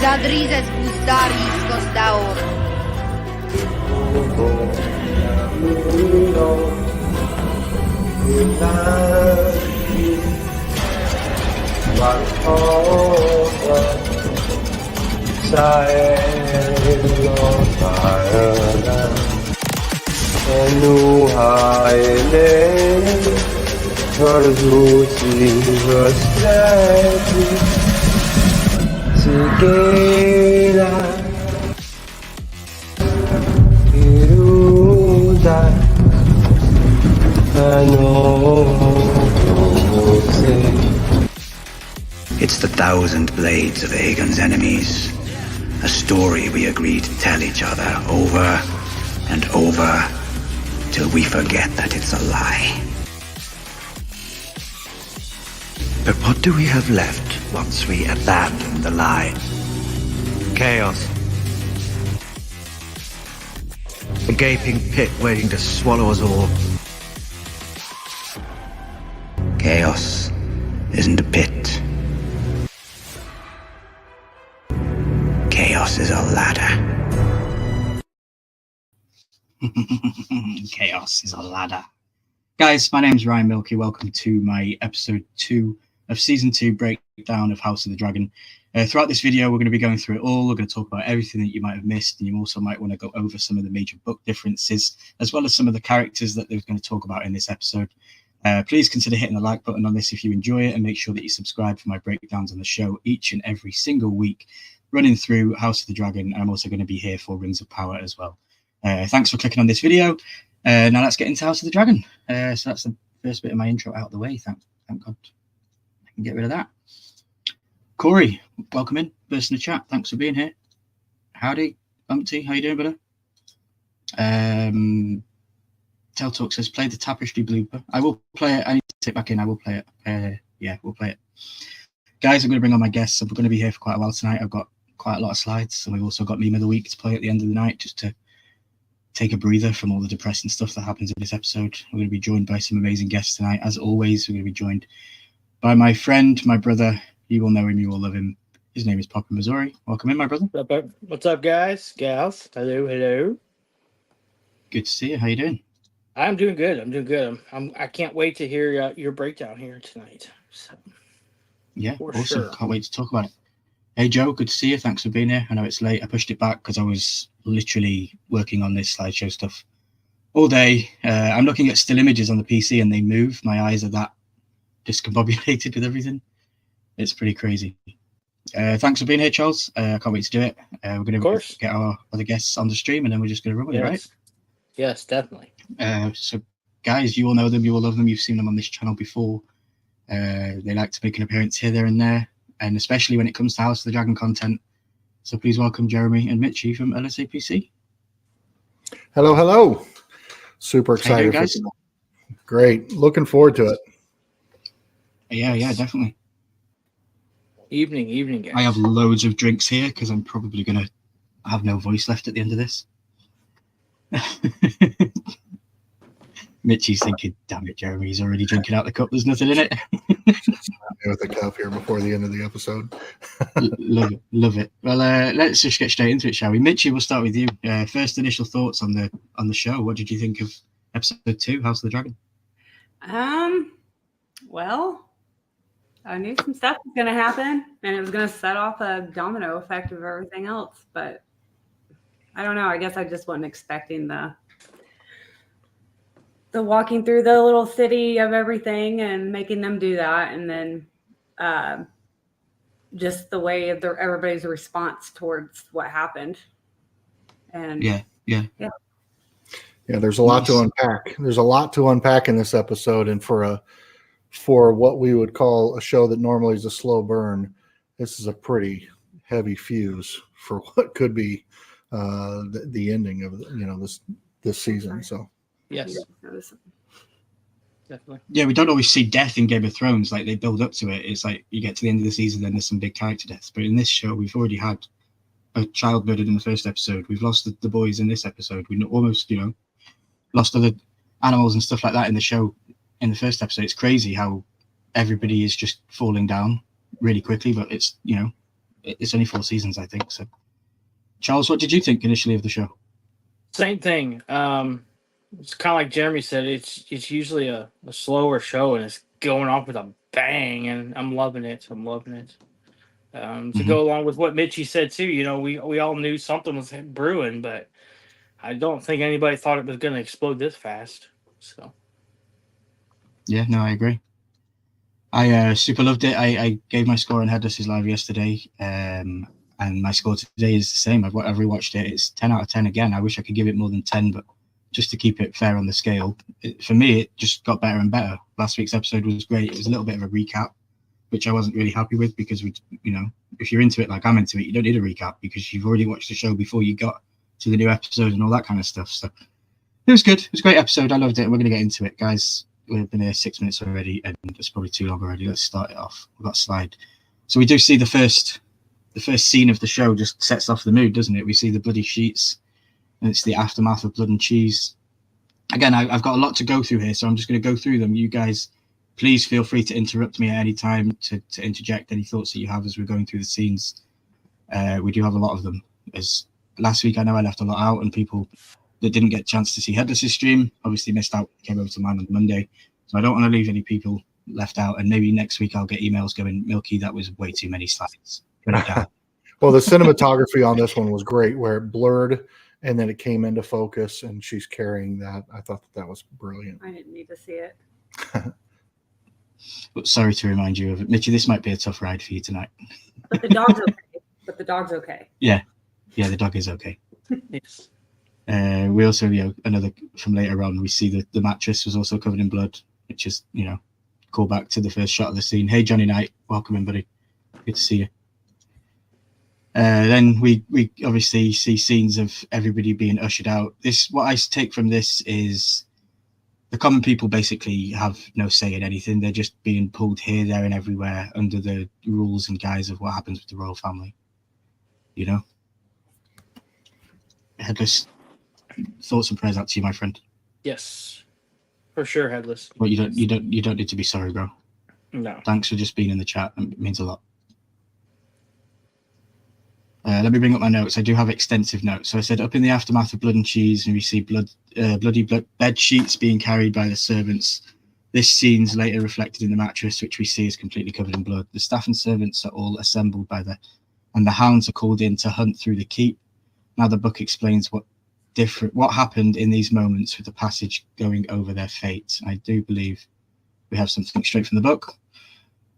Zadrizec Bustari Skostao. It's the 1,000 blades of Aegon's enemies. A story we agreed to tell each other over and over till we forget that it's a lie. But what do we have left once we abandon the lie? Chaos. A gaping pit waiting to swallow us all. Chaos isn't a pit. Chaos is a ladder. Chaos is a ladder. Guys, my name's Ryan Milky. Welcome to my episode 2 of season 2 breakdown of House of the Dragon. Throughout this video, we're going to be going through it all. We're going to talk about everything that you might have missed, and you also might want to go over some of the major book differences, as well as some of the characters that they're going to talk about in this episode. Please consider hitting the like button on this if you enjoy it, and make sure that you subscribe for my breakdowns on the show each and every single week, running through House of the Dragon. I'm also going to be here for Rings of Power as well. Thanks for clicking on this video. Now let's get into House of the Dragon. So that's the first bit of my intro out of the way. Thank God. I can get rid of that. Corey, welcome in. Burst in the chat. Thanks for being here. Howdy, Umpty. How you doing, brother? Tell Talk says, play the tapestry blooper. I will play it. I need to sit back in. I will play it. Yeah, we'll play it. Guys, I'm going to bring on my guests. We're going to be here for quite a while tonight. I've got quite a lot of slides, and we've also got Meme of the Week to play at the end of the night, just to take a breather from all the depressing stuff that happens in this episode. We're going to be joined by some amazing guests tonight. As always, we're going to be joined by my friend, my brother. You will know him, you will love him. His name is Papa Missouri. Welcome in, my brother. What's up, guys? Gals. Hello. Good to see you. How you doing? I'm doing good. I can't wait to hear your breakdown here tonight. So, yeah, awesome. Sure. Can't wait to talk about it. Hey, Joe, good to see you. Thanks for being here. I know it's late. I pushed it back because I was literally working on this slideshow stuff all day. I'm looking at still images on the PC and they move. My eyes are that discombobulated with everything. It's pretty crazy. Thanks for being here, Charles. I can't wait to do it. We're going to get our other guests on the stream, and then we're just going to run with it, right? Yes, definitely. So, guys, you all know them. You all love them. You've seen them on this channel before. They like to make an appearance here, there, and there, and especially when it comes to House of the Dragon content. So please welcome Jeremy and Mitchie from LSAPC. Hello. Super excited. How you doing, guys? Great. Looking forward to it. Yeah, definitely. Evening, guys. I have loads of drinks here because I'm probably going to have no voice left at the end of this. Mitchie's thinking, damn it, Jeremy, he's already drinking out the cup. There's nothing in it. With the cup here before the end of the episode. Love it. Well, let's just get straight into it, shall we? Mitchie, we'll start with you. First initial thoughts on the show. What did you think of episode 2, House of the Dragon? Well, I knew some stuff was going to happen, and it was going to set off a domino effect of everything else. But I don't know. I guess I just wasn't expecting the walking through the little city of everything and making them do that, and then just the way of everybody's response towards what happened. And yeah. There's a lot to unpack. There's a lot to unpack in this episode, and for what we would call a show that normally is a slow burn, this is a pretty heavy fuse for what could be the ending of this season. So yes, definitely. Yeah, we don't always see death in Game of Thrones. Like, they build up to it. It's like you get to the end of the season, then there's some big character deaths. But in this show, we've already had a child murdered in the first episode. We've lost the boys in this episode. We almost, lost other animals and stuff like that in the show. In the first episode, it's crazy how everybody is just falling down really quickly, but it's it's only 4 seasons, I think. So, Charles, what did you think initially of the show? Same thing. It's kind of like Jeremy said. It's usually a slower show, and it's going off with a bang, and I'm loving it. I'm loving it. To go along with what Mitchie said too, we all knew something was brewing, but I don't think anybody thought it was going to explode this fast. So Yeah, no, I agree. I super loved it. I gave my score on Headless is Live yesterday, and my score today is the same. I've rewatched it. It's 10 out of 10 again. I wish I could give it more than 10, but just to keep it fair on the scale, for me, it just got better and better. Last week's episode was great. It was a little bit of a recap, which I wasn't really happy with because, if you're into it like I'm into it, you don't need a recap because you've already watched the show before you got to the new episode and all that kind of stuff. So it was good. It was a great episode. I loved it. We're going to get into it, guys. We've been here 6 minutes already, and it's probably too long already. Let's start it off. We've got a slide. So we do see the first scene of the show just sets off the mood, doesn't it? We see the bloody sheets, and it's the aftermath of Blood and Cheese. Again, I've got a lot to go through here, so I'm just going to go through them. You guys, please feel free to interrupt me at any time to interject any thoughts that you have as we're going through the scenes. We do have a lot of them. As last week, I know I left a lot out, and people that didn't get a chance to see Headless's stream obviously missed out, came over to mine on Monday. So I don't want to leave any people left out. And maybe next week I'll get emails going, Milky, that was way too many slides. Well, the cinematography on this one was great, where it blurred and then it came into focus, and she's carrying that. I thought that was brilliant. I didn't need to see it. But sorry to remind you of it. Mitchie, this might be a tough ride for you tonight. But the dog's okay. Yeah, the dog is okay. yes. We also, another from later on, we see the mattress was also covered in blood, which is, call back to the first shot of the scene. Hey, Johnny Knight, welcome in, buddy. Good to see you. Then we obviously see scenes of everybody being ushered out. What I take from this is the common people basically have no say in anything. They're just being pulled here, there, and everywhere under the rules and guise of what happens with the royal family. Headless, thoughts and prayers out to you, my friend. Yes, for sure, Headless. Well, you don't need to be sorry, bro. No. Thanks for just being in the chat. It means a lot. Let me bring up my notes. I do have extensive notes. So I said, up in the aftermath of Blood and Cheese, and we see bloody bed sheets being carried by the servants. This scene's later reflected in the mattress, which we see is completely covered in blood. The staff and servants are all assembled and the hounds are called in to hunt through the keep. Now the book explains what happened in these moments with the passage going over their fate. I do believe we have something straight from the book.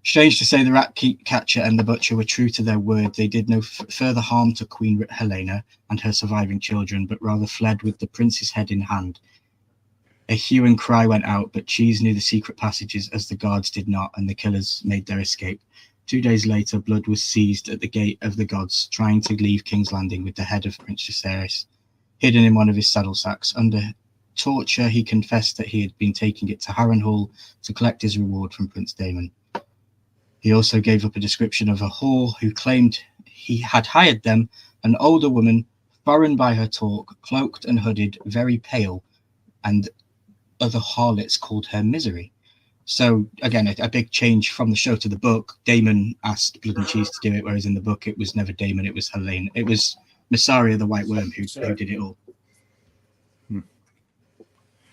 Strange to say, the rat catcher and the butcher were true to their word. They did no further harm to Queen Helena and her surviving children, but rather fled with the prince's head in hand. A hue and cry went out, but Cheese knew the secret passages as the guards did not, and the killers made their escape. 2 days later, Blood was seized at the gate of the gods, trying to leave King's Landing with the head of Prince Jacaerys hidden in one of his saddle sacks. Under torture, he confessed that he had been taking it to Harrenhal to collect his reward from Prince Daemon. He also gave up a description of a whore who claimed he had hired them, an older woman, foreign by her talk, cloaked and hooded, very pale, and other harlots called her Misery. So, again, a big change from the show to the book. Daemon asked Blood and Cheese to do it, whereas in the book it was never Daemon, it was Helene. It was Mysaria the White Worm who did it all.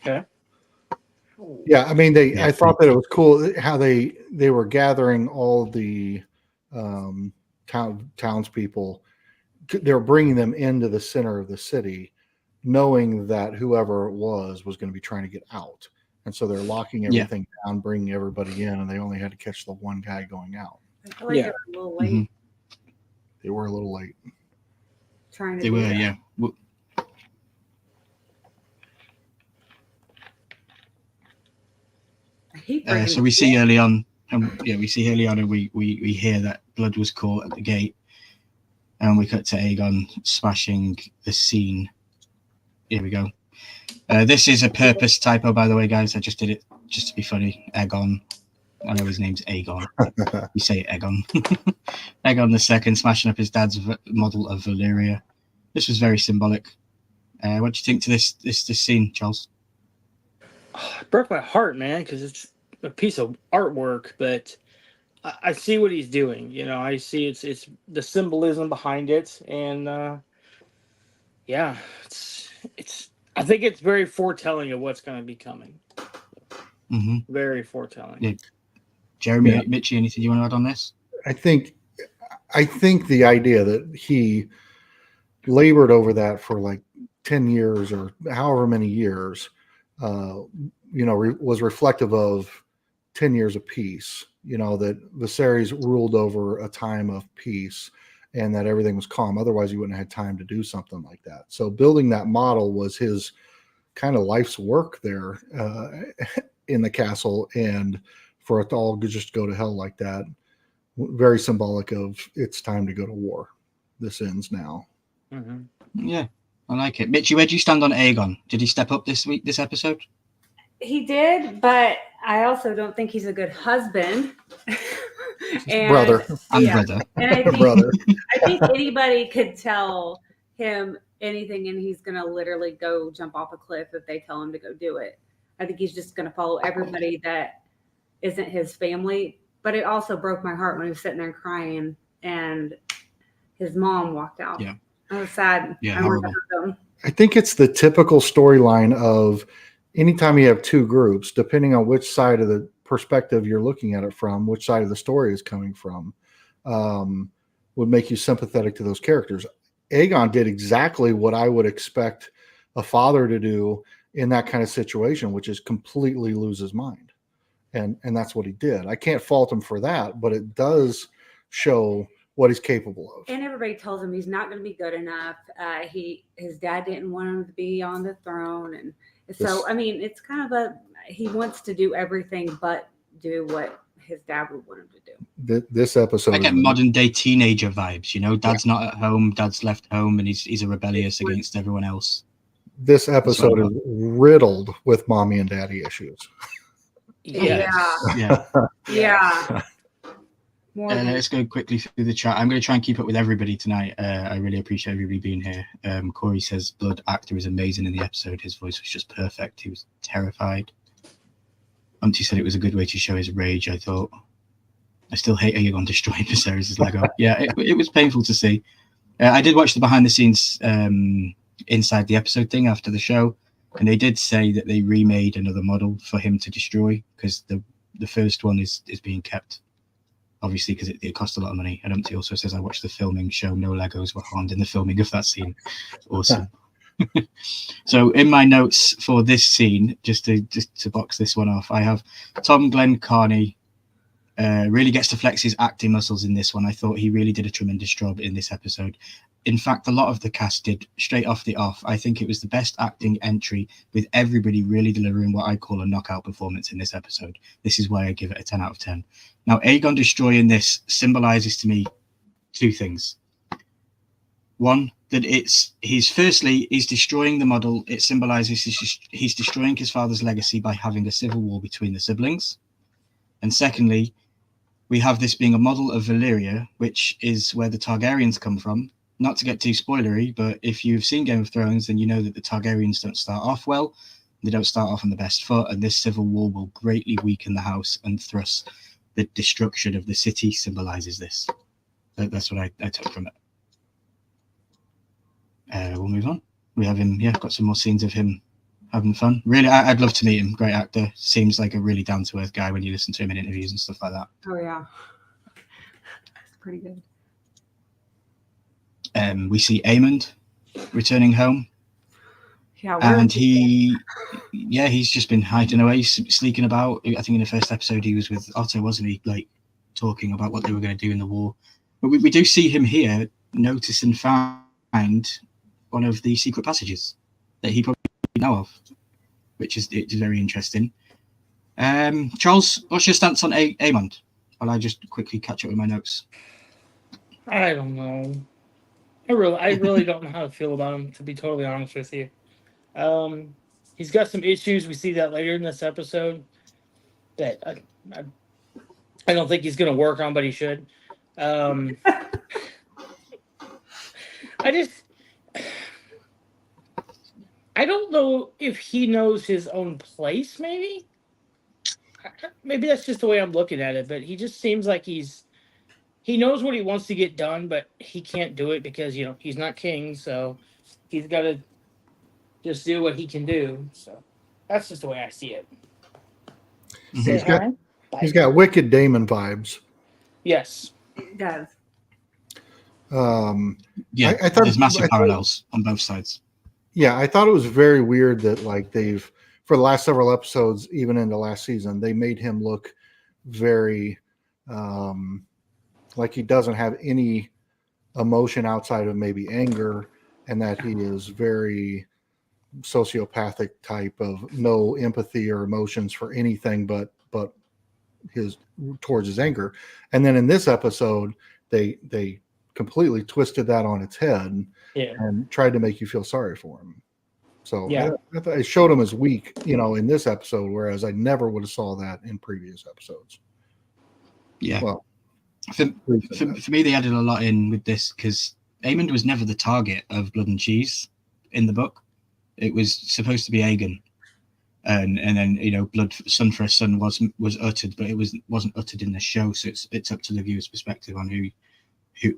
Okay. Yeah, I mean, I thought that it was cool how they were gathering all the townspeople. They were bringing them into the center of the city, knowing that whoever it was going to be trying to get out. And so they're locking everything down, bringing everybody in, and they only had to catch the one guy going out. I feel like they were a little late. Mm-hmm. They were a little late. Trying to They do were, that. yeah. I hate breaking So we see early on, and we hear that Blood was caught at the gate, and we cut to Aegon smashing the scene. Here we go. This is a purpose typo, by the way, guys. I just did it just to be funny. Aegon. I know his name's Aegon. You say Aegon. Aegon II smashing up his dad's model of Valyria. This was very symbolic. What do you think to this scene, Charles? It broke my heart, man, because it's a piece of artwork, but I see what he's doing. You know, I see it's the symbolism behind it, and yeah, it's. I think it's very foretelling of what's going to be coming. Hmm. Very foretelling. Yeah. Jeremy, Yeah. Mitchie, anything you want to add on this? I think the idea that he labored over that for like 10 years or however many years, was reflective of 10 years of peace, that Viserys ruled over a time of peace and that everything was calm. Otherwise, you wouldn't have had time to do something like that. So building that model was his kind of life's work there in the castle. And for it to all just go to hell like that, very symbolic of it's time to go to war. This ends now. Mm-hmm. Yeah, I like it. Mitchie, where do you stand on Aegon? Did he step up this episode? He did, but I also don't think he's a good husband. And Brother. And brother. And I think, Brother. I think anybody could tell him anything, and he's going to literally go jump off a cliff if they tell him to go do it. I think he's just going to follow everybody that isn't his family. But it also broke my heart when he was sitting there crying and his mom walked out. Yeah. I was sad. Yeah, I horrible. I think it's the typical storyline of anytime you have two groups, depending on which side of the perspective you're looking at it from, which side of the story is coming from, would make you sympathetic to those characters. Aegon did exactly what I would expect a father to do in that kind of situation, which is completely lose his mind. And that's what he did. I can't fault him for that, but it does show what he's capable of. And everybody tells him he's not going to be good enough. His dad didn't want him to be on the throne, and so I mean, it's kind of he wants to do everything but do what his dad would want him to do. This episode, I get modern day teenager vibes. Dad's not at home, dad's left home, and he's a rebellious against everyone else. This episode is riddled with mommy and daddy issues. Yes. Yeah. Let's go quickly through the chat. I'm going to try and keep up with everybody tonight. I really appreciate everybody being here. Corey says Blood actor is amazing in the episode. His voice was just perfect. He was terrified. Umpty said it was a good way to show his rage. I thought, I still hate Aegon destroying Viserys' Lego. Yeah, it was painful to see. I did watch the behind the scenes inside the episode thing after the show, and they did say that they remade another model for him to destroy because the first one is being kept. Obviously, because it cost a lot of money. And Umpty also says, I watched the filming show. No Legos were harmed in the filming of that scene. Awesome. So in my notes for this scene, just to box this one off, I have Tom Glenn Carney really gets to flex his acting muscles in this one. I thought he really did a tremendous job in this episode. In fact, a lot of the cast did straight off the off. I think it was the best acting entry, with everybody really delivering what I call a knockout performance in this episode. This is why I give it a 10 out of 10. Now, Aegon destroying this symbolizes to me two things. One, that he's destroying the model. It symbolizes he's destroying his father's legacy by having a civil war between the siblings. And secondly, we have this being a model of Valyria, which is where the Targaryens come from. Not to get too spoilery, but if you've seen Game of Thrones, then you know that the Targaryens don't start off well. They don't start off on the best foot, and this civil war will greatly weaken the house, and thus the destruction of the city symbolizes this. That's what I took from it. We'll move on. We have him, got some more scenes of him having fun. Really, I'd love to meet him. Great actor. Seems like a really down-to-earth guy when you listen to him in interviews and stuff like that. Oh, yeah. It's pretty good. We see Aemond returning home. Yeah, and he's just been hiding away, sneaking about. I think in the first episode he was with Otto, wasn't he? Like talking about what they were going to do in the war. But we do see him here notice and find one of the secret passages that he probably know of, which is very interesting. Charles, what's your stance on Aemond? While I just quickly catch up with my notes. I don't know. I really don't know how to feel about him, to be totally honest with you. He's got some issues. We see that later in this episode that I don't think he's going to work on, but he should. I don't know if he knows his own place, maybe? maybe that's just the way I'm looking at it, but he just seems like he knows what he wants to get done, but he can't do it because he's not king, so he's got to just do what he can do. So that's just the way I see it. He's got Wicked Damon vibes. Yes. It does. Yeah, I thought there's massive parallels on both sides. Yeah, I thought it was very weird that like they've for the last several episodes, even into last season, they made him look very like he doesn't have any emotion outside of maybe anger, and that he is very sociopathic type of no empathy or emotions for anything but his towards his anger. And then in this episode, they completely twisted that on its head and tried to make you feel sorry for him. So I thought it showed him as weak, in this episode, whereas I never would have saw that in previous episodes. Yeah. Well, for me, they added a lot in with this because Aemond was never the target of Blood and Cheese in the book. It was supposed to be Aegon. And then blood son for a son was uttered, but it wasn't uttered in the show, so it's up to the viewer's perspective on who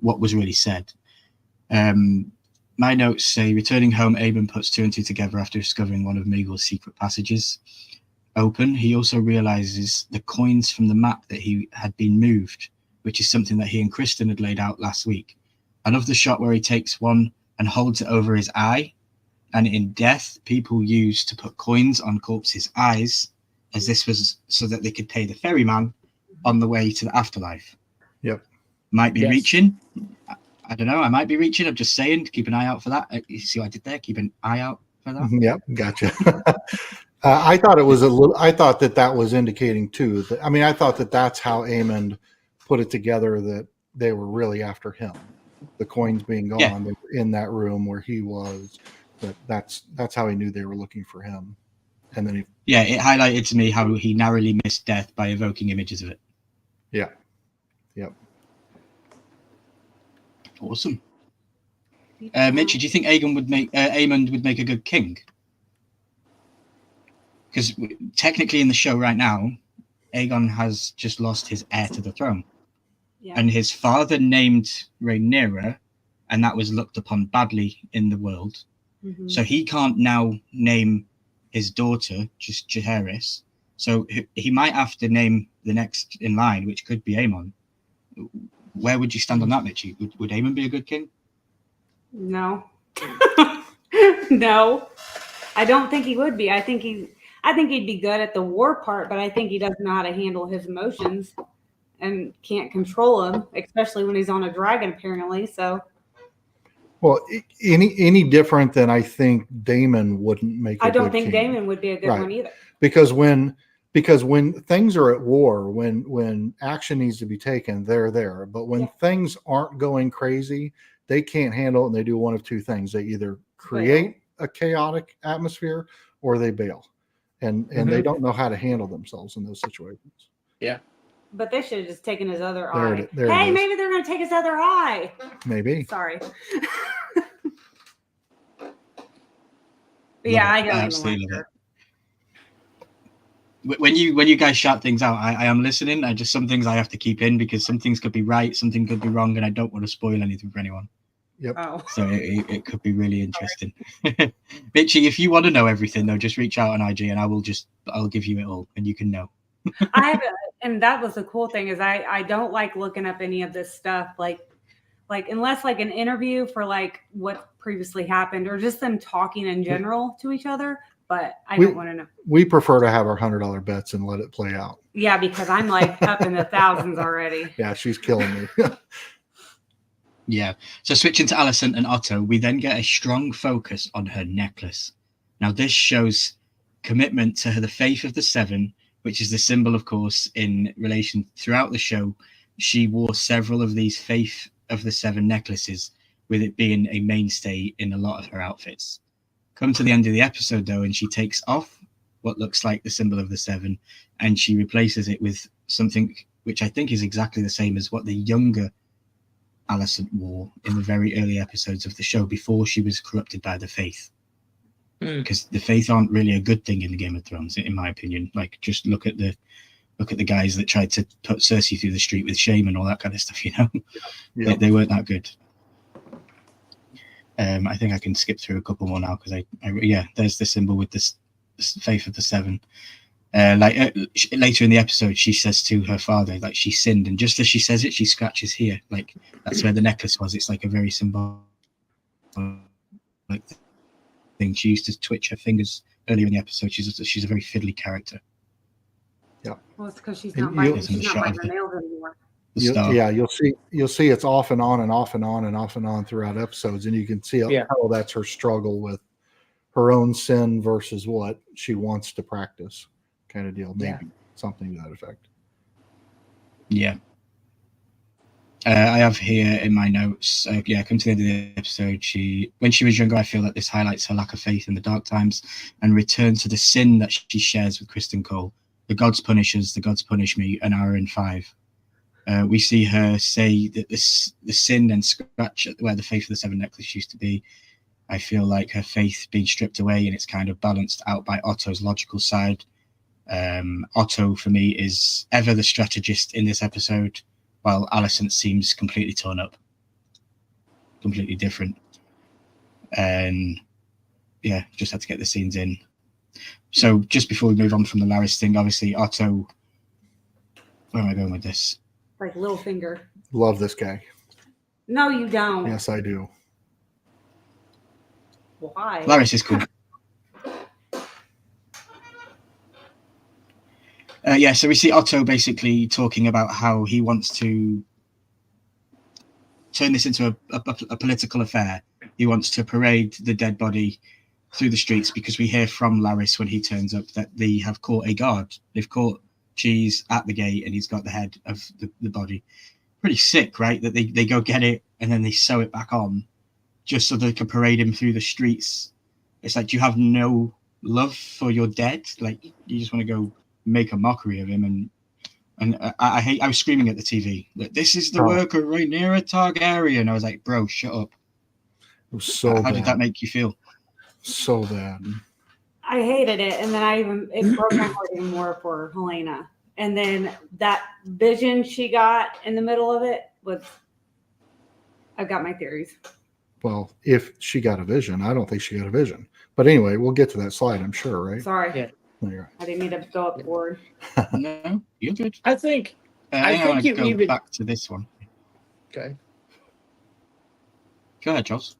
what was really said. My notes say, returning home, Aemon puts 2 and 2 together after discovering one of Maegel's secret passages open. He also realizes the coins from the map that he had been moved, which is something that he and Kristen had laid out last week. I love the shot where he takes one and holds it over his eye. And in death, people used to put coins on corpses' eyes, as this was so that they could pay the ferryman on the way to the afterlife. Yep. Might be reaching. I don't know. I might be reaching. I'm just saying, keep an eye out for that. You see what I did there? Keep an eye out for that. Yep, gotcha. I thought it was I thought that was indicating too. I thought that that's how Aemond put it together, that they were really after him. The coins being gone, they were in that room where he was. That's how he knew they were looking for him. And then it highlighted to me how he narrowly missed death by evoking images of it. Yeah. Yep. Awesome. Mitch, do you think Aemond would make a good king? Because technically in the show right now, Aegon has just lost his heir to the throne. Yeah. And his father named Rhaenyra, and that was looked upon badly in the world. Mm-hmm. So he can't now name his daughter, just Jaehaerys. So he might have to name the next in line, which could be Aemon. Where would you stand on that, Mitchie? Would Aemon be a good king? No. No. I don't think he would be. I think he'd be good at the war part, but I think he doesn't know how to handle his emotions and can't control them, especially when he's on a dragon, apparently. So. Well, any different than I think Daemon wouldn't make. I don't think king. Daemon would be a good one either. Because when things are at war, when action needs to be taken, they're there. But when things aren't going crazy, they can't handle it, and they do one of two things: they either create a chaotic atmosphere or they bail, and they don't know how to handle themselves in those situations. Yeah. But they should have just taken his other eye. Hey, maybe they're going to take his other eye. Maybe. Sorry. Yeah, I don't even like her. When you guys shout things out, I am listening. Some things I have to keep in because some things could be right, something could be wrong, and I don't want to spoil anything for anyone. Yep. Oh. So it could be really interesting. Bitchy, if you want to know everything though, just reach out on IG and I'll give you it all and you can know. And that was the cool thing is I don't like looking up any of this stuff like unless like an interview for like what previously happened or just them talking in general to each other. But I don't want to know. We prefer to have our $100 bets and let it play out. Yeah, because I'm like up in the thousands already. Yeah, she's killing me. Yeah. So switching to Alicent and Otto, we then get a strong focus on her necklace. Now this shows commitment to the faith of the Seven, which is the symbol, of course, in relation throughout the show. She wore several of these Faith of the Seven necklaces, with it being a mainstay in a lot of her outfits. Come to the end of the episode, though, and she takes off what looks like the symbol of the Seven, and she replaces it with something which I think is exactly the same as what the younger Alicent wore in the very early episodes of the show before she was corrupted by the Faith. Because the Faith aren't really a good thing in the Game of Thrones, in my opinion. Like, just look at the look at the guys that tried to put Cersei through the street with shame and all that kind of stuff. Yeah. They weren't that good. I think I can skip through a couple more now because there's the symbol with this faith of the seven. Later in the episode, she says to her father, like, she sinned, and just as she says it, she scratches here, like that's where the necklace was. It's like a very symbolic thing. She used to twitch her fingers earlier in the episode. She's a very fiddly character. Yeah. Well, it's because she's And not biting, There's she's a not shot biting of her nails anymore. the star. You'll see it's off and on and off and on and off and on throughout episodes, and you can see how that's her struggle with her own sin versus what she wants to practice, kind of deal. Maybe something to that effect. Yeah. I have here in my notes, come to the end of the episode, when she was younger, I feel that this highlights her lack of faith in the dark times and return to the sin that she shares with Kristen Cole. The gods punish us, the gods punish me, an hour in 5. We see her say that the sin and scratch where the faith of the seven necklace used to be. I feel like her faith being stripped away, and it's kind of balanced out by Otto's logical side. Otto, for me, is ever the strategist in this episode, while Alicent seems completely torn up, completely different. And just had to get the scenes in. So just before we move on from the Laris thing, obviously Otto, where am I going with this? Like Littlefinger. Love this guy. No, you don't. Yes, I do. Why? Laris is cool. So we see Otto basically talking about how he wants to turn this into a political affair. He wants to parade the dead body through the streets because we hear from Laris when he turns up that they have caught a guard. They've caught Cheese at the gate, and he's got the head of the body. Pretty sick, right? That they go get it and then they sew it back on just so they can parade him through the streets. It's like, do you have no love for your dead? Like, you just want to go make a mockery of him. And I was screaming at the TV that this is the work of Rhaenyra Targaryen. I was like, bro, shut up. It was so How bad. did that make you feel? So bad. I hated it, and then it broke my heart even more for Helena. And then that vision she got in the middle of it was, I've got my theories. Well, if she got a vision, I don't think she got a vision. But anyway, we'll get to that slide, I'm sure, right? Sorry. Yeah. I didn't mean to go up forward. No, you're good. I think I think want to you go even- back to this one. okay. Go ahead, Charles.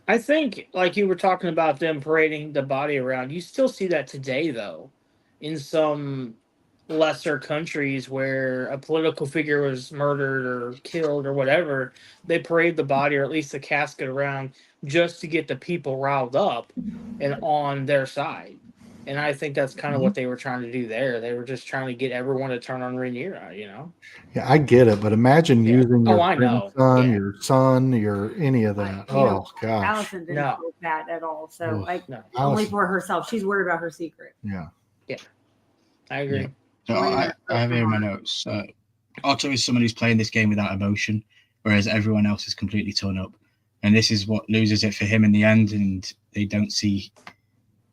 I think, like you were talking about them parading the body around, you still see that today, though, in some lesser countries where a political figure was murdered or killed or whatever. They parade the body, or at least the casket, around just to get the people riled up and on their side. And I think that's kind of what they were trying to do there. They were just trying to get everyone to turn on Rhaenyra, you know? Yeah, I get it, but imagine using your I know. grandson, Yeah. your son, any of that. Gosh. Allison didn't No. feel that at all. So, Ugh. like, No. only Allison. for herself. She's worried about her secret. Yeah. I agree. Yeah. So I have here in my notes, Otto is someone who's playing this game without emotion, whereas everyone else is completely torn up. And this is what loses it for him in the end, and they don't see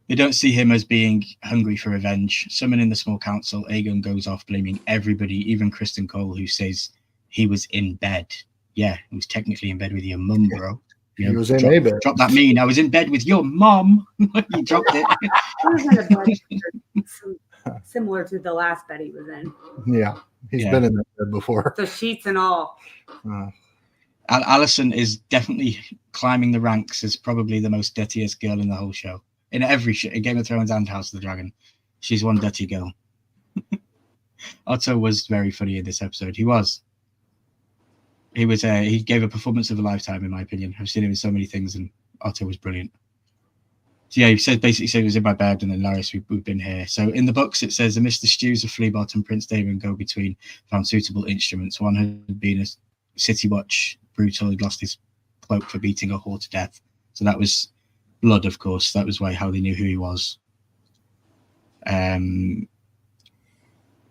him as being hungry for revenge. Someone in the small council, Aegon goes off blaming everybody, even Kristen Cole, who says he was in bed. Yeah, he was technically in bed with your mum, bro. You know, He was in a bed. Drop that mean. I was in bed with your mom. You dropped it. He was in a bed similar to the last bed he was in. Yeah. He's been in that bed before. The sheets and all. Alicent is definitely climbing the ranks as probably the most dirtiest girl in the whole show. In every show, in Game of Thrones and House of the Dragon, she's one dirty girl. Otto was very funny in this episode. He gave a performance of a lifetime, in my opinion. I've seen him in so many things, and Otto was brilliant. So yeah, he basically said he was in my bed, and then Laris, we've been here. So in the books, it says, amidst the stews of Fleabot and Prince Daemon go between, found suitable instruments. One had been a city watch brutal, he'd lost his cloak for beating a whore to death. So that was blood, of course. That was how they knew who he was.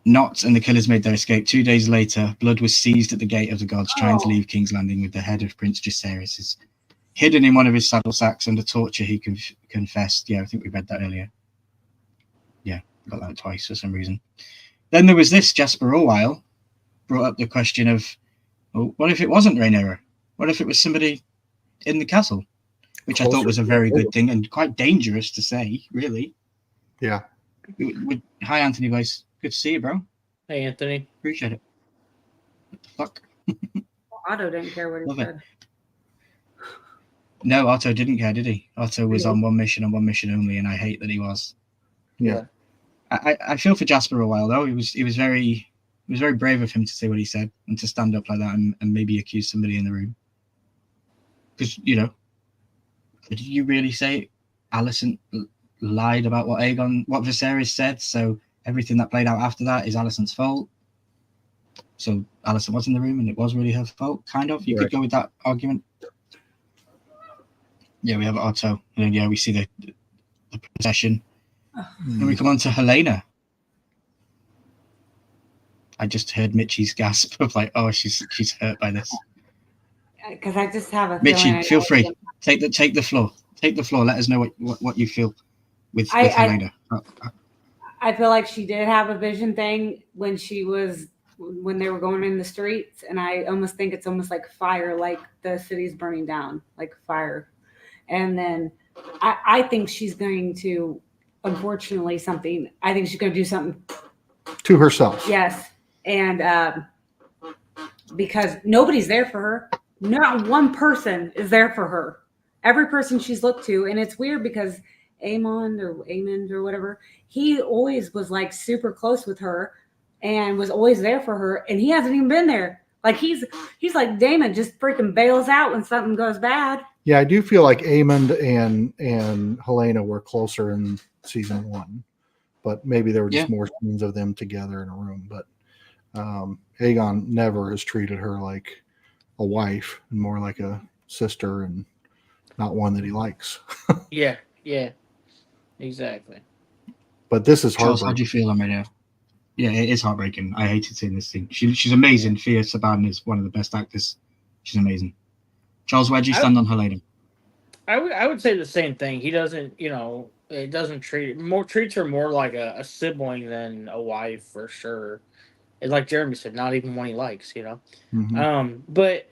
Not and the killers made their escape. 2 days later, Blood was seized at the gate of the gods, trying to leave King's Landing with the head of Prince Jacaerys hidden in one of his saddle sacks. Under torture, he confessed. Yeah, I think we read that earlier. Yeah, got that twice for some reason. Then there was this. Jasper Orwell brought up the question of, well, what if it wasn't Rhaenyra? What if it was somebody in the castle? Which I thought was a very good thing and quite dangerous to say, really. Yeah. Hi, Anthony Weiss. Good to see you, bro. Hey, Anthony. Appreciate it. What the fuck? Otto didn't care what he Love it. said. No, Otto didn't care, did he? Otto was on one mission and one mission only, and I hate that he was. Yeah. I feel for Jasper a while though. It was very brave of him to say what he said and to stand up like that and maybe accuse somebody in the room. Because, you know, did you really say Alicent lied about what Viserys said? So everything that played out after that is Alicent's fault. So Alicent was in the room and it was really her fault, kind of. You could go with that argument. Yeah, we have Otto. And then, yeah, we see the procession. And we come on to Helena. I just heard Mitchie's gasp of like, oh, she's hurt by this. Because I just have a Mitchie, feel free. Take the floor. Take the floor. Let us know what you feel with Helena. I feel like she did have a vision thing when they were going in the streets, and I almost think it's almost like fire, like the city's burning down, like fire. And then I think she's going to, unfortunately, I think she's going to do something to herself. Yes. And because nobody's there for her. Not one person is there for her. Every person she's looked to. And it's weird because Amond or whatever, he always was like super close with her and was always there for her. And he hasn't even been there. Like he's like Daemon, just freaking bails out when something goes bad. Yeah, I do feel like Amond and Helena were closer in season 1, but maybe there were just more scenes of them together in a room. But Aegon never has treated her like a wife, and more like a sister, and not one that he likes. Yeah, exactly. But this is heartbreaking. Charles, how do you feel on radio? Yeah, it is heartbreaking. I hated seeing this thing. She's amazing. Thea Saban is one of the best actors. She's amazing. Charles, where do you stand on Helena? I would say the same thing. He doesn't, it doesn't treats her more like a sibling than a wife for sure. And like Jeremy said, not even one he likes, Mm-hmm. But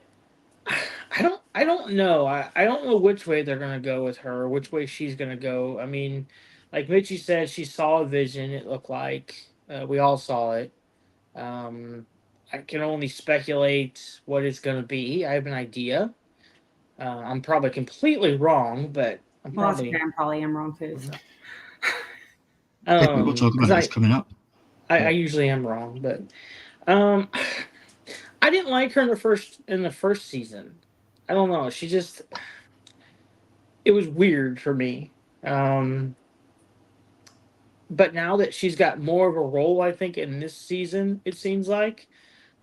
I don't know. I don't know which way they're gonna go with her, which way she's gonna go. I mean, like Mitchie said, she saw a vision. It looked like we all saw it. I can only speculate what it's gonna be. I have an idea. I'm probably completely wrong, but I probably am wrong too. So. We'll talk about this coming up. I usually am wrong, but I didn't like her in the first season. I don't know. It was weird for me. But now that she's got more of a role, I think in this season, it seems like,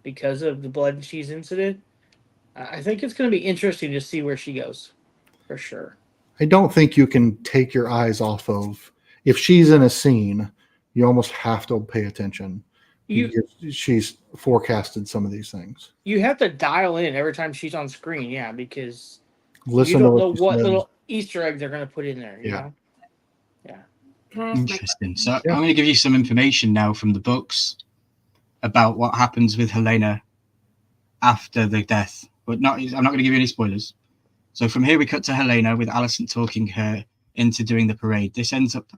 because of the Blood and Cheese incident, I think it's going to be interesting to see where she goes, for sure. I don't think you can take your eyes off of, if she's in a scene, you almost have to pay attention. She's forecasted some of these things. You have to dial in every time she's on screen, yeah, because listen you don't know what little Easter egg they're going to put in there. You know? Yeah. Interesting. So I'm going to give you some information now from the books about what happens with Helena after the death. But I'm not going to give you any spoilers. So from here we cut to Helena with Alicent talking her into doing the parade. This ends up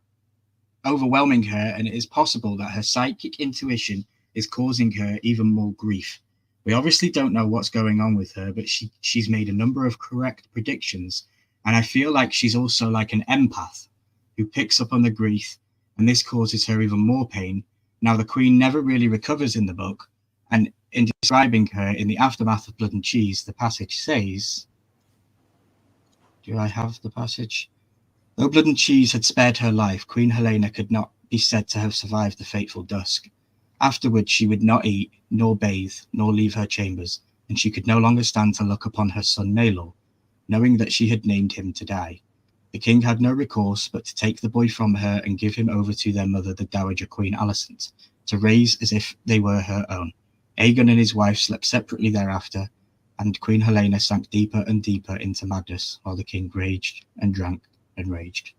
overwhelming her, and it is possible that her psychic intuition is causing her even more grief. We obviously don't know what's going on with her, but she's made a number of correct predictions, and I feel like she's also like an empath who picks up on the grief, and this causes her even more pain. Now, the Queen never really recovers in the book, and in describing her in the aftermath of Blood and Cheese, the passage says, do I have the passage? Though Blood and Cheese had spared her life, Queen Helena could not be said to have survived the fateful dusk. Afterwards, she would not eat, nor bathe, nor leave her chambers, and she could no longer stand to look upon her son Maelor, knowing that she had named him to die. The king had no recourse but to take the boy from her and give him over to their mother, the Dowager Queen Alicent, to raise as if they were her own. Aegon and his wife slept separately thereafter, and Queen Helena sank deeper and deeper into madness, while the king raged and drank and raged.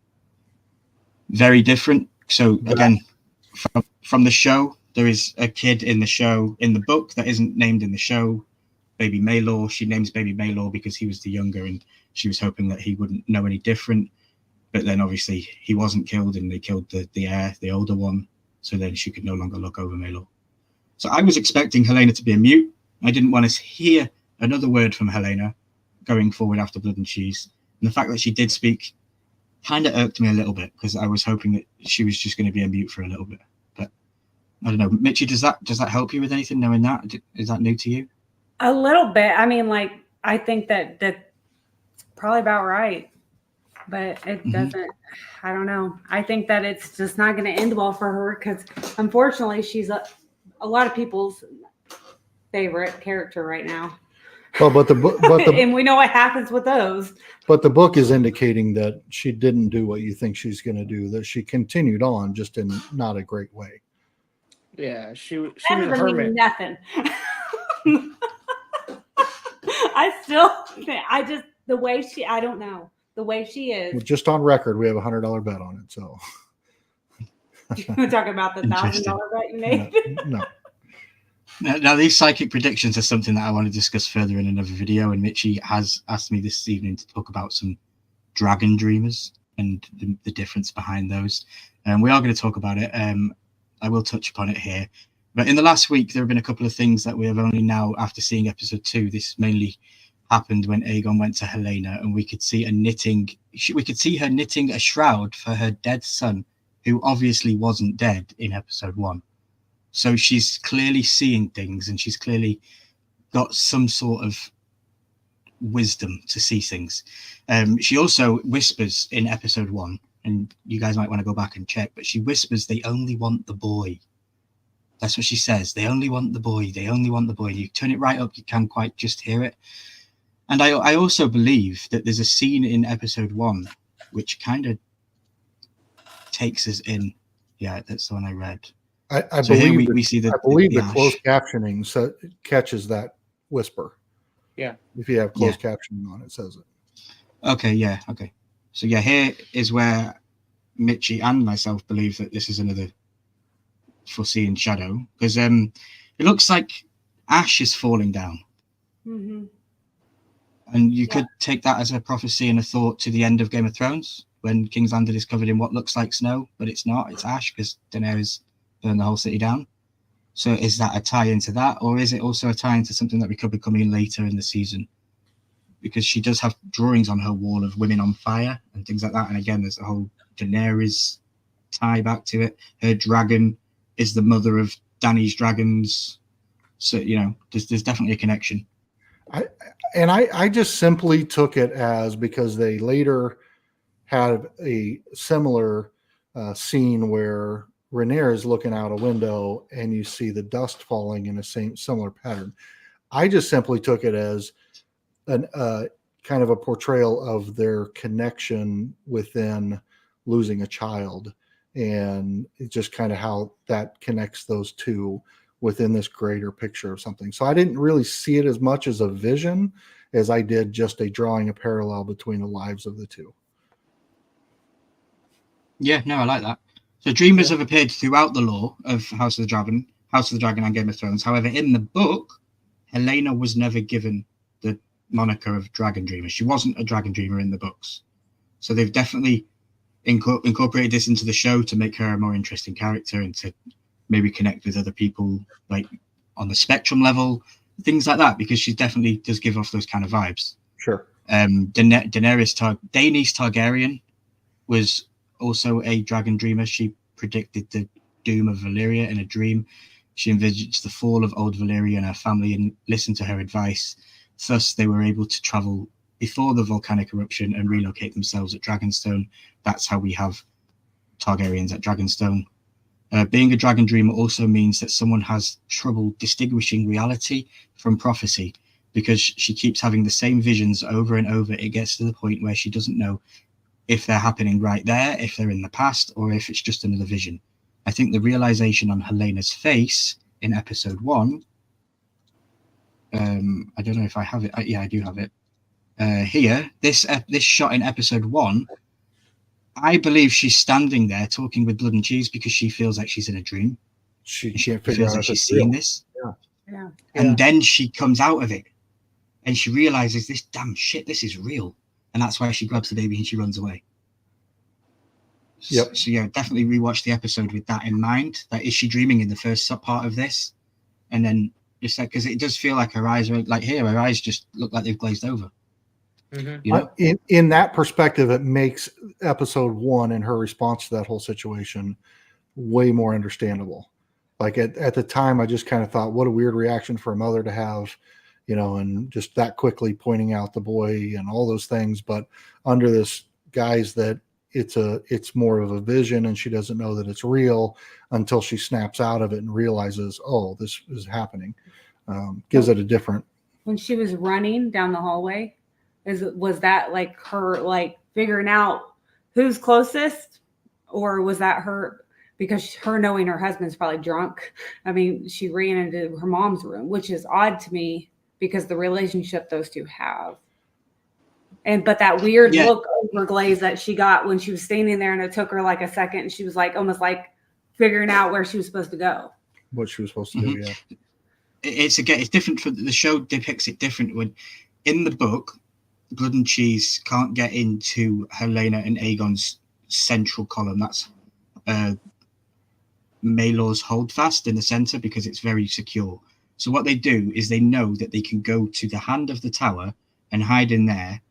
Very different. So again, from the show, there is a kid in the book that isn't named in the show, Baby Maylor. She names Baby Maylor because he was the younger, and she was hoping that he wouldn't know any different. But then obviously he wasn't killed, and they killed the heir, the older one. So then she could no longer look over Maylor. So I was expecting Helena to be a mute. I didn't want to hear another word from Helena going forward after Blood and Cheese. And the fact that she did speak kind of irked me a little bit, because I was hoping that she was just going to be a mute for a little bit. But I don't know. Mitchie, does that help you with anything, knowing that? Is that new to you? A little bit. I mean, like, I think that's probably about right. But it doesn't, I don't know. I think that it's just not going to end well for her, because unfortunately she's a lot of people's favorite character right now. Well, but and we know what happens with those. But the book is indicating that she didn't do what you think she's going to do, that she continued on, just in not a great way. Yeah, she was That a doesn't hermit. mean nothing. The way she, I don't know. The way she is. Well, just on record, we have a $100 bet on it. So You're talking about the $1,000 bet you made? no. Now, these psychic predictions are something that I want to discuss further in another video, and Mitchie has asked me this evening to talk about some dragon dreamers and the difference behind those. And we are going to talk about it. I will touch upon it here. But in the last week, there have been a couple of things that we have only now, after seeing episode 2, this mainly happened when Aegon went to Helena, and we could see we could see her knitting a shroud for her dead son, who obviously wasn't dead in episode 1. So she's clearly seeing things, and she's clearly got some sort of wisdom to see things. She also whispers in episode 1, and you guys might want to go back and check, but she whispers, "They only want the boy." That's what she says. They only want the boy. They only want the boy. You turn it right up, you can't quite just hear it. And I also believe that there's a scene in episode 1 which kind of takes us in. Yeah, that's the one I read. I So believe here we see I believe the ash. closed captioning catches that whisper. Yeah. If you have closed captioning on, it says it. Okay, yeah, okay. So yeah, here is where Mitchie and myself believe that this is another foreseen shadow, because it looks like ash is falling down. Mm-hmm. And you could take that as a prophecy and a thought to the end of Game of Thrones, when King's Landing is covered in what looks like snow, but it's not, it's ash, because Daenerys burned the whole city down. So is that a tie into that, or is it also a tie into something that we could be coming later in the season? Because she does have drawings on her wall of women on fire and things like that. And again, there's a whole Daenerys tie back to it. Her dragon is the mother of Dany's dragons. So, you know, there's definitely a connection. I just simply took it as, because they later had a similar scene where Rhaenyra is looking out a window and you see the dust falling in a similar pattern. I just simply took it as an kind of a portrayal of their connection within losing a child, and it's just kind of how that connects those two within this greater picture of something. So I didn't really see it as much as a vision as I did just drawing a parallel between the lives of the two. Yeah, no, I like that. So dreamers have appeared throughout the lore of House of the Dragon and Game of Thrones. However, in the book, Helena was never given the moniker of Dragon Dreamer. She wasn't a Dragon Dreamer in the books. So they've definitely incorporated this into the show to make her a more interesting character and to maybe connect with other people, like on the spectrum level, things like that, because she definitely does give off those kind of vibes. Sure. Daenerys Targaryen was also a dragon dreamer. She predicted the doom of Valyria in a dream. She envisaged the fall of old Valyria and her family and listened to her advice. Thus, they were able to travel before the volcanic eruption and relocate themselves at Dragonstone. That's how we have Targaryens at Dragonstone. Being a dragon dreamer also means that someone has trouble distinguishing reality from prophecy, because she keeps having the same visions over and over. It gets to the point where she doesn't know if they're happening right there, if they're in the past, or if it's just another vision. I think the realization on Helena's face in episode 1, I don't know if I have it. Yeah, I do have it. Here, this shot in episode 1, I believe she's standing there talking with Blood and Cheese because she feels like she's in a dream. she And she can't figure feels out like if she's it's seeing real. this. Yeah. And then she comes out of it and she realizes this damn shit, this is real. And that's why she grabs the baby and she runs away. Yep. So yeah, definitely rewatch the episode with that in mind. That is she dreaming in the first sub part of this? And then just like, because it does feel like her eyes are like here, her eyes just look like they've glazed over. Mhm. You know? In that perspective, it makes episode 1 and her response to that whole situation way more understandable. Like at the time, I just kind of thought, what a weird reaction for a mother to have, you know, and just that quickly pointing out the boy and all those things. But under this guise that it's more of a vision and she doesn't know that it's real until she snaps out of it and realizes, oh, this is happening. Gives it a different. When she was running down the hallway, was that like her like figuring out who's closest, or was that her because her knowing her husband's probably drunk? I mean, she ran into her mom's room, which is odd to me because the relationship those two have. But that weird look over glaze that she got when she was standing there, and it took her like a second, and she was like almost like figuring out where she was supposed to go. What she was supposed to do, yeah. It's different. For the show depicts it different. When in the book, Blood and Cheese can't get into Helena and Aegon's central column. That's Maelor's holdfast in the center because it's very secure. So what they do is they know that they can go to the hand of the tower and hide in there,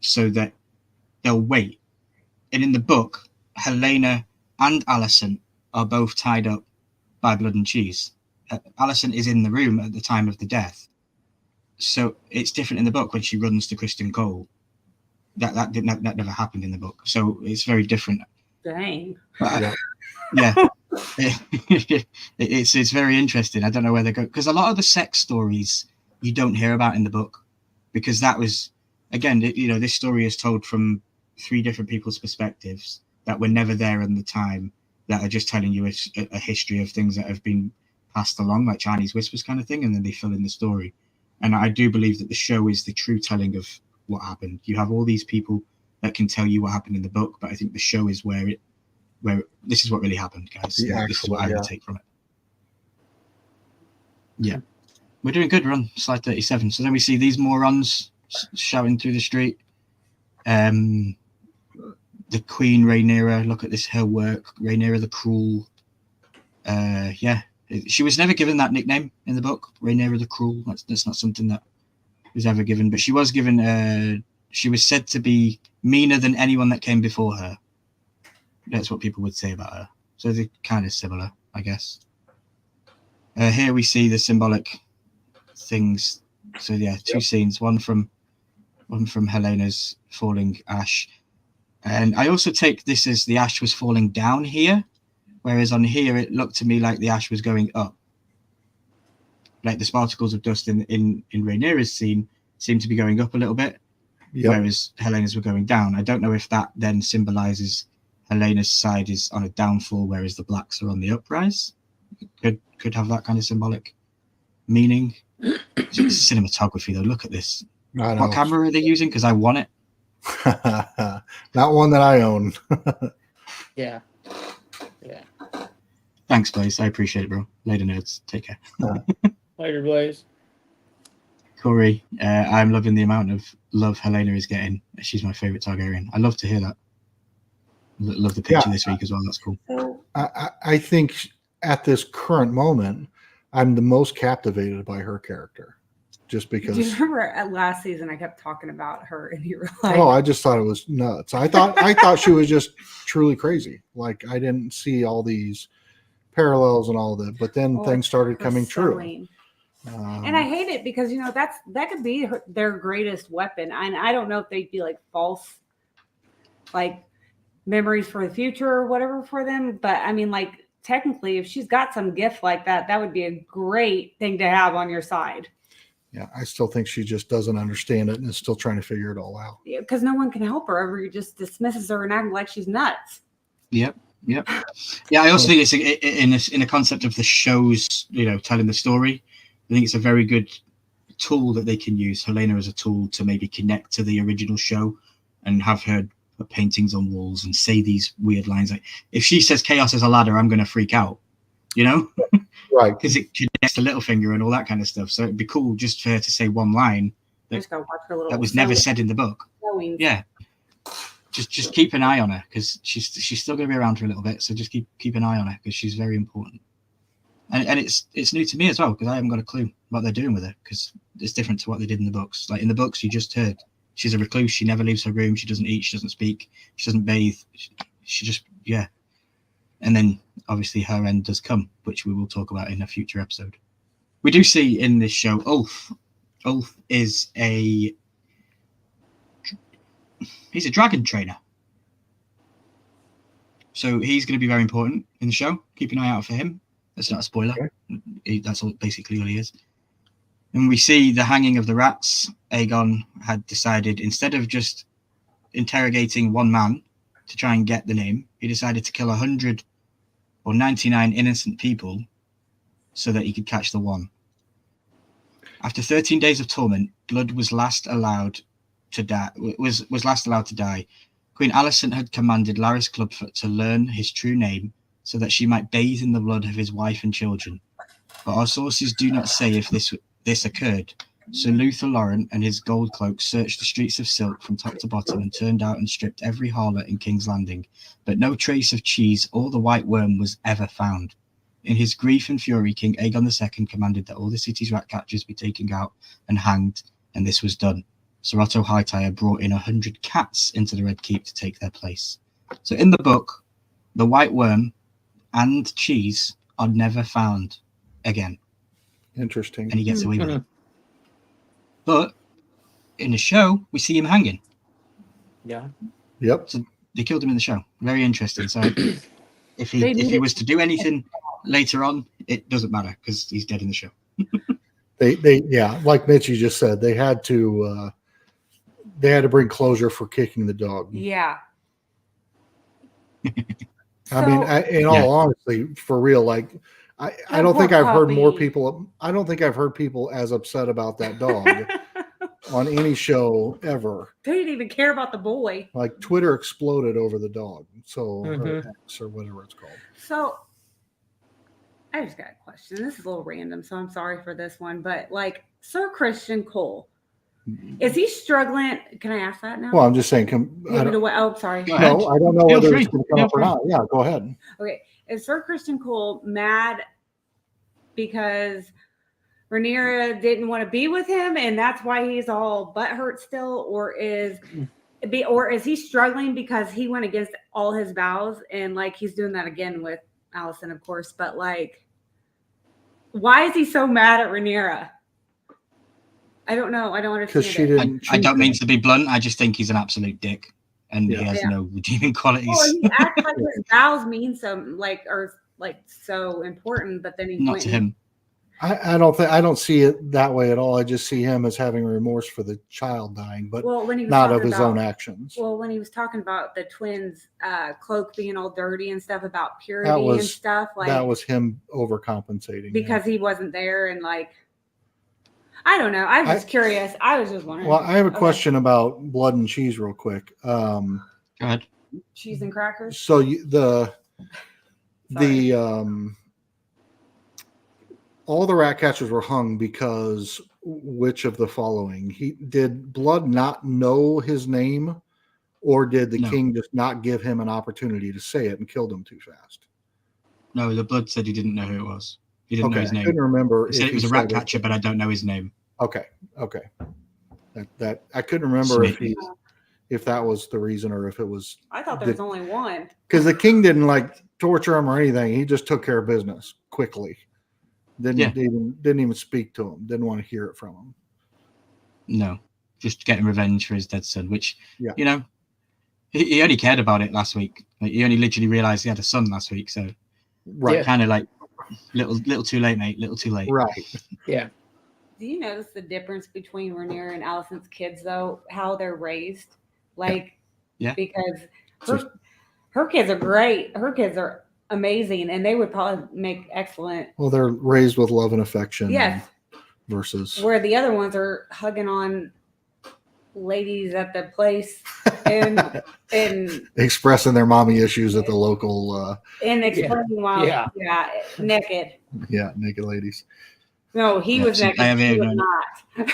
so that they'll wait. And in the book, Helena and Alicent are both tied up by Blood and Cheese. Alicent is in the room at the time of the death. So it's different in the book when she runs to Kristen Cole. That never happened in the book. So it's very different. Dang. Yeah. It's very interesting. I don't know where they go, because a lot of the sex stories you don't hear about in the book, because that was, again, this story is told from 3 different people's perspectives that were never there in the time, that are just telling you a history of things that have been passed along, like Chinese whispers kind of thing, and then they fill in the story. And I do believe that the show is the true telling of what happened. You have all these people that can tell you what happened in the book, but I think the show is where this is what really happened, guys. This is what I would take from it. Yeah. We're doing good. We're on slide 37. So then we see these morons shouting through the street. The Queen Rhaenyra, look at this, her work. Rhaenyra the Cruel. Yeah. She was never given that nickname in the book, Rhaenyra the Cruel. That's not something that was ever given, but she was given, she was said to be meaner than anyone that came before her. That's what people would say about her. So they're kind of similar, I guess. Here we see the symbolic things. So yeah, 2 scenes. One from Helena's falling ash, and I also take this as the ash was falling down here, whereas on here it looked to me like the ash was going up. Like the sparticles of dust in Rhaenyra's scene seem to be going up a little bit, whereas Helena's were going down. I don't know if that then symbolizes Helena's side is on a downfall, whereas the blacks are on the uprise. Could have that kind of symbolic meaning. Cinematography, though. Look at this. What camera are they using? Because I want it. Not one that I own. Yeah. Thanks, Blaze. I appreciate it, bro. Later, nerds. Take care. Later, Blaze. Corey, I'm loving the amount of love Helena is getting. She's my favorite Targaryen. I love to hear that. Love the picture this week as well. That's cool. I think at this current moment, I'm the most captivated by her character, just because. Do you remember at last season I kept talking about her and you were like, "Oh, I just thought it was nuts." I thought she was just truly crazy. Like I didn't see all these parallels and all that, but then things started coming true. And I hate it because that could be their greatest weapon, and I don't know if they'd be like false, like memories for the future or whatever for them. But I mean, like technically, if she's got some gift like that, that would be a great thing to have on your side. Yeah, I still think she just doesn't understand it and is still trying to figure it all out. Yeah, because no one can help her. Everybody just dismisses her and acts like she's nuts. Yep. Yeah, I also think it's in a concept of the show's, telling the story. I think it's a very good tool that they can use Helena as a tool to maybe connect to the original show and have her put paintings on walls and say these weird lines. Like if she says chaos is a ladder, I'm going to freak out. you know, Right. because it connects to Littlefinger and all that kind of stuff. So it'd be cool just for her to say one line Just gotta watch her little that was never said in the book. sewing. Yeah. Just keep an eye on her, because she's still going to be around for a little bit. So just keep an eye on her, because she's very important. And it's new to me as well, because I haven't got a clue what they're doing with her, because it's different to what they did in the books. Like in the books, you just heard she's a recluse. She never leaves her room. She doesn't eat. She doesn't speak. She doesn't bathe. She just, yeah. And then obviously her end does come, which we will talk about in a future episode. We do see in this show Ulf. Ulf is he's a dragon trainer. So he's going to be very important in the show. Keep an eye out for him. That's not a spoiler. Okay. That's basically all he is. And we see the hanging of the rats. Aegon had decided, instead of just interrogating one man to try and get the name, he decided to kill 100 or 99 innocent people so that he could catch the one. After 13 days of torment, Blood was last allowed to die. Queen Alicent had commanded Larys Clubfoot to learn his true name so that she might bathe in the blood of his wife and children. But our sources do not say if this occurred. Sir Luther Laurent and his gold cloak searched the streets of Silk from top to bottom and turned out and stripped every harlot in King's Landing, but no trace of Cheese or the White Worm was ever found. In his grief and fury, King Aegon II commanded that all the city's rat catchers be taken out and hanged, and this was done. Sir Otto Hightower brought in 100 cats into the Red Keep to take their place. So in the book, the White Worm and Cheese are never found again. Interesting. And he gets away with it. But in the show, we see him hanging. Yeah. Yep. So they killed him in the show. Very interesting. So if he was to do anything later on, it doesn't matter because he's dead in the show. They like Mitchie just said, they had to bring closure for kicking the dog. Yeah. I mean, in all honesty, for real, like I don't think I've heard more people. I don't think I've heard people as upset about that dog on any show ever. They didn't even care about the boy. Like Twitter exploded over the dog. So Mhm. or X or whatever it's called. So I just got a question. This is a little random, so I'm sorry for this one. But like Sir Christian Cole, is he struggling? Can I ask that now? Well, I'm just saying. Sorry. Go ahead. No, I don't know Feel whether free. it's going to come Feel up or free. not. Yeah, go ahead. Okay. Is Sir Christian Cole mad because Rhaenyra didn't want to be with him, and that's why he's all butthurt still, or is he struggling because he went against all his vows, and like he's doing that again with Alicent, of course, but like, why is he so mad at Rhaenyra? I don't know. I don't understand. Because she it. didn't. I don't mean to be blunt. I just think he's an absolute dick, and he has no redeeming qualities. Well, he acts like his vows mean some are so important, but then he Not went to him. I don't see it that way at all. I just see him as having remorse for the child dying, but when he was not of talking his about- own actions. Well, when he was talking about the twins' cloak being all dirty and stuff about purity and stuff, like that was him overcompensating because he wasn't there, and like, I don't know. I was just curious. I was just wondering. Well, I have a question about blood and cheese, real quick. Go ahead. Cheese and crackers. So all the rat catchers were hung because which of the following? Did Blood not know his name, or did the king just not give him an opportunity to say it and killed him too fast? No, the Blood said he didn't know who it was. He didn't know his name. I couldn't remember. He said it was a rat catcher, but I don't know his name. Okay. That I couldn't remember if that was the reason or if it was. I thought there was only one. Because the king didn't like torture him or anything. He just took care of business quickly. Didn't even speak to him. Didn't want to hear it from him. No, just getting revenge for his dead son, which, you know, he only cared about it last week. Like, he only literally realized he had a son last week. So kind of like little too late, mate. Little too late. Right. Yeah. Do you notice the difference between Rhaenyra and Alicent's kids, though? How they're raised, because her kids are great. Her kids are amazing, and they would probably make excellent. Well, they're raised with love and affection. Yes. Versus where the other ones are hugging on ladies at the place and Expressing their mommy issues at the local, explaining why, Yeah. naked. naked ladies. No, he was naked. I have She here, was not.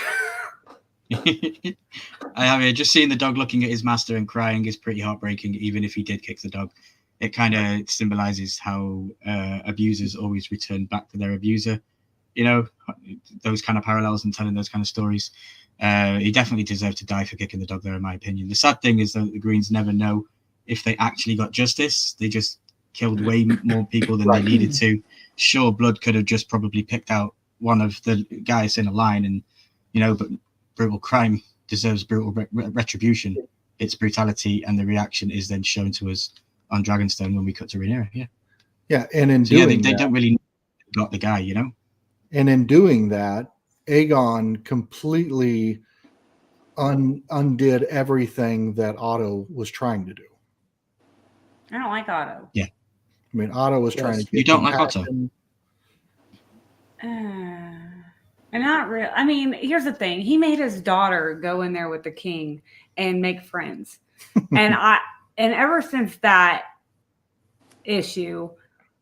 I have here just seeing the dog looking at his master and crying is pretty heartbreaking, even if he did kick the dog. It kind of symbolizes how abusers always return back to their abuser. You know, those kind of parallels and telling those kind of stories. He definitely deserved to die for kicking the dog there, in my opinion. The sad thing is that the Greens never know if they actually got justice. They just killed way more people than they needed to. Sure, Blood could have just probably picked out one of the guys in a line, and but brutal crime deserves brutal retribution. Its brutality and the reaction is then shown to us on Dragonstone when we cut to Rhaenyra. Yeah, and in so doing they that, don't really got the guy, And in doing that, Aegon completely undid everything that Otto was trying to do. I don't like Otto. Yeah. I mean, Otto was trying to get You don't like Otto? And not real. I mean, here's the thing. He made his daughter go in there with the king and make friends. and ever since that issue,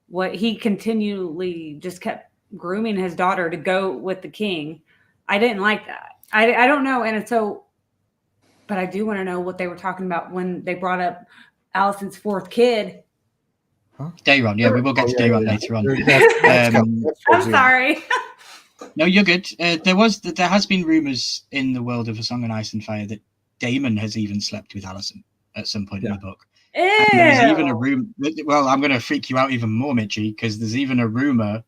what he continually just kept grooming his daughter to go with the king. I didn't like that. I don't know. And so, but I do want to know what they were talking about when they brought up Allison's fourth kid. Daeron, we will get to Daeron later on. I'm sorry. No, you're good. There has been rumors in the world of A Song of Ice and Fire that Daemon has even slept with Allison at some point in the book. And there's even a rumor. Well, I'm going to freak you out even more, Mitchie, because there's even a rumor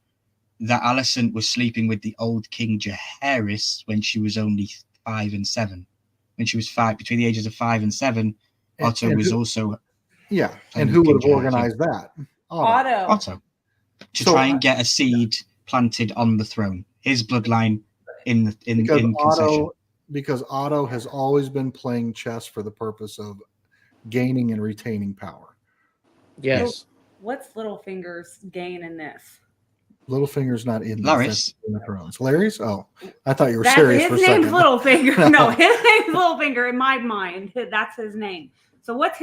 that Allison was sleeping with the old King Jaehaerys when she was only 5 and 7. When she was between the ages of 5 and 7, Otto was also. Yeah, and who would have organized that? Otto. To try and get a seed planted on the throne. His bloodline in concession. Because Otto has always been playing chess for the purpose of gaining and retaining power. Yes. So what's Littlefinger's gain in this? Littlefinger's not in Larys. Game of Thrones. Larys? Oh, I thought you were serious for a second. His name's Littlefinger. No, his name's Littlefinger in my mind. That's his name. So what's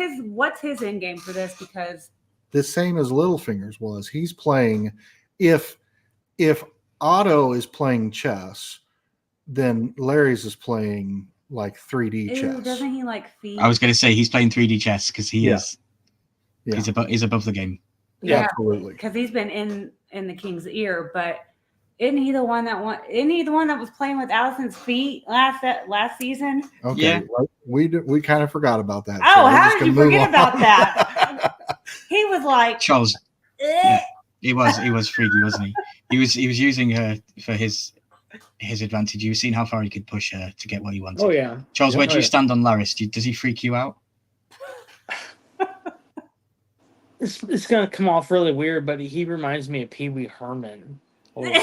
his end game for this? Because the same as Littlefinger's was. He's playing. If Otto is playing chess, then Larry's is playing like 3D chess. Doesn't he like feed? I was going to say he's playing 3D chess because he is. Yeah. He's above the game. Yeah, absolutely. Because he's been in the king's ear, but isn't he the one that was playing with Allison's feet last season? Okay, yeah. We kind of forgot about that. Oh, how did you forget about that? He was like Charles. Yeah, he was freaky, wasn't he? He was using her for his advantage. You've seen how far he could push her to get what he wanted. Oh yeah, Charles, where do you stand on Larys? Does he freak you out? It's gonna come off really weird, but he reminds me of Pee Wee Herman a little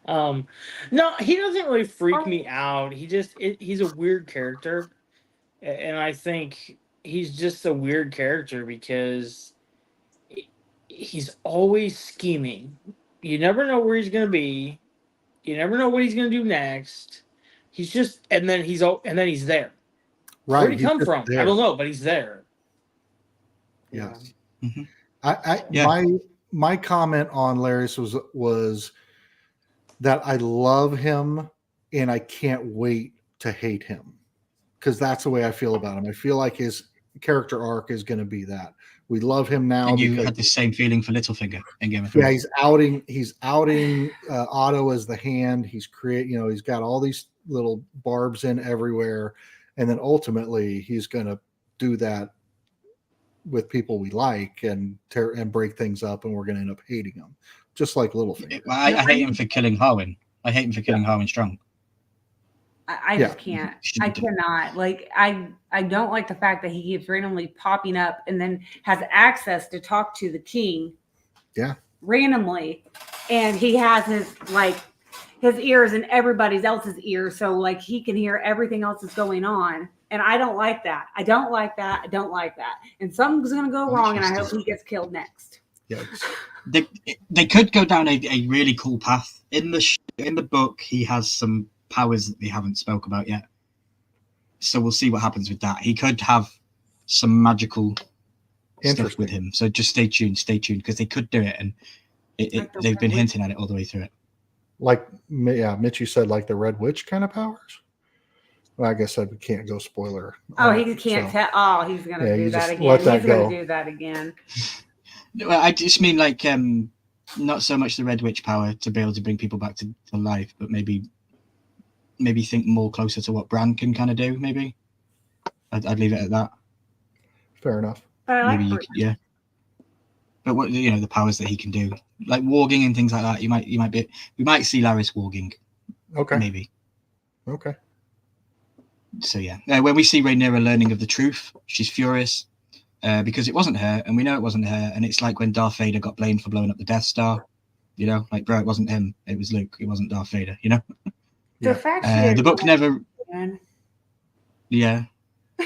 bit. No, he doesn't really freak me out. He's a weird character, and I think he's just a weird character because he's always scheming. You never know where he's gonna be. You never know what he's gonna do next. He's just, and then he's there. Right? Where'd he come from? There. I don't know, but he's there. Yeah. Mm-hmm. My comment on Larys was that I love him and I can't wait to hate him, because that's the way I feel about him. I feel like his character arc is going to be that we love him now. And you had the same feeling for Littlefinger in Game of Thrones. Yeah, he's outing Otto as the Hand. He's he's got all these little barbs in everywhere, and then ultimately he's going to do that with people we like and break things up, and we're going to end up hating him, just like Littlefinger. I hate him for killing Harwin. I hate him for killing Harwin Strong. I just can't. I cannot. Like, I don't like the fact that he keeps randomly popping up and then has access to talk to the king. Yeah. Randomly, and he has his ears in everybody else's ears, so like he can hear everything else that's going on. And I don't like that. I don't like that. And something's going to go wrong, and I hope he gets killed next. Yeah. They could go down a really cool path. In the book, he has some powers that they haven't spoke about yet. So we'll see what happens with that. He could have some magical stuff with him. So just stay tuned, because they could do it, and they've been hinting at it all the way through it. Like, yeah, Mitchie said, like the Red Witch kind of powers. Well, I guess we can't go spoiler. Oh, he can't tell. Oh, he's gonna do that again. Let that he's go. Gonna do that again. Well, I just mean like not so much the Red Witch power to be able to bring people back to life, but maybe think more closer to what Bran can kind of do. Maybe I'd leave it at that. Fair enough. But I Maybe like yeah. But what the powers that he can do, like warging and things like that, we might see Larys warging. Okay. Maybe. Okay. So yeah, when we see Rhaenyra learning of the truth, she's furious because it wasn't her, and we know it wasn't her. And it's like when Darth Vader got blamed for blowing up the Death Star. Like, bro, it wasn't him. It was Luke. It wasn't Darth Vader. the fact the book never. Man. Yeah,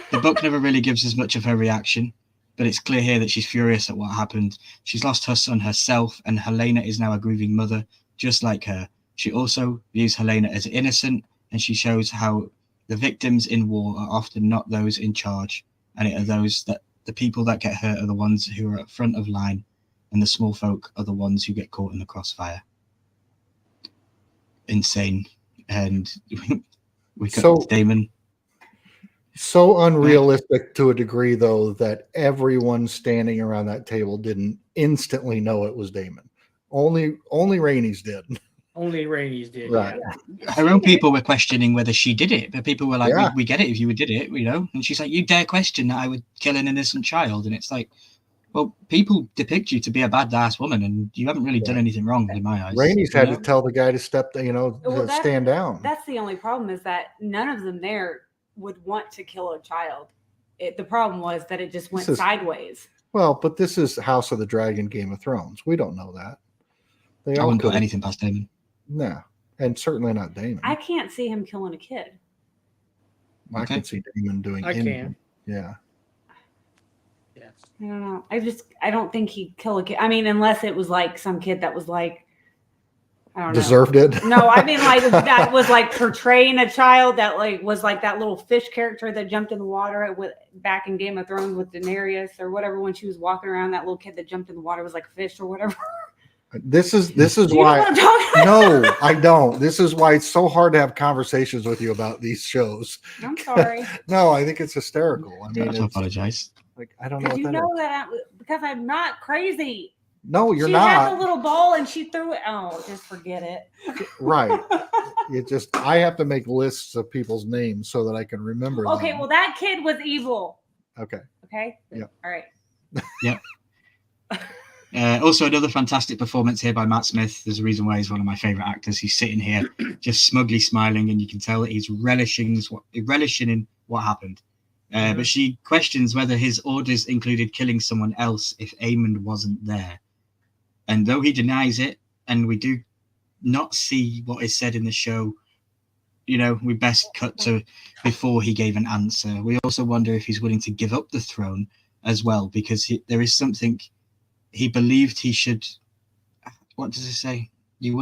the book never really gives us much of her reaction, but it's clear here that she's furious at what happened. She's lost her son herself, and Helena is now a grieving mother, just like her. She also views Helena as innocent, and she shows how the victims in war are often not those in charge, and it are the people that get hurt are the ones who are at front of line, and the small folk are the ones who get caught in the crossfire. Insane. And we got Daemon. So unrealistic to a degree, though, that everyone standing around that table didn't instantly know it was Daemon. Only Rhaenys did. Only Rhaenys did. Right. Yeah. Her own people were questioning whether she did it, but people were like, Yeah. we get it if you did it, And she's like, you dare question that I would kill an innocent child? And it's like, well, people depict you to be a badass woman, and you haven't really done anything wrong in my eyes. Rhaenys had to tell the guy to stand down. That's the only problem, is that none of them there would want to kill a child. The problem was that it just went sideways. Well, but this is House of the Dragon, Game of Thrones. We don't know that. I wouldn't put anything past Daemon. No, and certainly not Daemon. I can't see him killing a kid. I can see Daemon doing anything. Yeah. I don't know. I don't think he'd kill a kid. I mean, unless it was like some kid that was like, I don't know. Deserved it? No, I mean like that was like portraying a child that like was like that little fish character that jumped in the water back in Game of Thrones with Daenerys or whatever, when she was walking around, that little kid that jumped in the water was like a fish or whatever. This is why. No, I don't. This is why it's so hard to have conversations with you about these shows. I'm sorry. No, I think it's hysterical. I mean, I apologize. Like, I don't know what you that know is. that because I'm not crazy. No, you're she not. She had a little ball and she threw it. Oh, just forget it. Right. I have to make lists of people's names so that I can remember Okay, them. well, that kid was evil. Okay. Yep. All right. Yep. Also, another fantastic performance here by Matt Smith. There's a reason why he's one of my favorite actors. He's sitting here just smugly smiling, and you can tell that he's relishing in what happened. But she questions whether his orders included killing someone else if Aemond wasn't there. And though he denies it, and we do not see what is said in the show, we best cut to before he gave an answer. We also wonder if he's willing to give up the throne as well, because there is something he believed he should. What does it say? You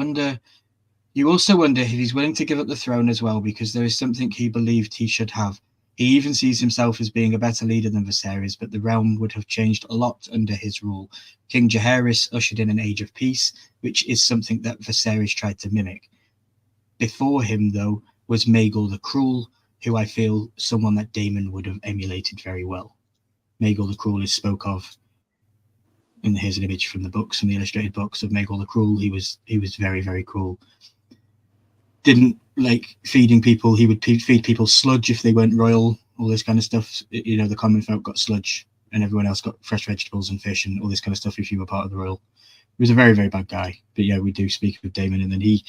also wonder if he's willing to give up the throne as well, because there is something he believed he should have. He even sees himself as being a better leader than Viserys, but the realm would have changed a lot under his rule. King Jaehaerys ushered in an age of peace, which is something that Viserys tried to mimic. Before him, though, was Maegor the Cruel, who I feel someone that Daemon would have emulated very well. Maegor the Cruel is spoke of, and here's an image from the books, from the illustrated books of Maegor the Cruel. He was very, very cruel. Didn't like feeding people. He would feed people sludge if they weren't royal, all this kind of stuff. The common folk got sludge, and everyone else got fresh vegetables and fish and all this kind of stuff if you were part of the royal. He was a very, very bad guy. But yeah, we do speak of Daemon, and then the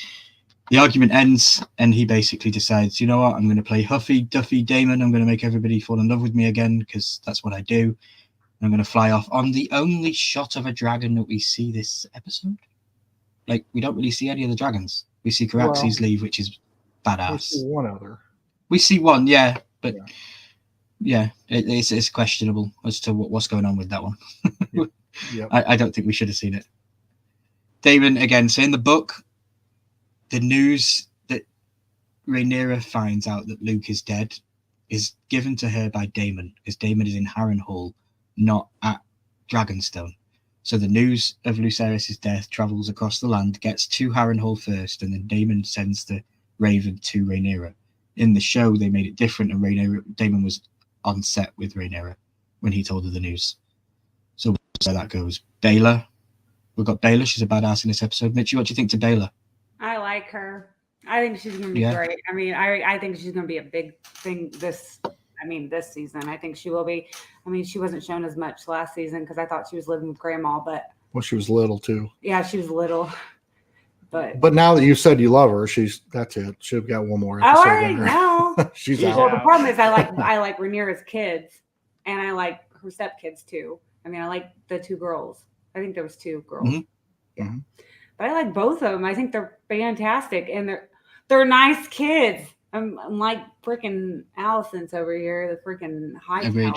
argument ends, and he basically decides, you know what, I'm going to play Huffy Duffy Daemon. I'm going to make everybody fall in love with me again, because that's what I do. I'm going to fly off on the only shot of a dragon that we see this episode. Like, we don't really see any of the dragons. We see Caraxes leave, which is badass. We see one other. We see one, yeah, but it's questionable as to what's going on with that one. Yep. I don't think we should have seen it. Daemon, again, so in the book, the news that Rhaenyra finds out that Luke is dead is given to her by Daemon, because Daemon is in Harrenhal, not at Dragonstone. So the news of Lucerys' death travels across the land, gets to Harrenhal first, and then Daemon sends the Raven to Rhaenyra. In the show, they made it different, and Daemon was on set with Rhaenyra when he told her the news. So that goes. Baela. We've got Baela. She's a badass in this episode. Mitchie, what do you think to Baela? I like her. I think she's going to be great. I mean, I think she's going to be a big thing this season. I think she will be. I mean, she wasn't shown as much last season because I thought she was living with grandma, but. Well, she was little too. Yeah, she was little. But now that you said you love her, that's it. She've got one more episode. I already know. She's out. Well, the problem is I like Rhaenyra's kids, and I like her stepkids too. I mean, I like the two girls. I think there was two girls. Mm-hmm. Yeah. Mm-hmm. But I like both of them. I think they're fantastic, and they're nice kids. I'm like freaking Allison's over here, the freaking high. Agreed.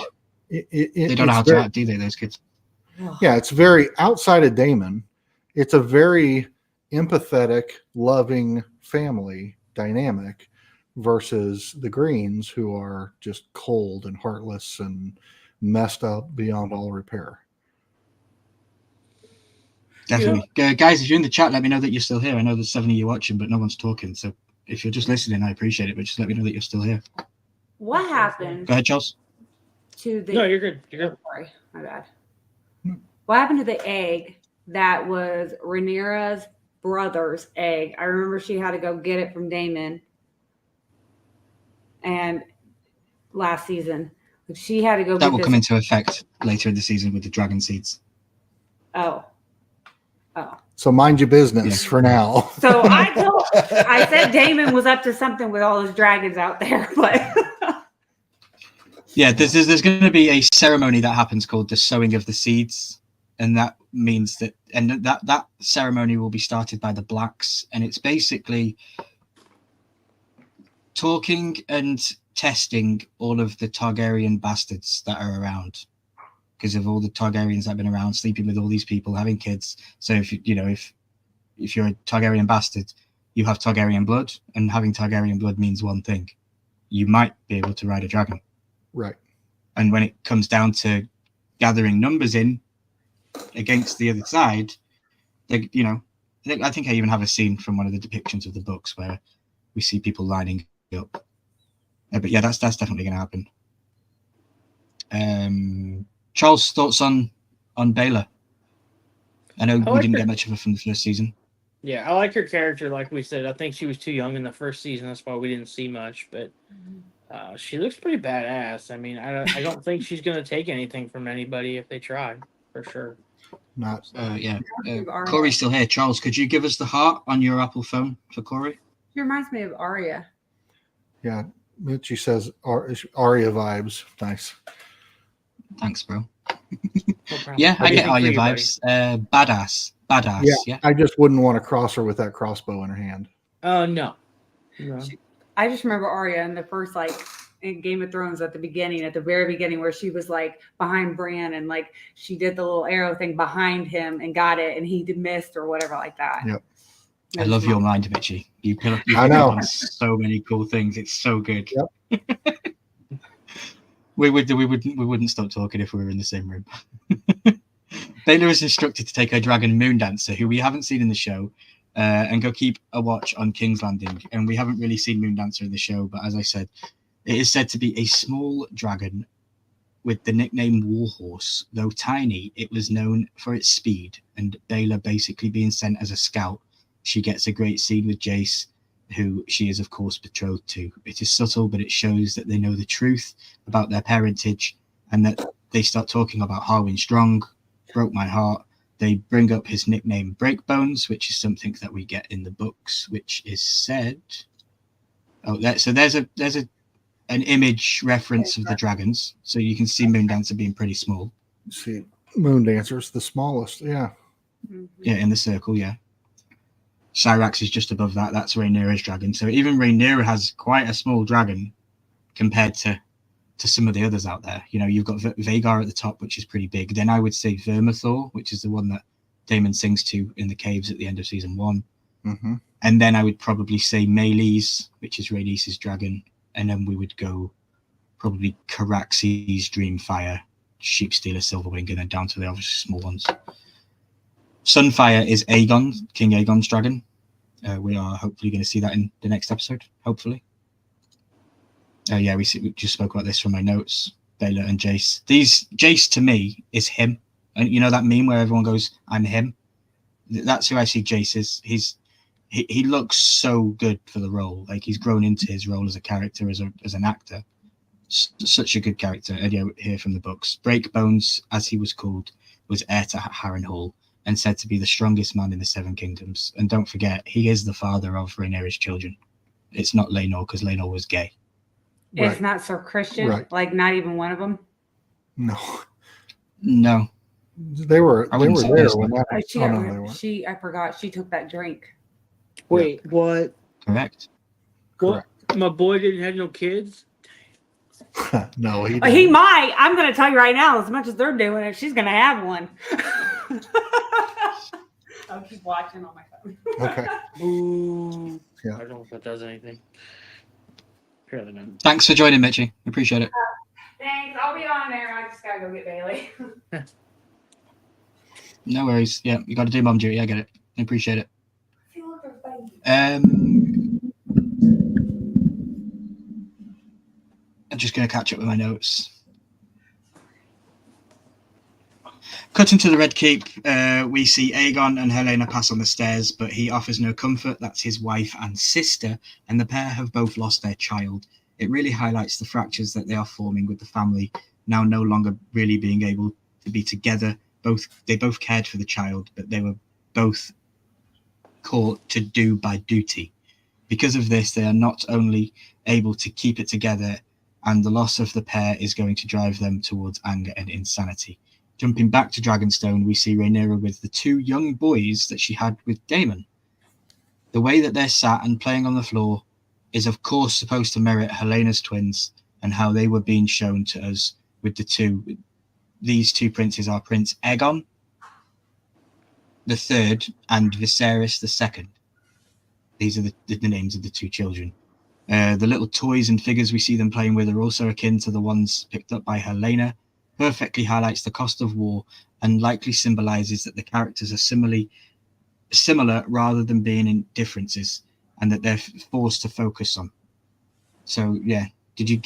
They don't know how to act, do they, those kids? Yeah, it's very outside of Daemon. It's a very empathetic, loving family dynamic versus the Greens, who are just cold and heartless and messed up beyond all repair. Definitely. Guys, if you're in the chat, let me know that you're still here. I know there's 7 of you watching, but no one's talking. So if you're just listening, I appreciate it, but just let me know that you're still here. What happened? Go ahead, Charles. No, you're good. You're good. Sorry, my bad. What happened to the egg that was Rhaenyra's brother's egg? I remember she had to go get it from Daemon. And last season, she had to go. That will come into effect later in the season with the dragon seeds. Oh. So mind your business for now. So I said Daemon was up to something with all those dragons out there, but yeah, there's going to be a ceremony that happens called the sowing of the seeds, and that means that that ceremony will be started by the Blacks, and it's basically talking and testing all of the Targaryen bastards that are around, because of all the Targaryens that have been around, sleeping with all these people, having kids. So if you're a Targaryen bastard, you have Targaryen blood, and having Targaryen blood means one thing: you might be able to ride a dragon. Right. And when it comes down to gathering numbers in against the other side, I think I even have a scene from one of the depictions of the books where we see people lining up. But yeah, that's definitely going to happen. Charles, thoughts on Baela? I know we didn't get much of her from the first season. Yeah, I like her character. Like we said, I think she was too young in the first season. That's why we didn't see much. But she looks pretty badass. I mean, I don't think she's going to take anything from anybody if they try, for sure. Not. Yeah. Corey's still here. Charles, could you give us the heart on your Apple phone for Corey? She reminds me of Arya. Yeah, Mitchie says Arya vibes. Nice. Thanks, bro. No Yeah, I get Arya vibes. Badass. Yeah. I just wouldn't want to cross her with that crossbow in her hand. No. I just remember Arya in the first, in Game of Thrones at the very beginning, where she was behind Bran and she did the little arrow thing behind him and got it, and he missed or whatever like that. Yep. I love your mind, Mitchie. You pick up on so many cool things. It's so good. Yep. We wouldn't stop talking if we were in the same room. Baela is instructed to take her dragon Moondancer, who we haven't seen in the show, and go keep a watch on King's Landing. And we haven't really seen Moondancer in the show, but as I said, it is said to be a small dragon with the nickname Warhorse. Though tiny, it was known for its speed, and Baela basically being sent as a scout. She gets a great scene with Jace, who she is, of course, betrothed to. It is subtle, but it shows that they know the truth about their parentage, and that they start talking about Harwin Strong, broke my heart. They bring up his nickname Breakbones, which is something that we get in the books, which is said. So there's an image reference of the dragons, so you can see Moondancer being pretty small. See, Moondancer's the smallest, yeah. Yeah, in the circle, yeah. Syrax is just above that. That's Rhaenyra's dragon. So even Rhaenyra has quite a small dragon compared to some of the others out there. You've got Vhagar at the top, which is pretty big. Then I would say Vermithor, which is the one that Daemon sings to in the caves at the end of season 1. Mm-hmm. And then I would probably say Meleys, which is Rhaenys' dragon. And then we would go probably Caraxes, Dreamfire, Sheepstealer, Silverwing, and then down to the obviously small ones. Sunfire is Aegon, King Aegon's dragon. We are hopefully going to see that in the next episode, hopefully. Yeah, we just spoke about this from my notes. Baylor and Jace. Jace to me is him. And you know that meme where everyone goes, I'm him? That's who I see Jace is. He looks so good for the role. Like, he's grown into his role as a character, as an actor. Such a good character. And yeah, here from the books. Breakbones, as he was called, was heir to Harrenhal and said to be the strongest man in the Seven Kingdoms. And don't forget, he is the father of Rhaenyra's children. It's not Laenor, because Laenor was gay. Right. It's not Sir Christian, Right. like not even one of them. No. They were there when that. I forgot she took that drink. Wait, what? Correct. What? My boy didn't have no kids? No, he He might. I'm going to tell you right now, as much as they're doing it, she's going to have one. I'll keep watching on my phone. Okay. Ooh. Yeah. I don't know if that does anything. Apparently not. Thanks for joining, Mitchie. Appreciate it. Thanks. I'll be on there. I just got to go get Bailey. No worries. Yeah, you got to do mom duty. I get it. I appreciate it. I'm just going to catch up with my notes. Cutting to the Red Keep, we see Aegon and Helena pass on the stairs, but he offers no comfort. That's his wife and sister, and the pair have both lost their child. It really highlights the fractures that they are forming with the family, now no longer really being able to be together. They both cared for the child, but they were both caught to do by duty. Because of this, they are not only able to keep it together, and the loss of the pair is going to drive them towards anger and insanity. Jumping back to Dragonstone, we see Rhaenyra with the two young boys that she had with Daemon. The way that they're sat and playing on the floor is, of course, supposed to mirror Helena's twins and how they were being shown to us with these two princes are Prince Aegon the Third and Viserys the Second. These are the names of the two children. The little toys and figures we see them playing with are also akin to the ones picked up by Helena. Perfectly highlights the cost of war and likely symbolizes that the characters are similar rather than being in differences, and that they're forced to focus on. So yeah, did you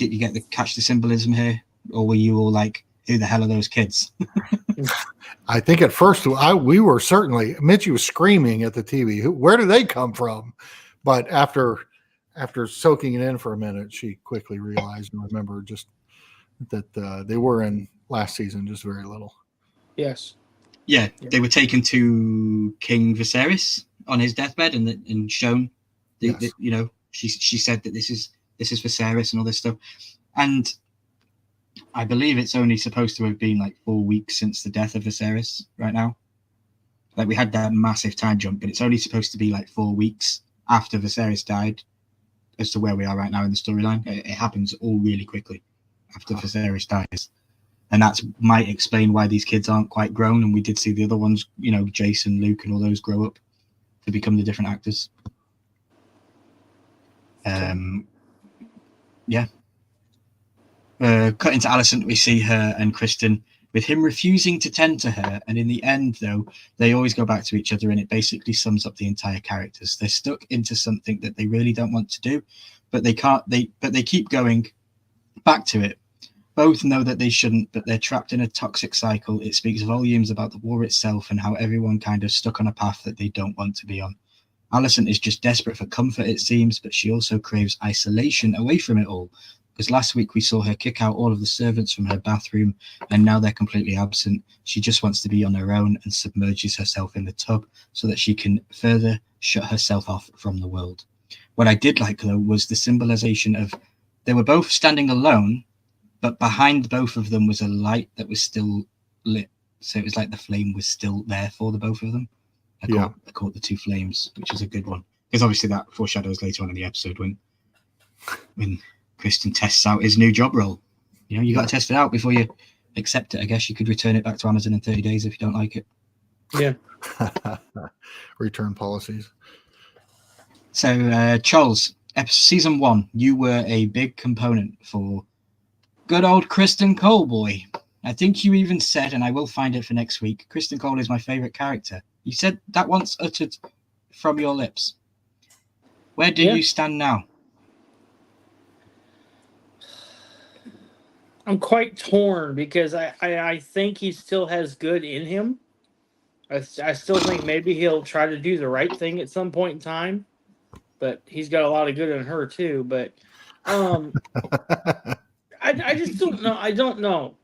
catch the symbolism here, or were you all like, who the hell are those kids? I think at first we were certainly, Mitchie was screaming at the TV, where do they come from? But after soaking it in for a minute, she quickly realized and remembered just that they were in last season, just very little. Yes. Yeah, they were taken to King Viserys on his deathbed and shown, she said that this is Viserys and all this stuff. And I believe it's only supposed to have been like 4 weeks since the death of Viserys right now. Like, we had that massive time jump, but it's only supposed to be like 4 weeks after Viserys died as to where we are right now in the storyline. It happens all really quickly after Viserys dies. And that might explain why these kids aren't quite grown. And we did see the other ones, Jason, Luke, and all those grow up to become the different actors. Yeah. Cut into Alicent, we see her and Kristen with him refusing to tend to her. And in the end, though, they always go back to each other, and it basically sums up the entire characters. They're stuck into something that they really don't want to do, but they can't. But they keep going back to it. Both know that they shouldn't, but they're trapped in a toxic cycle. It speaks volumes about the war itself and how everyone kind of stuck on a path that they don't want to be on. Alicent is just desperate for comfort, it seems, but she also craves isolation away from it all. Because last week we saw her kick out all of the servants from her bathroom, and now they're completely absent. She just wants to be on her own and submerges herself in the tub so that she can further shut herself off from the world. What I did like, though, was the symbolization of they were both standing alone, but behind both of them was a light that was still lit. So it was like the flame was still there for the both of them. I caught the two flames, which is a good one. Because obviously that foreshadows later on in the episode when Kristen tests out his new job role. You got to test it out before you accept it. I guess you could return it back to Amazon in 30 days if you don't like it. Yeah. Return policies. So, Charles, season 1, you were a big component for Good old Kristen Cole, boy. I think you even said, and I will find it for next week, Kristen Cole is my favourite character. You said that once uttered from your lips. Where do you stand now? I'm quite torn because I think he still has good in him. I still think maybe he'll try to do the right thing at some point in time, but he's got a lot of good in her too. But I just don't know. I don't know.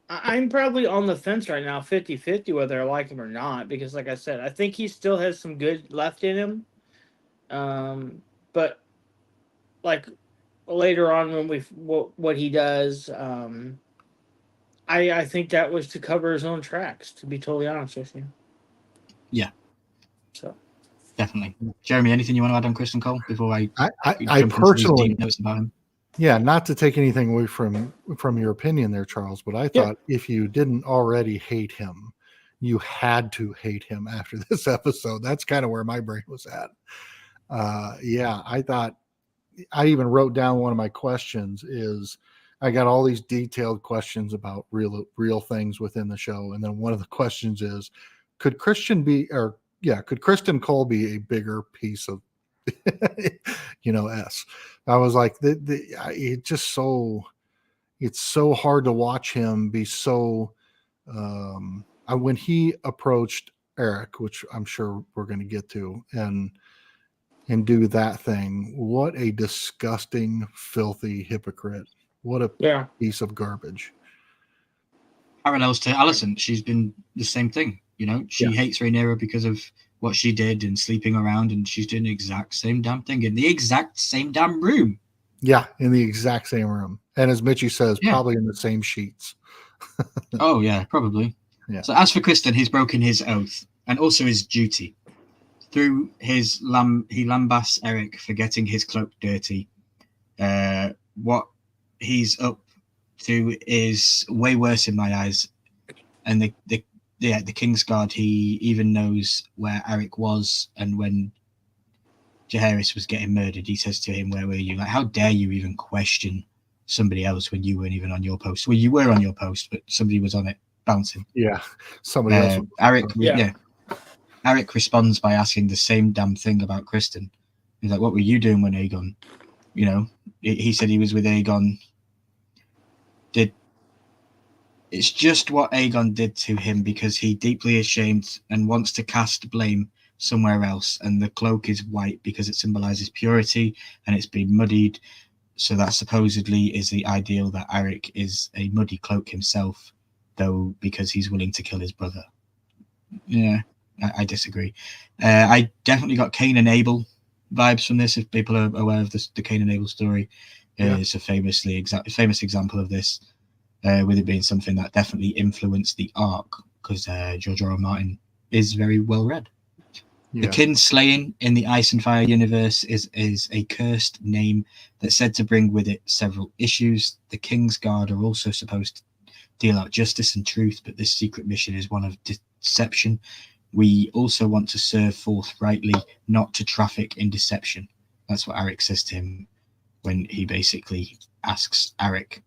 I'm probably on the fence right now, 50-50, whether I like him or not, because like I said, I think he still has some good left in him. But like later on when what he does, I think that was to cover his own tracks, to be totally honest with you. Yeah. So definitely. Jeremy, anything you want to add on Kristen Cole before I personally deep notes about him? Yeah, not to take anything away from your opinion there, Charles, but I thought if you didn't already hate him, you had to hate him after this episode. That's kind of where my brain was at. I thought I even wrote down one of my questions is I got all these detailed questions about real things within the show. And then one of the questions is, could Kristen Cole be a bigger piece of, S? I was like, it's so hard to watch him be so, when he approached Eric, which I'm sure we're going to get to, and do that thing. What a disgusting, filthy hypocrite. What a piece of garbage. Parallels to Allison. She's been the same thing. She hates Rhaenyra because of what she did and sleeping around, and she's doing the exact same damn thing in the exact same damn room. Yeah, in the exact same room. And as Mitchie says, probably in the same sheets. Oh, yeah, probably. Yeah. So as for Kristen, he's broken his oath and also his duty. Through his he lambasts Eric for getting his cloak dirty. What he's up to is way worse in my eyes. And the Kingsguard, he even knows where Eric was, and when Jaehaerys was getting murdered, he says to him, "Where were you? Like, how dare you even question somebody else when you weren't even on your post? Well, you were on your post, but somebody was on it bouncing." Yeah, somebody else. Eric responds by asking the same damn thing about Kristen. He's like, "What were you doing when Aegon?" He said he was with Aegon. It's just what Aegon did to him because he deeply ashamed and wants to cast blame somewhere else. And the cloak is white because it symbolizes purity and it's been muddied. So that supposedly is the ideal that Eric is a muddy cloak himself, though, because he's willing to kill his brother. Yeah, I disagree. I definitely got Cain and Abel vibes from this. If people are aware of the Cain and Abel story, it's a famous example of this. With it being something that definitely influenced the arc, because George R. R. Martin is very well read. The kin slaying in the Ice and Fire universe is a cursed name that's said to bring with it several issues. The Kingsguard are also supposed to deal out justice and truth, but this secret mission is one of deception. We also want to serve forthrightly, not to traffic in deception. That's what Eric says to him when he basically asks Eric.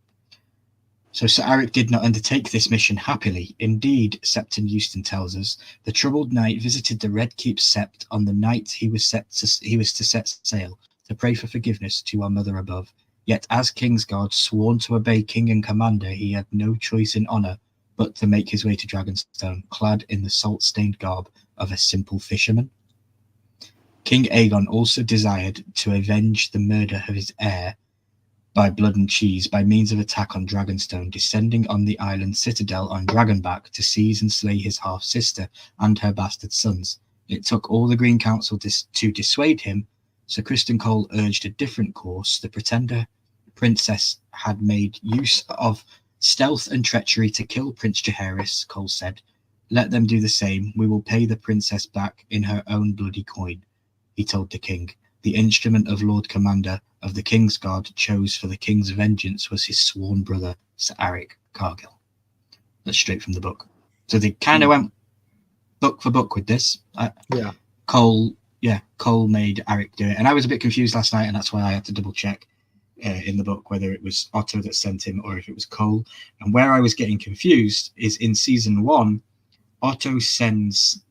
So Sir Eric did not undertake this mission happily. Indeed, Septon Euston tells us, the troubled knight visited the Red Keep Sept on the night he was to set sail, to pray for forgiveness to our mother above. Yet as Kingsguard, sworn to obey king and commander, he had no choice in honour but to make his way to Dragonstone, clad in the salt-stained garb of a simple fisherman. King Aegon also desired to avenge the murder of his heir by blood and cheese by means of attack on Dragonstone, descending on the island citadel on Dragonback to seize and slay his half-sister and her bastard sons. It took all the Green Council to dissuade him, so Kristen Cole urged a different course. The pretender princess had made use of stealth and treachery to kill Prince Jaehaerys, Cole said. Let them do the same. We will pay the princess back in her own bloody coin, he told the king. The instrument of Lord Commander of the Kingsguard chose for the king's vengeance was his sworn brother, Sir Eric Cargill. That's straight from the book. So they kind of went book for book with this. Cole made Eric do it. And I was a bit confused last night, and that's why I had to double check. in the book, whether it was Otto that sent him or if it was Cole. And where I was getting confused is in season 1, Otto sends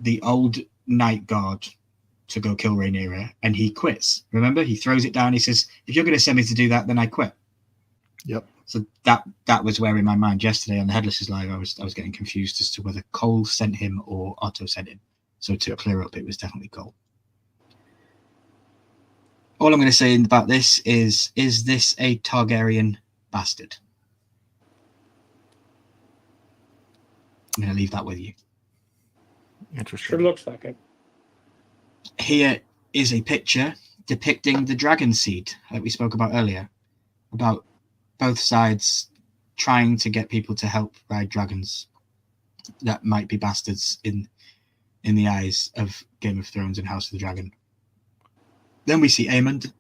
the old night guard to go kill Rhaenyra, and he quits. Remember, he throws it down. He says, "If you're going to send me to do that, then I quit." Yep. So that was where in my mind yesterday on the Headless is Live, I was getting confused as to whether Cole sent him or Otto sent him. So to clear up, it was definitely Cole. All I'm going to say about this is this a Targaryen bastard? I'm going to leave that with you. Interesting. Sure looks like it. Here is a picture depicting the dragon seed that we spoke about earlier, about both sides trying to get people to help ride dragons that might be bastards in the eyes of Game of Thrones and House of the Dragon. Then we see Aemond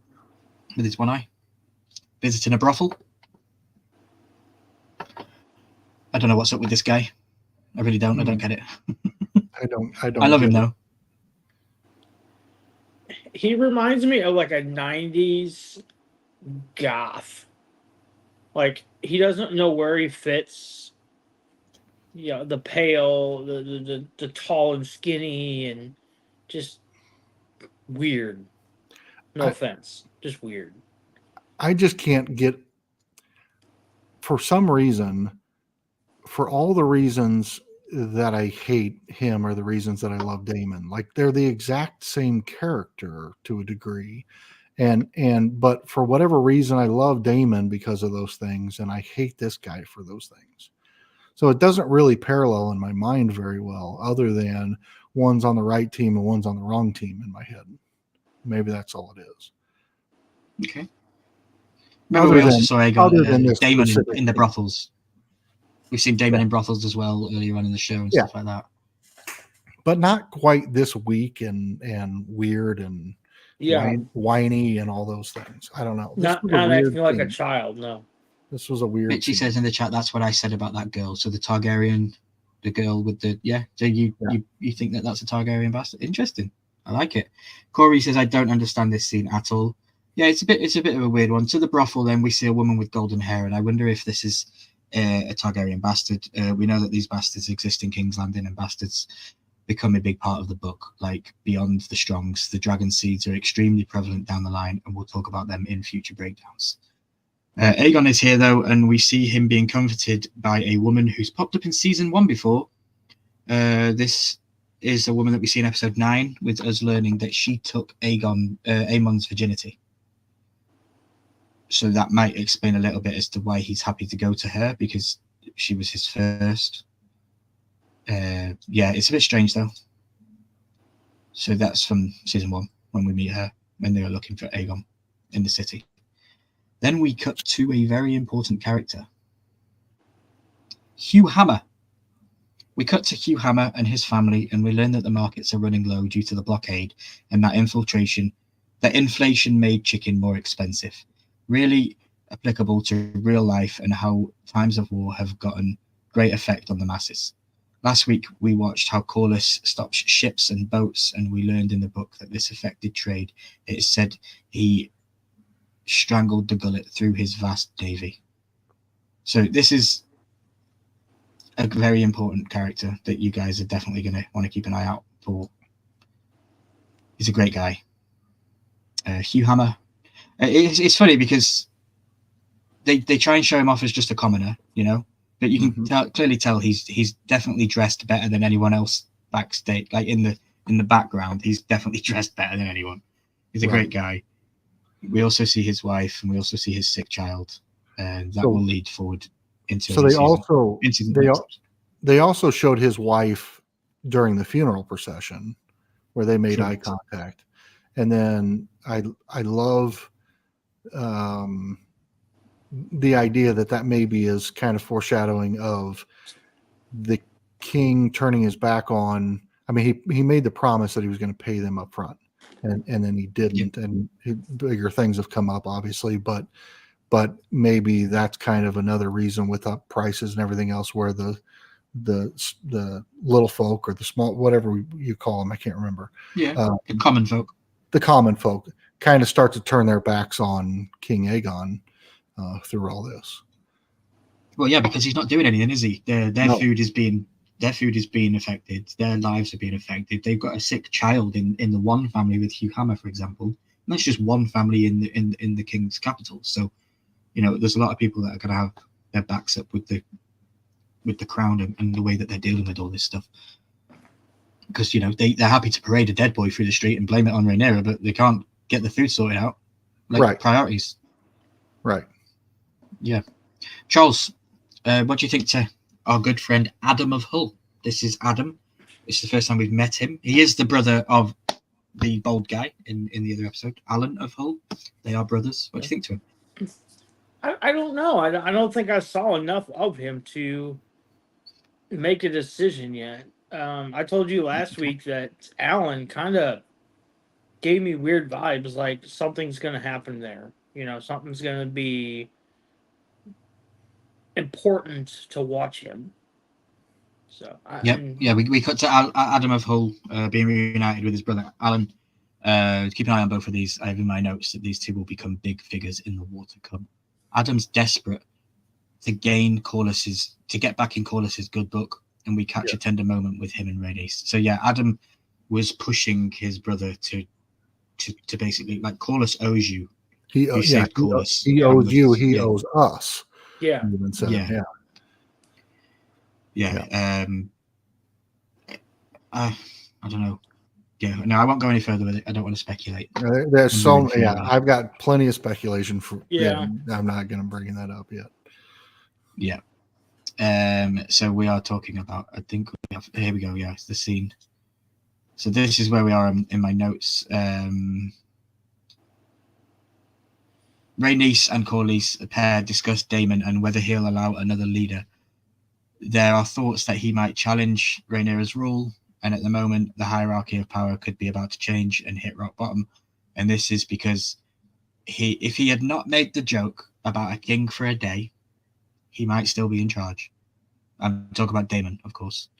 with his one eye visiting a brothel. I don't know what's up with this guy. I really don't. I don't get it. I don't. I love him though. He reminds me of like a 90s goth. Like, he doesn't know where he fits. You know, the pale, the tall and skinny, and just weird. No offense. Just weird. I just can't get, for some reason, for all the reasons that I hate him are the reasons that I love Daemon. Like, they're the exact same character to a degree. But for whatever reason, I love Daemon because of those things, and I hate this guy for those things. So it doesn't really parallel in my mind very well, other than one's on the right team and one's on the wrong team in my head. Maybe that's all it is. Okay. Remember, we also saw Daemon specific in the brothels. We've seen Daemon in brothels as well earlier on in the show and stuff like that. But not quite this weak and weird and whiny and all those things. I don't know. Not acting like a child, no. This was a weird Mitchie says in the chat, that's what I said about that girl. So the Targaryen, the girl with the, so you think that's a Targaryen bastard? Interesting. I like it. Corey says, I don't understand this scene at all. Yeah, it's a bit of a weird one. To the brothel, then we see a woman with golden hair, and I wonder if this is a Targaryen bastard. We know that these bastards exist in King's Landing, and bastards become a big part of the book. Like, beyond the Strongs, the dragon seeds are extremely prevalent down the line, and we'll talk about them in future breakdowns. Aegon is here, though, and we see him being comforted by a woman who's popped up in season 1 before. This is a woman that we see in episode 9, with us learning that she took Aemon's virginity. So that might explain a little bit as to why he's happy to go to her, because she was his first. It's a bit strange, though. So that's from season 1, when we meet her, when they were looking for Aegon in the city. Then we cut to a very important character, Hugh Hammer. We cut to Hugh Hammer and his family, and we learn that the markets are running low due to the blockade and that inflation made chicken more expensive. Really applicable to real life and how times of war have gotten great effect on the masses. Last week, we watched how Corlys stopped ships and boats, and we learned in the book that this affected trade. It is said he strangled the gullet through his vast navy. So this is a very important character that you guys are definitely going to want to keep an eye out for. He's a great guy. Hugh Hammer. It's funny because they try and show him off as just a commoner, you know, but you can clearly tell he's definitely dressed better than anyone else backstage. Like in the background, he's definitely dressed better than anyone. He's a great guy. We also see his wife, and we also see his sick child, and that will lead forward into. So they also showed his wife during the funeral procession, where they made eye contact, and then I love the idea that maybe is kind of foreshadowing of the king turning his back on. I mean, he made the promise that he was going to pay them up front. And then he didn't, and bigger things have come up, obviously. But maybe that's kind of another reason with up prices and everything else, where the little folk or the small, whatever you call them, I can't remember. The common folk. The common folk kind of start to turn their backs on King Aegon through all this. Well, yeah, because he's not doing anything, is he? Their No. food is being affected. Their lives are being affected. They've got a sick child in the one family with Hugh Hammer, for example. And that's just one family in the king's capital. So, you know, there's a lot of people that are going to have their backs up with the crown and the way that they're dealing with all this stuff. Because, you know, they're happy to parade a dead boy through the street and blame it on Rhaenyra, but they can't get the food sorted out. Like, Right. priorities. Right. Yeah. Charles, what do you think to our good friend Adam of Hull? This is Adam. It's the first time we've met him. He is the brother of the bald guy in the other episode, Alan of Hull. They are brothers. What do you think to him? I don't know. I don't think I saw enough of him to make a decision yet. I told you last week that Alan kind of gave me weird vibes, like something's going to happen there. You know, something's going to be important to watch him. So we cut to Adam of Hull being reunited with his brother Alan. Keep an eye on both of these. I have in my notes that these two will become big figures in the war to come. Adam's desperate to get back in Corlys's good book, and we catch a tender moment with him and Rhaenys. So yeah, Adam was pushing his brother to basically, like, Corlys owes you. You saved Corlys. He owes you. He owes us. Yeah. I don't know. Yeah, no, I won't go any further with it. I don't want to speculate. There's so many. Yeah, I've got plenty of speculation for. Yeah. I'm not going to bring that up yet. Yeah. So we are talking about. I think we have. Here we go. Yeah, it's the scene. So this is where we are in my notes. Rhaenys and Corlys, a pair, discuss Daemon and whether he'll allow another leader. There are thoughts that he might challenge Rhaenyra's rule, and at the moment, the hierarchy of power could be about to change and hit rock bottom. And this is because if he had not made the joke about a king for a day, he might still be in charge. I'm talking about Daemon, of course.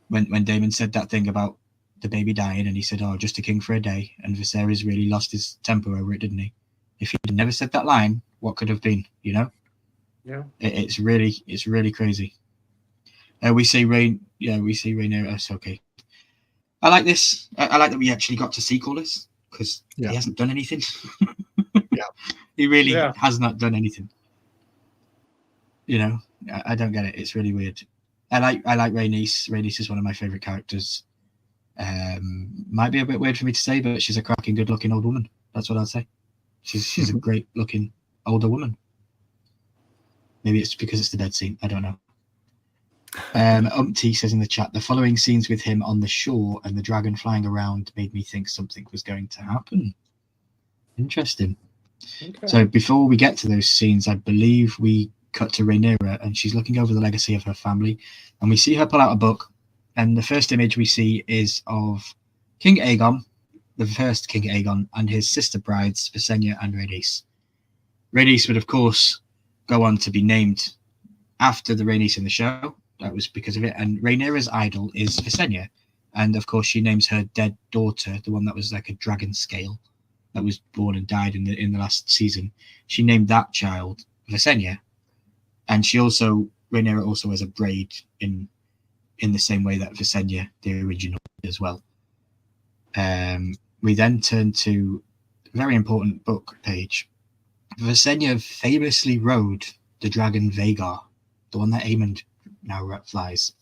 When Daemon said that thing about the baby dying, and he said, "Oh, just a king for a day," and Viserys really lost his temper over it, didn't he? If he had never said that line, what could have been? You know? Yeah. It's really crazy. We see Rhaenyra. It's okay. I like this. I like that we actually got to see Corlys, because he hasn't done anything. He really has not done anything. You know, I don't get it. It's really weird. I like Rhaenys. Rhaenys is one of my favorite characters. Might be a bit weird for me to say, but she's a cracking, good-looking old woman. That's what I'd say. She's a great-looking older woman. Maybe it's because it's the bed scene. I don't know. Umpty says in the chat, the following scenes with him on the shore and the dragon flying around made me think something was going to happen. Interesting. Okay. So before we get to those scenes, I believe we cut to Rhaenyra, and she's looking over the legacy of her family, and we see her pull out a book, and the first image we see is of King Aegon, the first King Aegon, and his sister brides, Visenya and Rhaenys. Rhaenys would, of course, go on to be named after the Rhaenys in the show. That was because of it. And Rhaenyra's idol is Visenya. And, of course, she names her dead daughter, the one that was like a dragon scale, that was born and died in the last season. She named that child Visenya. And Rhaenyra also has a braid in the same way that Visenya, the original, as well. We then turn to a very important book page. Visenya famously rode the dragon Vhagar, the one that Aemond now flies.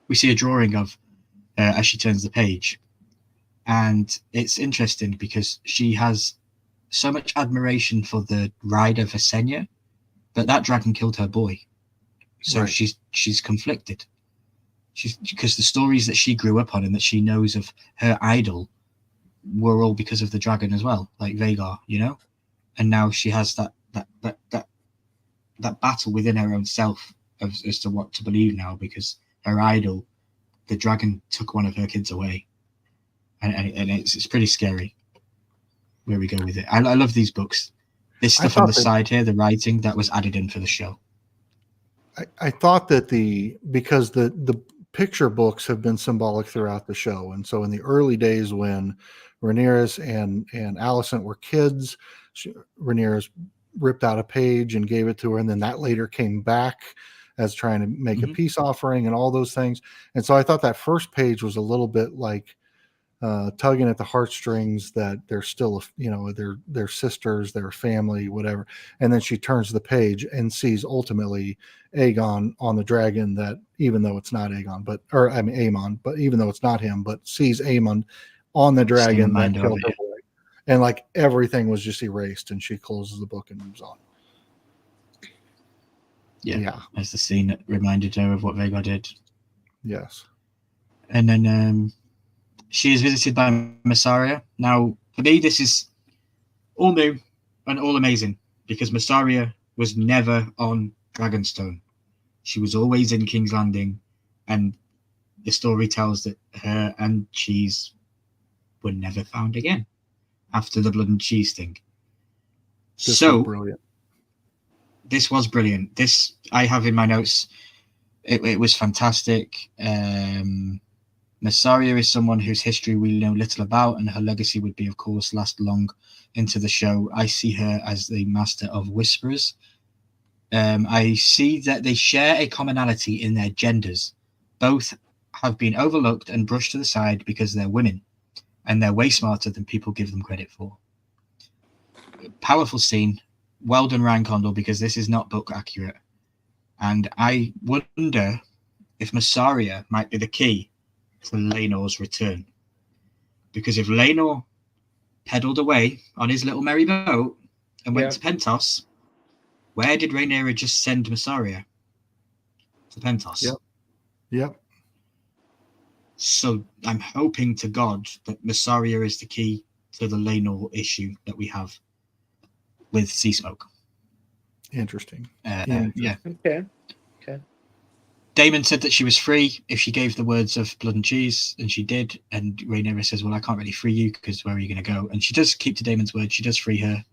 We see a drawing of as she turns the page, and it's interesting because she has so much admiration for the rider Visenya, but that dragon killed her boy, so she's conflicted. Because the stories that she grew up on and that she knows of her idol were all because of the dragon as well, like Vhagar, you know. And now she has that battle within her own self as to what to believe now, because her idol, the dragon, took one of her kids away, and it's pretty scary where we go with it. I love these books. This stuff on the side here, the writing that was added in for the show. I thought that because the picture books have been symbolic throughout the show, and so in the early days when Rhaenyra and Alicent were kids. Rhaenyra ripped out a page and gave it to her, and then that later came back as trying to make a peace offering and all those things. And so I thought that first page was a little bit like tugging at the heartstrings that they're still, they're sisters, they're family, whatever. And then she turns the page and sees ultimately Aegon on the dragon, that even though it's not Aemon, but even though it's not him, but sees Aemon on the dragon that killed her boy. And like everything was just erased, and she closes the book and moves on. Yeah. That's the scene that reminded her of what Vhagar did. Yes. And then she is visited by Mysaria. Now, for me, this is all new and all amazing, because Mysaria was never on Dragonstone. She was always in King's Landing, and the story tells that her and Cheese were never found again after the blood and cheese thing. This was brilliant. This was brilliant. This I have in my notes. It was fantastic. Mysaria is someone whose history we know little about, and her legacy would be, of course, last long into the show. I see her as the master of whisperers. I see that they share a commonality in their genders. Both have been overlooked and brushed to the side because they're women, and they're way smarter than people give them credit for. Powerful scene. Well done, Ryan Condal, because this is not book accurate. And I wonder if Mysaria might be the key to Laenor's return. Because if Laenor pedalled away on his little merry boat and went to Pentos, where did Rhaenyra just send Mysaria? To Pentos. Yep. So I'm hoping to God that Mysaria is the key to the Laenor issue that we have with Sea Smoke. Interesting. Yeah. Okay. Daemon said that she was free if she gave the words of blood and cheese, and she did. And Rhaenyra says, well, I can't really free you because where are you going to go? And she does keep to Daemon's word. She does free her.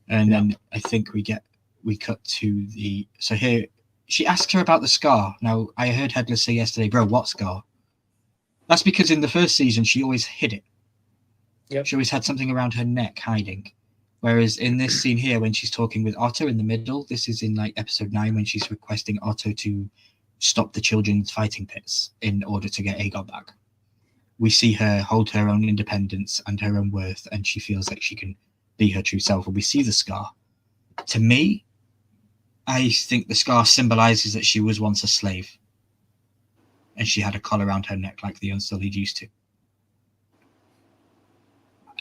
And then I think we cut to the... So here, she asks her about the scar. Now, I heard Headless say yesterday, bro, what scar? That's because in the first season, she always hid it. Yep. She always had something around her neck hiding. Whereas in this scene here, when she's talking with Otto in the middle, this is in like episode 9 when she's requesting Otto to stop the children's fighting pits in order to get Aegon back. We see her hold her own independence and her own worth, and she feels like she can be her true self. And we see the scar. To me, I think the scar symbolizes that she was once a slave, and she had a collar around her neck like the Unsullied used to.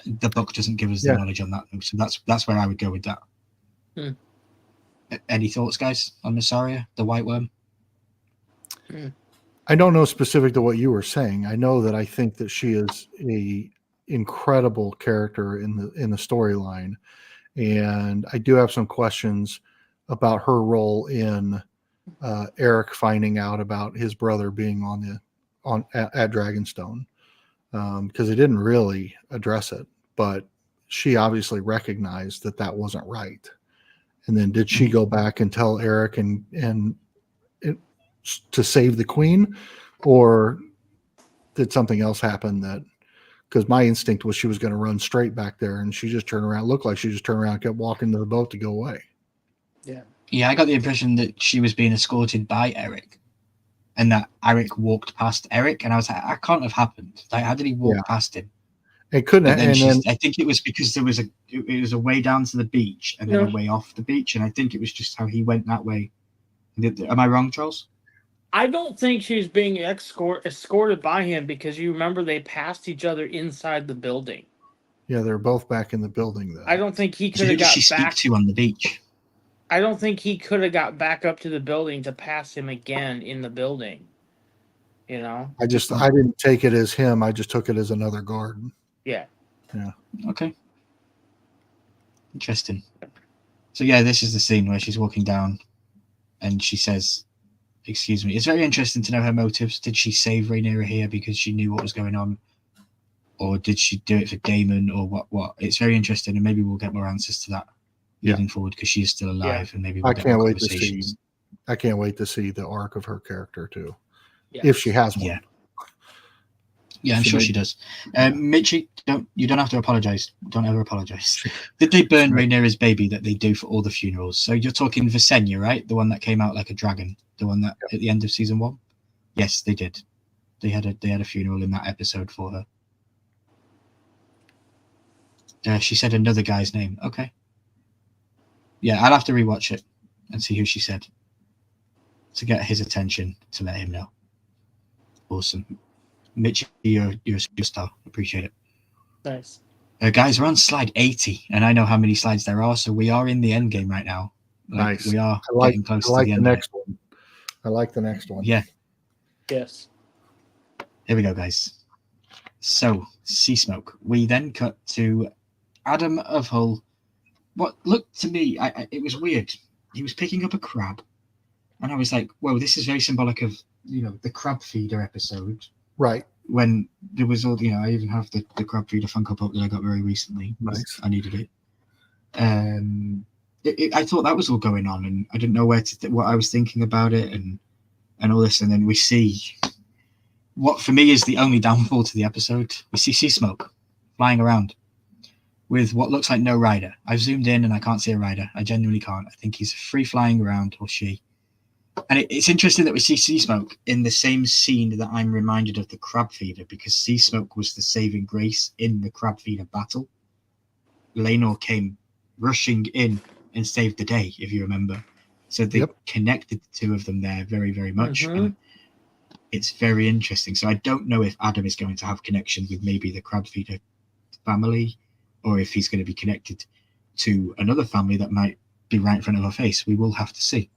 The book doesn't give us the knowledge on that, so that's where I would go with that. Any thoughts, guys, on Mysaria, the White Worm? I don't know specific to what you were saying. I know that I think that she is a incredible character in the storyline, and I do have some questions about her role in Eric finding out about his brother being at Dragonstone, because they didn't really address it, but she obviously recognized that wasn't right. And then did she go back and tell Eric and to save the queen, or did something else happen? That, because my instinct was she was going to run straight back there, and she just turned around, looked like she just turned around and kept walking to the boat to go away. Yeah, I got the impression that she was being escorted by Eric, and that Eric walked past Eric, and I was like, that can't have happened. Like, how did he walk past him? It couldn't. And then I think it was because it was a way down to the beach and then a way off the beach, and I think it was just how he went that way. Am I wrong, Charles? I don't think she was being escorted by him, because you remember they passed each other inside the building. Yeah, they're both back in the building then. I don't think he could Who have did got she back speak to on the beach? I don't think he could have got back up to the building to pass him again in the building. You know? I didn't take it as him. I just took it as another guard. Yeah. Okay. Interesting. So yeah, this is the scene where she's walking down and she says, excuse me. It's very interesting to know her motives. Did she save Rhaenyra here because she knew what was going on? Or did she do it for Daemon, or what? It's very interesting, and maybe we'll get more answers to that moving forward, because she is still alive, and maybe we'll get more conversations. I can't wait to see the arc of her character too, if she has one. Yeah, I'm sure she does. Mitchie, you don't have to apologize. Don't ever apologize. Did they burn Rhaenyra's baby that they do for all the funerals? So you're talking Visenya, right? The one that came out like a dragon, the one that at the end of season 1. Yes, they did. They had a funeral in that episode for her. She said another guy's name. Okay. Yeah, I'll have to rewatch it and see who she said to get his attention to let him know. Awesome. Mitch, you're a superstar. Appreciate it. Nice. Guys, we're on slide 80, and I know how many slides there are, so we are in the end game right now. Nice. We are getting close I like to the the end. next one. I like the next one. Yeah. Yes. Here we go, guys. So, Sea Smoke. We then cut to Adam of Hull. What looked to me, it was weird. He was picking up a crab, and I was like, whoa, this is very symbolic of, the crab feeder episode. Right. When there was all, I even have the crab feeder Funko Pop that I got very recently. Nice. I needed it. I thought that was all going on, and I didn't know what I was thinking about it, and all this. And then we see what for me is the only downfall to the episode. We see Sea Smoke flying around with what looks like no rider. I've zoomed in and I can't see a rider. I genuinely can't. I think he's free flying around, or she. And it's interesting that we see Sea Smoke in the same scene that I'm reminded of the crab feeder, because Sea Smoke was the saving grace in the crab feeder battle. Laenor came rushing in and saved the day, if you remember. So they connected the two of them there very, very much. Mm-hmm. And it's very interesting. So I don't know if Adam is going to have connection with maybe the crab feeder family, or if he's going to be connected to another family that might be right in front of our face. We will have to see.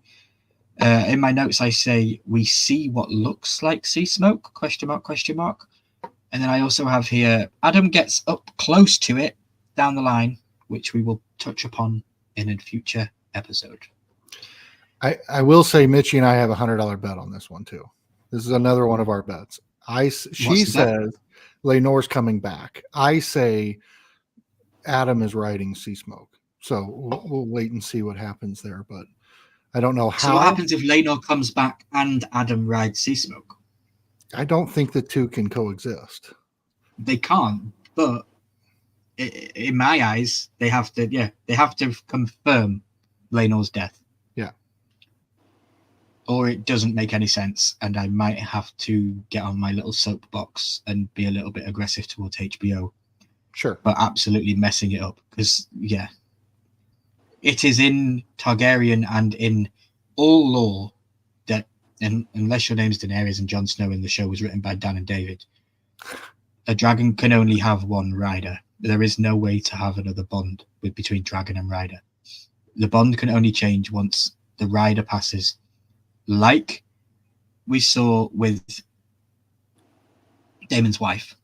In my notes, I say we see what looks like Sea Smoke, ? And then I also have here, Adam gets up close to it down the line, which we will touch upon in a future episode. I will say Mitchie and I have $100 bet on this one too. This is another one of our bets. She says Laenor's coming back. I say Adam is riding Sea Smoke. So we'll wait and see what happens there, but I don't know how. So what happens if Laenor comes back and Adam rides Sea Smoke? I don't think the two can coexist. They can't, but in my eyes, they have to confirm Laenor's death. Yeah. Or it doesn't make any sense, and I might have to get on my little soapbox and be a little bit aggressive towards HBO. Sure. But absolutely messing it up, because, it is in Targaryen and in all lore that, and unless your name's Daenerys and Jon Snow and the show was written by Dan and David, a dragon can only have one rider. There is no way to have another bond between dragon and rider. The bond can only change once the rider passes, like we saw with Daemon's wife.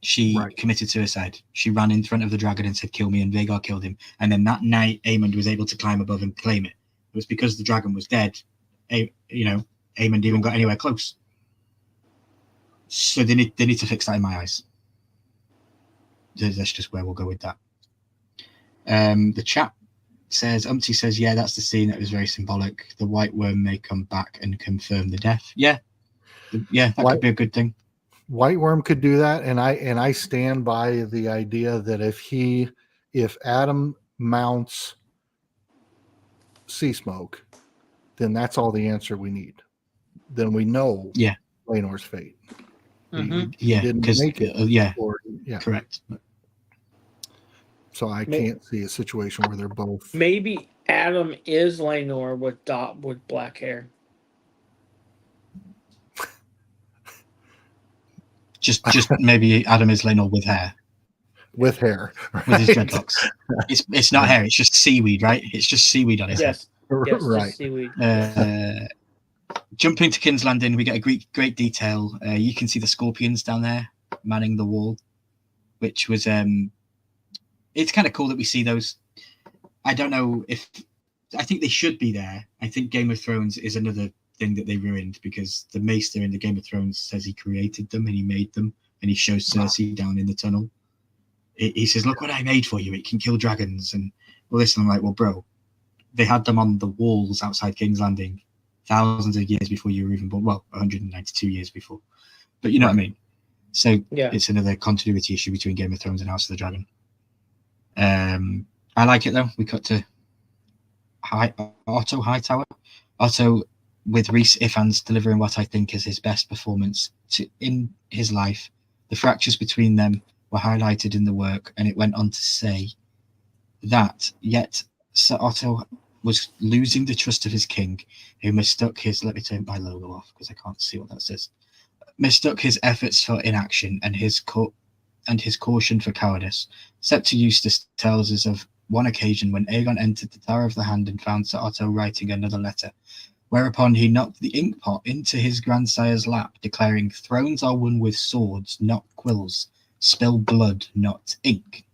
She committed suicide. She ran in front of the dragon and said, "Kill me," and Vhagar killed him. And then that night, Aemond was able to climb above and claim it. It was because the dragon was dead. Aemond even got anywhere close. So they need to fix that in my eyes. That's just where we'll go with that. The chat says, Umpty says, yeah, that's the scene that was very symbolic. The White Worm may come back and confirm the death. Yeah, that could be a good thing. White Worm could do that, and I stand by the idea that if Adam mounts Sea Smoke, then that's all the answer we need. Then we know Laenor's fate. Mm-hmm. He didn't make it. Correct. So I can't see a situation where they're both. Maybe Adam is Laenor with black hair. Just maybe Adam is Laenor with hair. With hair. With his dreadlocks. It's not hair, it's just seaweed, right? It's just seaweed on his head. Yes, right. just seaweed. Jumping to King's Landing, we get a great detail. You can see the scorpions down there manning the wall, which was it's kind of cool that we see those. I don't know I think they should be there. I think Game of Thrones is another thing that they ruined, because the Maester in the Game of Thrones says he created them and he made them, and he shows Cersei down in the tunnel. He says, "Look what I made for you. It can kill dragons." And all this, and I'm like, well, bro, they had them on the walls outside King's Landing thousands of years before you were even born. Well, 192 years before. But you know what I mean? So Yeah. it's another continuity issue between Game of Thrones and House of the Dragon. I like it though. We cut to Otto Hightower. Otto with Rhys Ifans delivering what I think is his best performance in his life. The fractures between them were highlighted in the work, and it went on to say that yet Sir Otto was losing the trust of his king, who mistook his, let me turn my logo off because I can't see what that says, mistook his efforts for inaction and his caution for cowardice. Scepter Eustace tells us of one occasion when Aegon entered the Tower of the Hand and found Sir Otto writing another letter, whereupon he knocked the inkpot into his grandsire's lap, declaring, "Thrones are won with swords, not quills. Spill blood, not ink."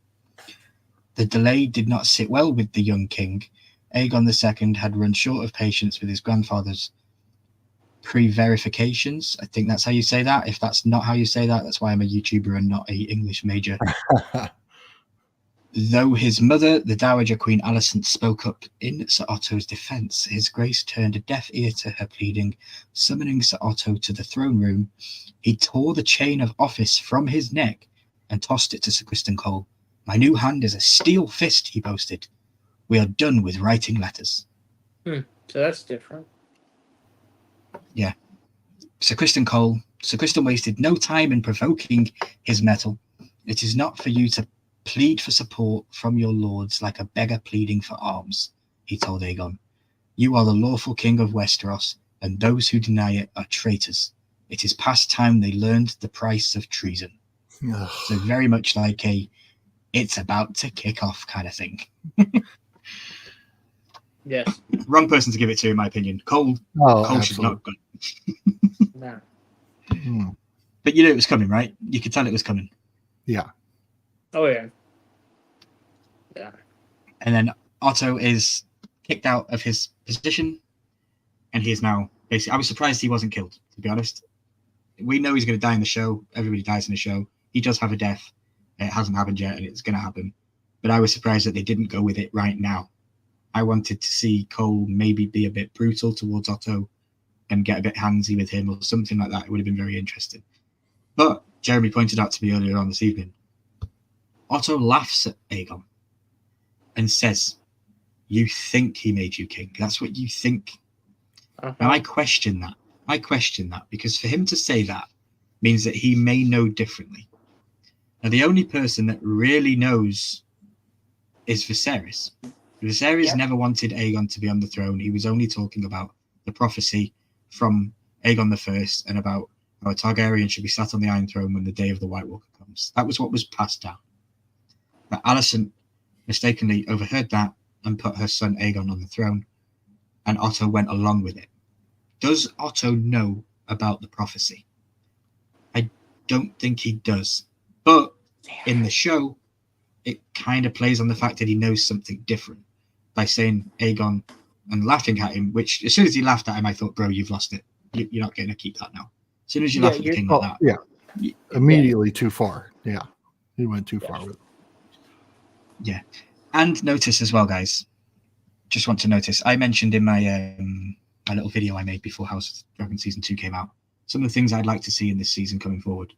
The delay did not sit well with the young king. Aegon II had run short of patience with his grandfather's pre-verifications. I think that's how you say that. If that's not how you say that, that's why I'm a YouTuber and not a English major. Though his mother, the Dowager Queen Alicent, spoke up in Sir Otto's defence, his grace turned a deaf ear to her pleading. Summoning Sir Otto to the throne room, he tore the chain of office from his neck and tossed it to Sir Criston Cole. "My new hand is a steel fist," he boasted. "We are done with writing letters." So that's different. Yeah. Sir Criston wasted no time in provoking his mettle. "It is not for you to plead for support from your lords like a beggar pleading for alms," he told Aegon. "You are the lawful king of Westeros, and those who deny it are traitors. It is past time they learned the price of treason." So very much like it's about to kick off kind of thing. Yes. Wrong person to give it to, in my opinion. Cole should not have gone. No. But you knew it was coming, right? You could tell it was coming. Yeah. Oh yeah. Yeah. And then Otto is kicked out of his position, and he is now basically. I was surprised he wasn't killed, to be honest. We know he's going to die in the show. Everybody dies in the show. He does have a death. It hasn't happened yet, and it's going to happen. But I was surprised that they didn't go with it right now. I wanted to see Cole maybe be a bit brutal towards Otto and get a bit handsy with him or something like that. It would have been very interesting. But Jeremy pointed out to me earlier on this evening, Otto laughs at Aegon and says, "You think he made you king. That's what you think." Now, I question that. Because for him to say that means that he may know differently. Now, the only person that really knows is Viserys. Viserys never wanted Aegon to be on the throne. He was only talking about the prophecy from Aegon I and about how a Targaryen should be sat on the Iron Throne when the day of the White Walker comes. That was what was passed down. But Alicent mistakenly overheard that and put her son Aegon on the throne, and Otto went along with it. Does Otto know about the prophecy? I don't think he does. But in the show, it kind of plays on the fact that he knows something different by saying Aegon and laughing at him, which as soon as he laughed at him, I thought, bro, you've lost it. You're not going to keep that now. As soon as you laugh at the king like that. Yeah. Immediately too far. Yeah. He went too far with it. Yeah. And notice as well, guys, just want to notice, I mentioned in my my little video I made before House of the Dragon Season 2 came out, some of the things I'd like to see in this season coming forward.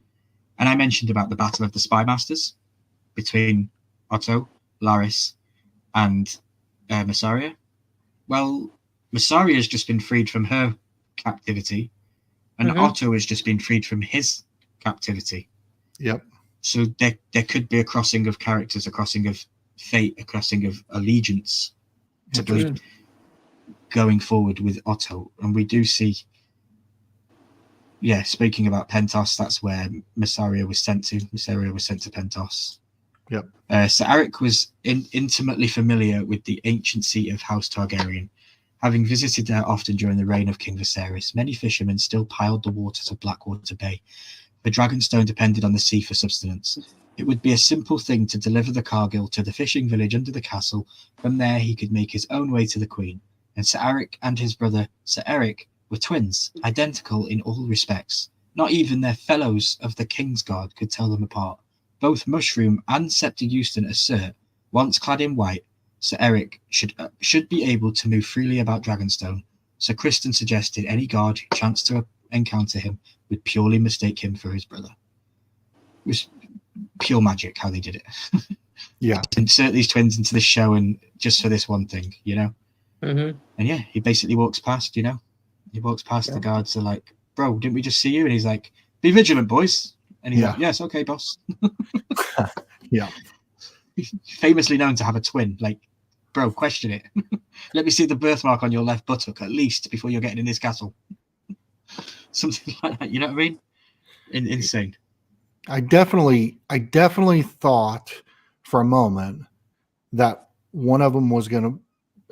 And I mentioned about the Battle of the Spy Masters between Otto, Larys, and Mysaria. Well, Mysaria has just been freed from her captivity, and Otto has just been freed from his captivity. Yep. So there could be a crossing of characters, a crossing of fate, a crossing of allegiance to be going forward with Otto. And we do see, speaking about Pentos, that's where Mysaria was sent to. Mysaria was sent to Pentos. Yep. Sir Eric was intimately familiar with the ancient seat of House Targaryen. Having visited there often during the reign of King Viserys, many fishermen still piled the waters of Blackwater Bay. The Dragonstone depended on the sea for subsistence. It would be a simple thing to deliver the cargill to the fishing village under the castle. From there he could make his own way to the Queen. And Sir Eric and his brother Sir Eric were twins, identical in all respects. Not even their fellows of the King's Guard could tell them apart. Both Mushroom and Scepter Euston assert, once clad in white, Sir Eric should be able to move freely about Dragonstone. Sir Criston suggested any guard who chanced to encounter him would purely mistake him for his brother. was pure magic how they did it. Yeah. Insert these twins into the show and just for this one thing, you know. Mm-hmm. And yeah, he basically walks past, you know. He walks past, the guards are like, bro, didn't we just see you? And he's like, be vigilant, boys. And he's like, yes, okay, boss. Yeah. Famously known to have a twin. Like, bro, question it. Let me see the birthmark on your left buttock at least before you're getting in this castle. Something like that, you know what I mean? Insane. I definitely thought for a moment that one of them was going to,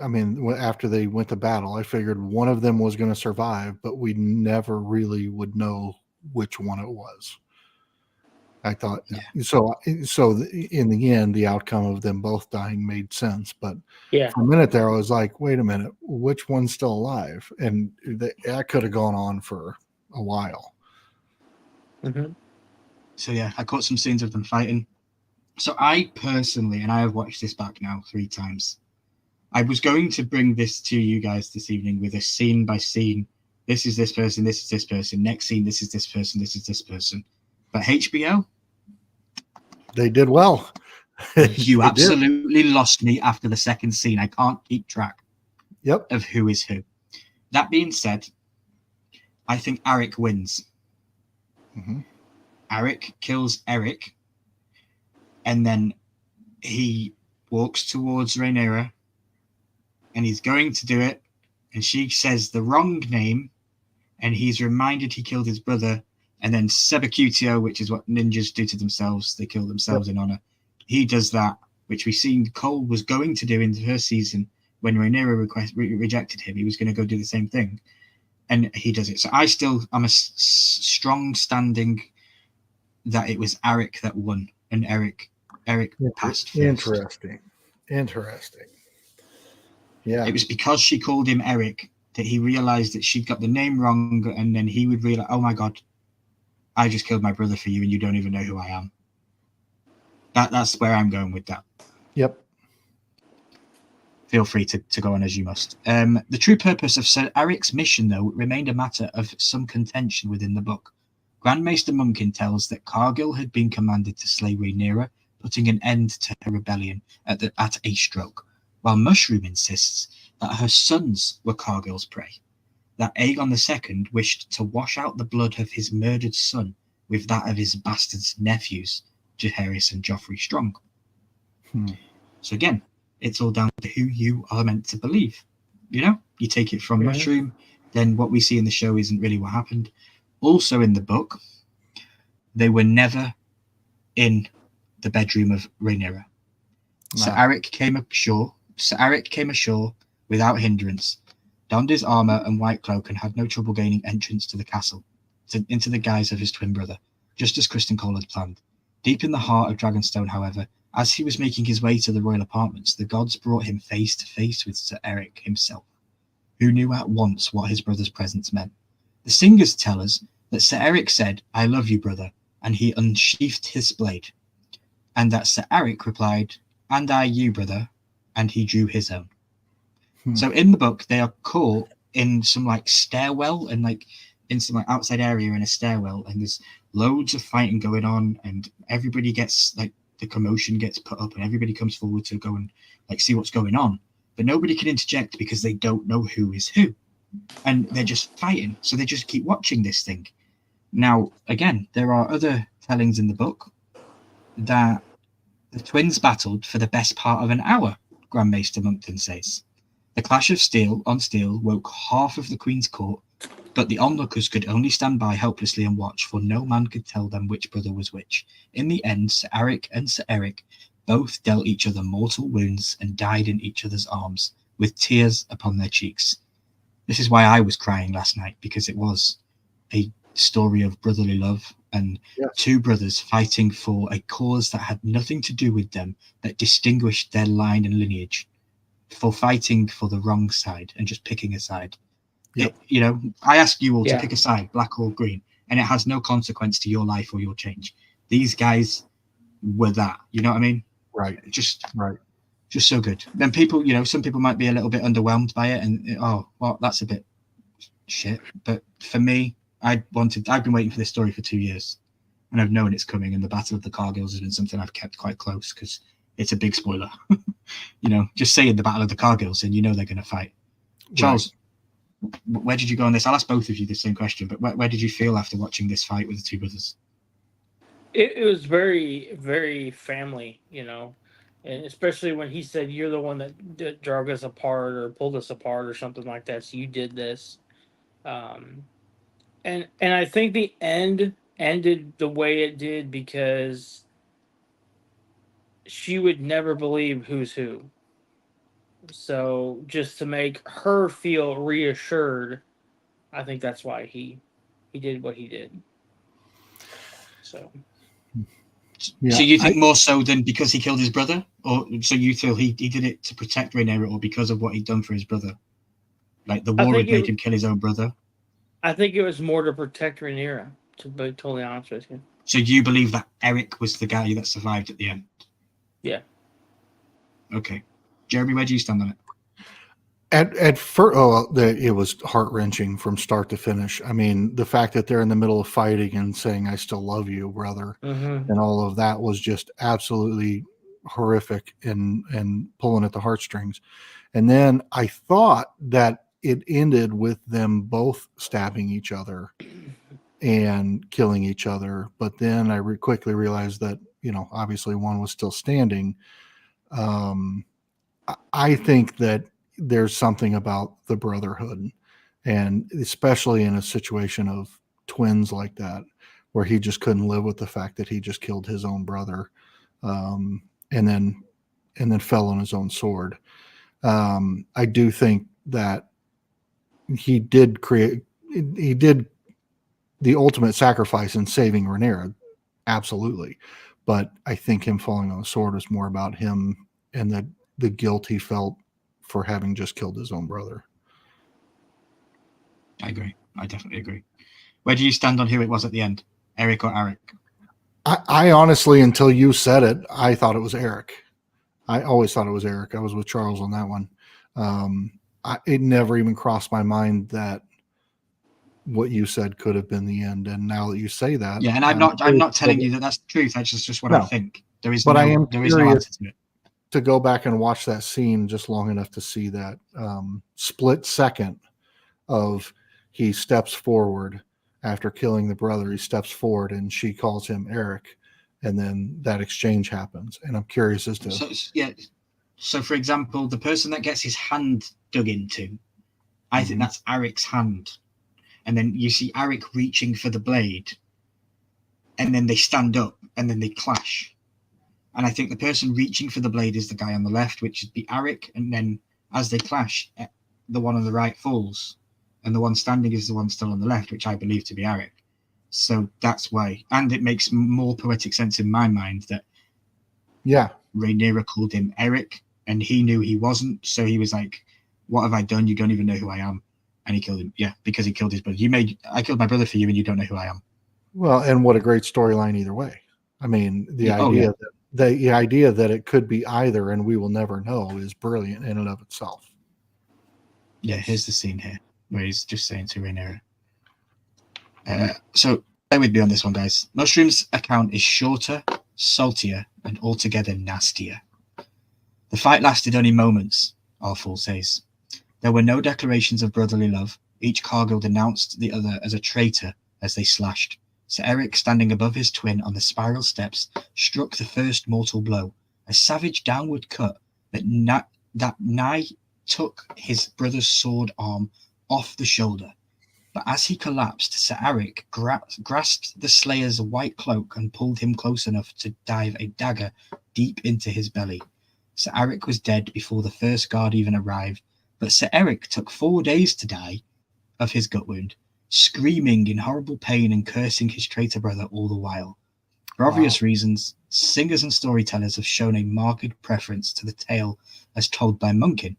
I mean, after they went to battle, I figured one of them was going to survive, but we never really would know which one it was. I thought, so in the end, the outcome of them both dying made sense. But for a minute there, I was like, wait a minute, which one's still alive? And that could have gone on for a while. Mm-hmm. So yeah, I caught some scenes of them fighting. So I personally, and I have watched this back now 3 times, I was going to bring this to you guys this evening with a scene by scene. This is this person, this is this person. Next scene, this is this person, this is this person. But HBO, they did well. You absolutely lost me after the second scene. I can't keep track of who is who. That being said, I think Arik wins. Mm-hmm. Arik kills Eric, and then he walks towards Rhaenyra, and he's going to do it, and she says the wrong name, and he's reminded he killed his brother, and then Sebecutio, which is what ninjas do to themselves, they kill themselves in honor. He does that, which we've seen Cole was going to do in the first season when Rhaenyra rejected him. He was going to go do the same thing, and he does it. So I'm a strong standing that it was Arik that won, and Eric passed first. Interesting. Yeah. It was because she called him Eric that he realized that she'd got the name wrong, and then he would realize, oh my God, I just killed my brother for you, and you don't even know who I am. That's where I'm going with that. Yep. Feel free to go on as you must. The true purpose of Sir Eric's mission, though, remained a matter of some contention within the book. Grand Maester Munkin tells that Cargill had been commanded to slay Rhaenyra, putting an end to her rebellion at a stroke, while Mushroom insists that her sons were Cargill's prey, that Aegon II wished to wash out the blood of his murdered son with that of his bastard nephews, Jaehaerys and Joffrey Strong. So again, it's all down to who you are meant to believe. You know, you take it from Mushroom, then what we see in the show isn't really what happened. Also in the book, they were never in the bedroom of Rhaenyra. No. Sir Arik came ashore without hindrance, donned his armor and white cloak, and had no trouble gaining entrance to the castle, into the guise of his twin brother, just as Criston Cole had planned. Deep in the heart of Dragonstone, however, as he was making his way to the royal apartments, the gods brought him face to face with Sir Eric himself, who knew at once what his brother's presence meant. The singers tell us that Sir Eric said, "I love you, brother," and he unsheathed his blade, and that Sir Eric replied, "And I you, brother," and he drew his own. So in the book, they are caught in some like stairwell and like in some like outside area in a stairwell, and there's loads of fighting going on, and everybody gets like the commotion gets put up, and everybody comes forward to go and like see what's going on, but nobody can interject because they don't know who is who, and they're just fighting. So they just keep watching this thing. Now, again, there are other tellings in the book that the twins battled for the best part of an hour, Grand Maester Monkton says. The clash of steel on steel woke half of the Queen's court, but the onlookers could only stand by helplessly and watch, for no man could tell them which brother was which. In the end, Sir Arik and Sir Eric both dealt each other mortal wounds and died in each other's arms, with tears upon their cheeks. This is why I was crying last night, because it was a story of brotherly love and two brothers fighting for a cause that had nothing to do with them, that distinguished their line and lineage, for fighting for the wrong side and just picking a side. You know, I ask you all to pick a side, black or green, and it has no consequence to your life or your change. These guys were that, you know what I mean? Just so good. Then people, you know, some people might be a little bit underwhelmed by it and, oh, well, that's a bit shit. But for me, I've been waiting for this story for 2 years, and I've known it's coming. And the Battle of the Cargills has been something I've kept quite close because it's a big spoiler. Just saying the Battle of the Cargills, and they're going to fight. Charles, where did you go on this? I'll ask both of you the same question, but where did you feel after watching this fight with the two brothers? It was very, very family, and especially when he said, "You're the one that drug us apart or pulled us apart or something like that. So you did this." And I think the end ended the way it did because she would never believe who's who. So just to make her feel reassured, I think that's why he did what he did. So. Yeah, so you think more so than because he killed his brother, or so you feel he did it to protect Rhaenyra, or because of what he'd done for his brother? Like the war had made him kill his own brother. I think it was more to protect Rhaenyra, to be totally honest with you. So you believe that Eric was the guy that survived at the end? Yeah. Okay, Jeremy, where do you stand on it? At first, it was heart-wrenching from start to finish. I mean, the fact that they're in the middle of fighting and saying, "I still love you, brother," and all of that was just absolutely horrific and pulling at the heartstrings. And then I thought that it ended with them both stabbing each other and killing each other. But then I quickly realized that, obviously one was still standing. I think that there's something about the brotherhood, and especially in a situation of twins like that, where he just couldn't live with the fact that he just killed his own brother, and then fell on his own sword. I do think that he did the ultimate sacrifice in saving Rhaenyra, absolutely. But I think him falling on the sword was more about him and the guilt he felt for having just killed his own brother. I agree. I definitely agree. Where do you stand on who it was at the end, Eric or Eric? I honestly, until you said it, I thought it was Eric. I always thought it was Eric. I was with Charles on that one. It never even crossed my mind that what you said could have been the end. And now that you say that, yeah, and I'm not telling you that that's the truth. That's just what I think. There is no answer to it. To go back and watch that scene just long enough to see that split second of he steps forward after killing the brother. He steps forward and she calls him Eric, and then that exchange happens. And I'm curious as to So for example, the person that gets his hand dug into, I think that's Eric's hand, and then you see Eric reaching for the blade, and then they stand up and then they clash. And I think the person reaching for the blade is the guy on the left, which would be Eric. And then as they clash, the one on the right falls. And the one standing is the one still on the left, which I believe to be Eric. So that's why. And it makes more poetic sense in my mind that Rhaenyra called him Eric, and he knew he wasn't. So he was like, "What have I done? You don't even know who I am." And he killed him. Yeah, because he killed his brother. I killed my brother for you, and you don't know who I am. Well, and what a great storyline either way. I mean, the idea that it could be either and we will never know is brilliant in and of itself. Yeah, here's the scene here where he's just saying to Rhaenyra. So bear with me on this one, guys. Mushroom's account is shorter, saltier, and altogether nastier. The fight lasted only moments, our fool says. There were no declarations of brotherly love. Each Cargill denounced the other as a traitor as they slashed. Sir Eric, standing above his twin on the spiral steps, struck the first mortal blow, a savage downward cut that nigh took his brother's sword arm off the shoulder. But as he collapsed, Sir Eric grasped the slayer's white cloak and pulled him close enough to dive a dagger deep into his belly. Sir Eric was dead before the first guard even arrived, but Sir Eric took 4 days to die of his gut wound, screaming in horrible pain and cursing his traitor brother all the while. For obvious reasons, singers and storytellers have shown a marked preference to the tale as told by Munkin.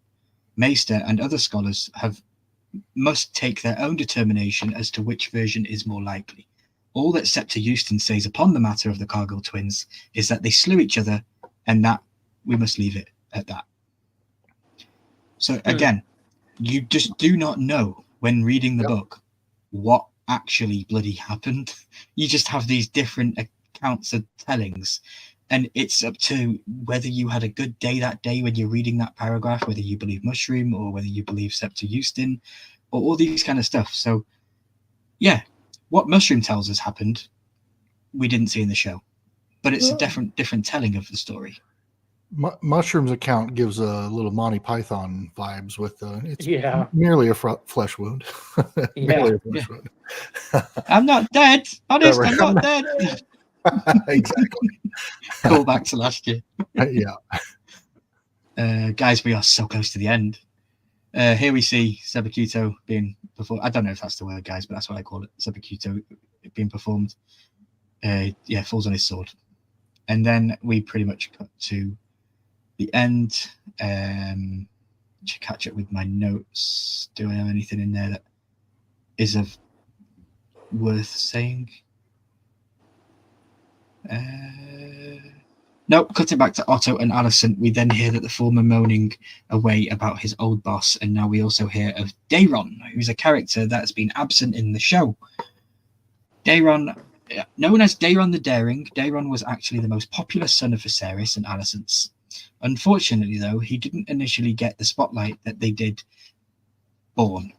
Maester and other scholars must take their own determination as to which version is more likely. All that Scepter Euston says upon the matter of the Cargill twins is that they slew each other, and that we must leave it at that. So again, you just do not know when reading the book what actually bloody happened. You just have these different accounts of tellings, and it's up to whether you had a good day that day when you're reading that paragraph, whether you believe Mushroom or whether you believe Scepter Houston, or all these kind of stuff. So yeah, what Mushroom tells us happened, we didn't see in the show, but it's a different telling of the story. Mushroom's account gives a little Monty Python vibes with it's Yeah. merely a flesh wound. Merely a flesh wound. I'm not dead. Honest, Right. I'm not dead. Exactly. Call back to last year. Yeah. Guys, we are so close to the end. Here we see Sebakuto being performed. I don't know if that's the word, guys, but that's what I call it. Sebakuto being performed. Falls on his sword. And then we pretty much cut to the end. To catch up with my notes. Do I have anything in there that is of worth saying? Nope, cutting back to Otto and Allison, we then hear that the former moaning away about his old boss, and now we also hear of Dayron, who's a character that's been absent in the show. Dayron, known as Dayron the Daring, Dayron was actually the most popular son of Viserys and Alicent's. Unfortunately, though, he didn't initially get the spotlight that they did Born.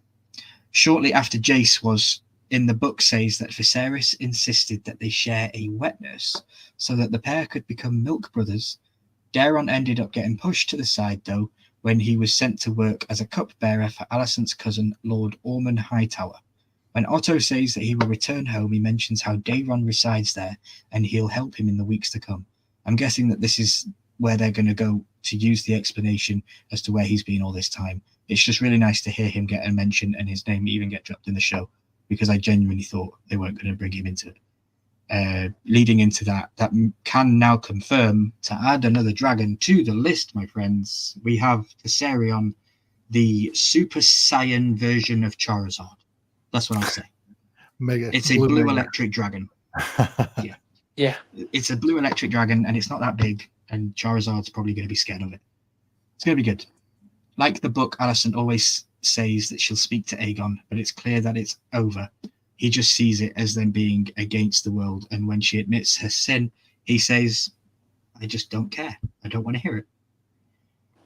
Shortly after Jace was in the book says that Viserys insisted that they share a wet nurse so that the pair could become milk brothers. Daron ended up getting pushed to the side, though, when he was sent to work as a cupbearer for Alicent's cousin, Lord Ormond Hightower. When Otto says that he will return home, he mentions how Daron resides there and he'll help him in the weeks to come. I'm guessing that this is where they're going to go to use the explanation as to where he's been all this time. It's just really nice to hear him get a mention and his name even get dropped in the show, because I genuinely thought they weren't going to bring him into it. Leading into that can now confirm to add another dragon to the list, my friends. We have Viserion, the Super Saiyan version of Charizard. That's what I'll say. It's a blue electric dragon. Yeah. It's a blue electric dragon, and it's not that big, and Charizard's probably going to be scared of it. It's going to be good. Like the book, Alicent always says that she'll speak to Aegon, but it's clear that it's over. He just sees it as them being against the world, and when she admits her sin, he says, I just don't care. I don't want to hear it.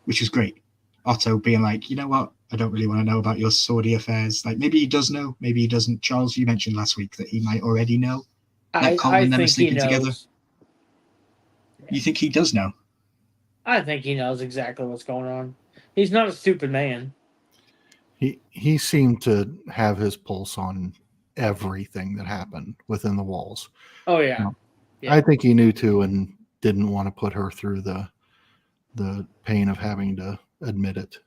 Which was great. Otto being like, you know what? I don't really want to know about your swordy affairs. Like, maybe he does know, maybe he doesn't. Charles, you mentioned last week that he might already know. Like Cole and them are sleeping together. You think he does know? I think he knows exactly what's going on. He's not a stupid man. He seemed to have his pulse on everything that happened within the walls. Oh yeah. I think he knew too, and didn't want to put her through the pain of having to admit it.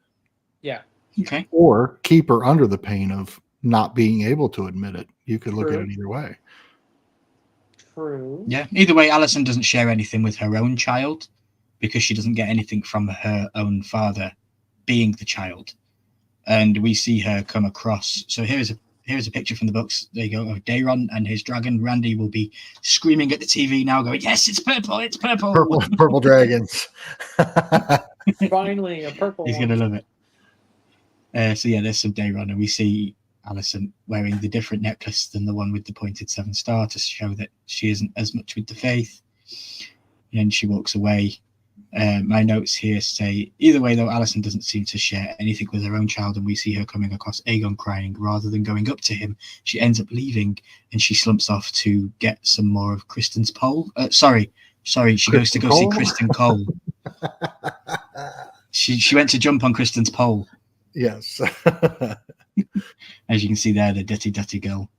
Yeah. Okay. Or keep her under the pain of not being able to admit it. You could look at it either way. True. Yeah. Either way, Alicent doesn't share anything with her own child because she doesn't get anything from her own father being the child. And we see her come across. So here's a picture from the books. There you go, of Daron and his dragon. Randy will be screaming at the TV now, going, yes, it's purple, it's purple. Purple dragons. Finally, a purple He's one. going to love it. So yeah, there's some Daron, and we see Alicent wearing the different necklace than the one with the pointed 7-star to show that she isn't as much with the faith. And she walks away. My notes here say, either way though, Alicent doesn't seem to share anything with her own child, and we see her coming across Aegon crying. Rather than going up to him, she ends up leaving, and she slumps off to get some more of Kristen's pole. Sorry, she goes to go see Kristen Cole. She went to jump on Kristen's pole. Yes. As you can see there, the dirty girl.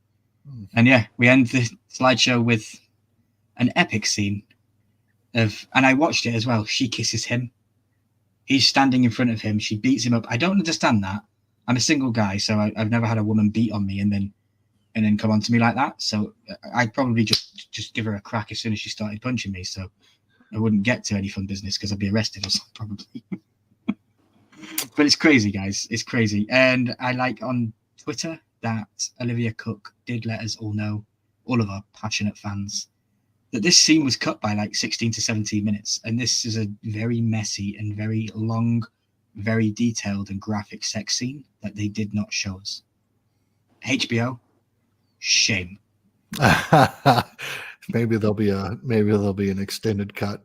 And yeah, we end the slideshow with an epic scene of, and I watched it as well. She kisses him. He's standing in front of him. She beats him up. I don't understand that. I'm a single guy, so I've never had a woman beat on me and then come on to me like that. So I'd probably just give her a crack as soon as she started punching me. So I wouldn't get to any fun business because I'd be arrested or something probably. But it's crazy, guys. It's crazy. And I like on Twitter that Olivia Cook did let us all know, all of our passionate fans, that this scene was cut by like 16 to 17 minutes. And this is a very messy and very long, very detailed and graphic sex scene that they did not show us. HBO, Shame. Maybe there'll be an extended cut.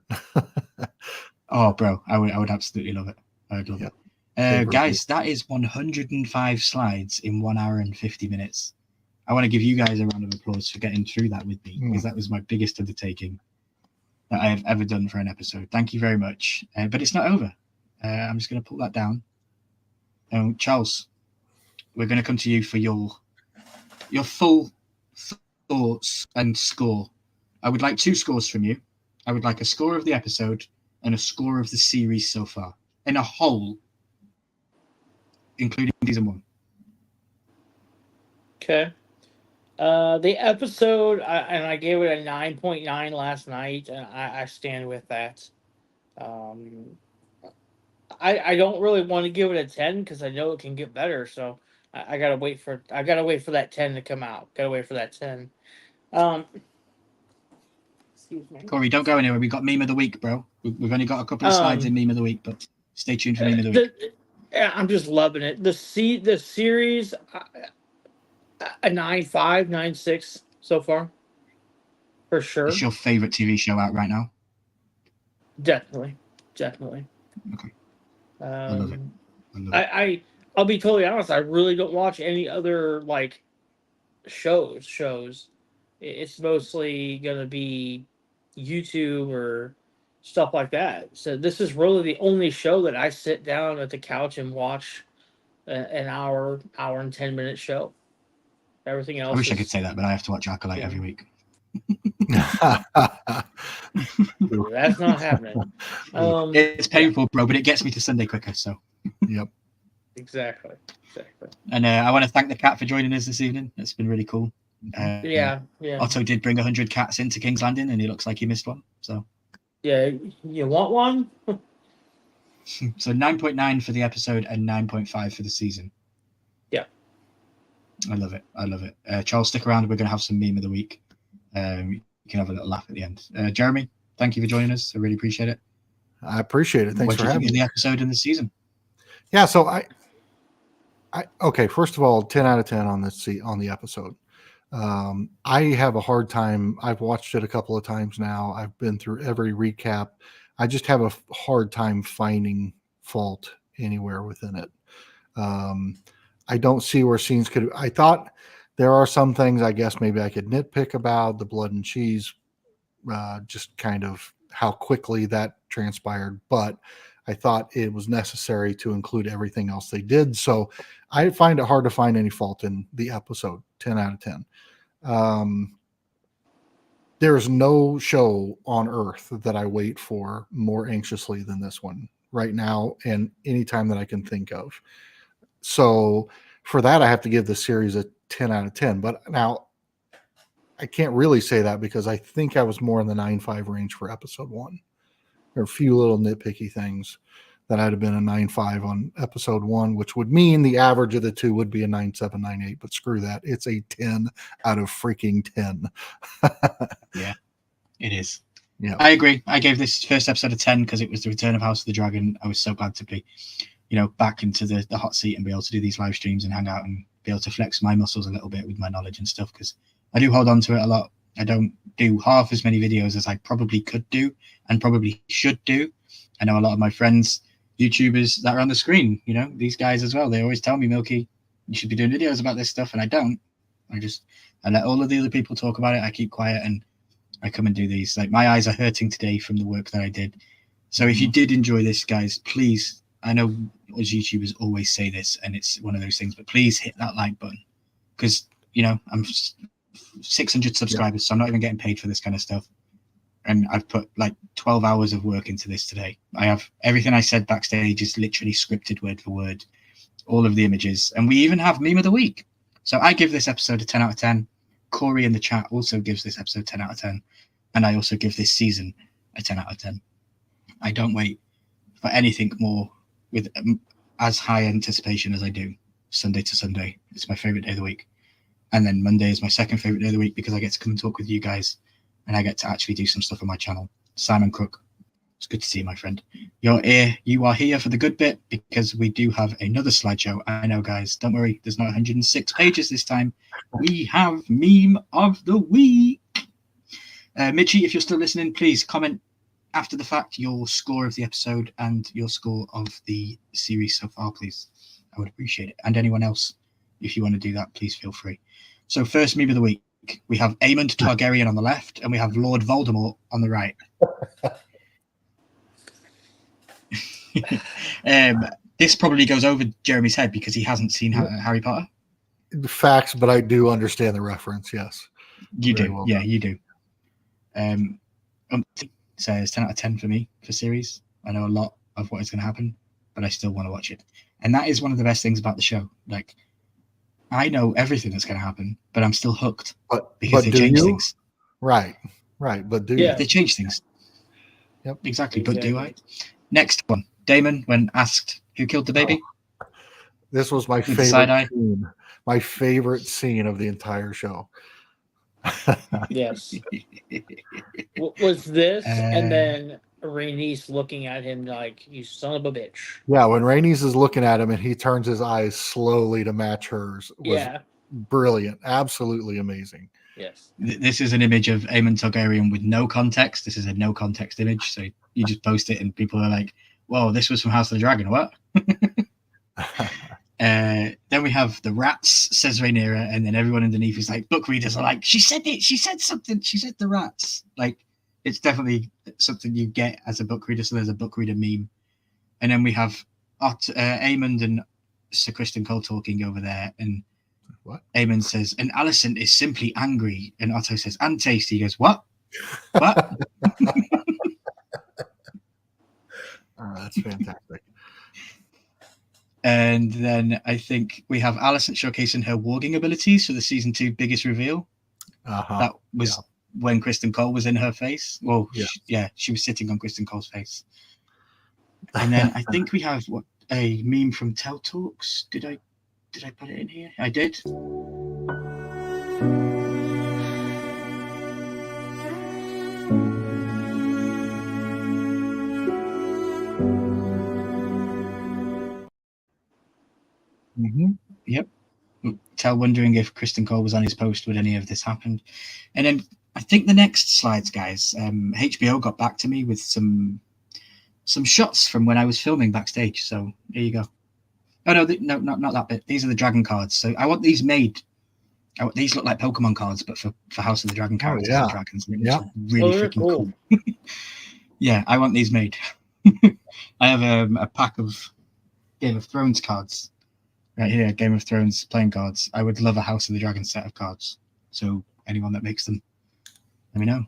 Oh, bro, I would absolutely love it. I would love it. Guys, that is 105 slides in 1 hour and 50 minutes. I want to give you guys a round of applause for getting through that with me, because that was my biggest undertaking that I have ever done for an episode. Thank you very much. But it's not over. I'm just going to pull that down. Charles, we're going to come to you for your full thoughts and score. I would like 2 scores from you. I would like a score of the episode and a score of the series so far, in a whole, including season 1. Okay. The episode, I gave it a 9.9 last night, and I stand with that. I don't really want to give it a 10 because I know it can get better. So I gotta wait for that 10 to come out. Gotta wait for that 10. Excuse me. Corey, don't go anywhere. We've got meme of the week, bro. We've only got a couple of slides in meme of the week, but stay tuned for meme of the week. I'm just loving it. The series, a 9.5, 9.6 so far, for sure. It's your favorite TV show out right now? Definitely. Okay. I love it. I'll be totally honest. I really don't watch any other like shows. It's mostly gonna be YouTube or stuff like that. So this is really the only show that I sit down at the couch and watch an hour and 10-minute show. Everything else. I wish I could say that, but I have to watch Acolyte every week. That's not happening. It's painful, bro, but it gets me to Sunday quicker. So. Yep. Exactly. And I want to thank the cat for joining us this evening. It's been really cool. Yeah. Otto did bring 100 cats into King's Landing, and he looks like he missed one. So. Yeah, you want one? So 9.9 for the episode and 9.5 for the season. Yeah. I love it. Charles, stick around. We're going to have some meme of the week. You can have a little laugh at the end. Jeremy, thank you for joining us. I really appreciate it. I appreciate it. Thanks for having me. What do you think of the episode and the season? Yeah, so I okay, first of all, 10 out of 10 on the episode. I have a hard time. I've watched it a couple of times now. I've been through every recap. I just have a hard time finding fault anywhere within it. I don't see where scenes could. I thought there are some things I guess maybe I could nitpick about the blood and cheese, just kind of how quickly that transpired. But I thought it was necessary to include everything else they did. So I find it hard to find any fault in the episode. 10 out of 10. There's no show on earth that I wait for more anxiously than this one right now and anytime that I can think of. So for that, I have to give the series a 10 out of 10. But now I can't really say that because I think I was more in the 9.5 range for episode 1. There are a few little nitpicky things that I'd have been a 9.5 on episode 1, which would mean the average of the two would be a 9.7, 9.8. But screw that. It's a 10 out of freaking 10. Yeah, it is. Yeah, I agree. I gave this first episode a 10 because it was the return of House of the Dragon. I was so glad to be, back into the hot seat and be able to do these live streams and hang out and be able to flex my muscles a little bit with my knowledge and stuff, because I do hold on to it a lot. I don't do half as many videos as I probably could do and probably should do. I know a lot of my friends, YouTubers that are on the screen, these guys as well, they always tell me, Milky, you should be doing videos about this stuff, and I don't. I let all of the other people talk about it. I keep quiet and I come and do these. Like, my eyes are hurting today from the work that I did. So if you did enjoy this, guys, please, I know as YouTubers always say this, and it's one of those things, but please hit that like button, because I'm 600 subscribers, so I'm not even getting paid for this kind of stuff. And I've put like 12 hours of work into this today. I have everything I said backstage is literally scripted word for word, all of the images. And we even have meme of the week. So I give this episode a 10 out of 10. Corey in the chat also gives this episode 10 out of 10. And I also give this season a 10 out of 10. I don't wait for anything more with as high anticipation as I do Sunday to Sunday. It's my favorite day of the week. And then Monday is my second favorite day of the week because I get to come and talk with you guys and I get to actually do some stuff on my channel. Simon Cook, It's good to see you, my friend. You are here for the good bit because we do have another slideshow. I know, guys. Don't worry. There's not 106 pages this time. We have meme of the week. Mitchie, if you're still listening, please comment after the fact your score of the episode and your score of the series so far, please. I would appreciate it. And anyone else, if you want to do that, please feel free. So first meme of the week, we have Aemond Targaryen on the left and we have Lord Voldemort on the right. This probably goes over Jeremy's head because he hasn't seen Harry Potter. Facts, but I do understand the reference. Yes, you do. Well done. You do. Says 10 out of 10 for me for series. I know a lot of what is going to happen, but I still want to watch it. And that is one of the best things about the show. Like, I know everything that's going to happen, but I'm still hooked because they change things. Right. But they change things? Yep. Exactly. But do I? Next one. Damon, when asked who killed the baby. This was my favorite scene. My favorite scene of the entire show. Yes. Was this and then Rhaenys looking at him like, you son of a bitch. Yeah, when Rhaenys is looking at him and he turns his eyes slowly to match hers was brilliant. Absolutely amazing. Yes. This is an image of Aemond Targaryen with no context. This is a no context image. So you just post it and people are like, whoa, this was from House of the Dragon. What? Then we have the rats, says Rhaenyra, and then everyone underneath is like, book readers are like, she said it, she said something, she said the rats. Like, it's definitely something you get as a book reader, so there's a book reader meme. And then we have Aemond and Sir Criston Cole talking over there, and what? Aemond says, and Alicent is simply angry, and Otto says, and tasty. He goes, what? What? That's fantastic. And then I think we have Alicent showcasing her warging abilities for the season 2 biggest reveal. That was when Criston Cole was in her face. Well, she was sitting on Criston Cole's face. And then I think we have a meme from Tell Talks. Did I put it in here? I did. Mm-hmm. Yep. Tell wondering if Criston Cole was on his post, would any of this happen? And then I think the next slides, guys, HBO got back to me with some shots from when I was filming backstage. So here you go. Oh no, not that bit. These are the dragon cards. So I want these made. These look like Pokemon cards, but for House of the Dragon characters and dragons. And it looks really freaking cool. Yeah, I want these made. I have a pack of Game of Thrones cards. Right here, Game of Thrones playing cards. I would love a House of the Dragon set of cards. So anyone that makes them, let me know.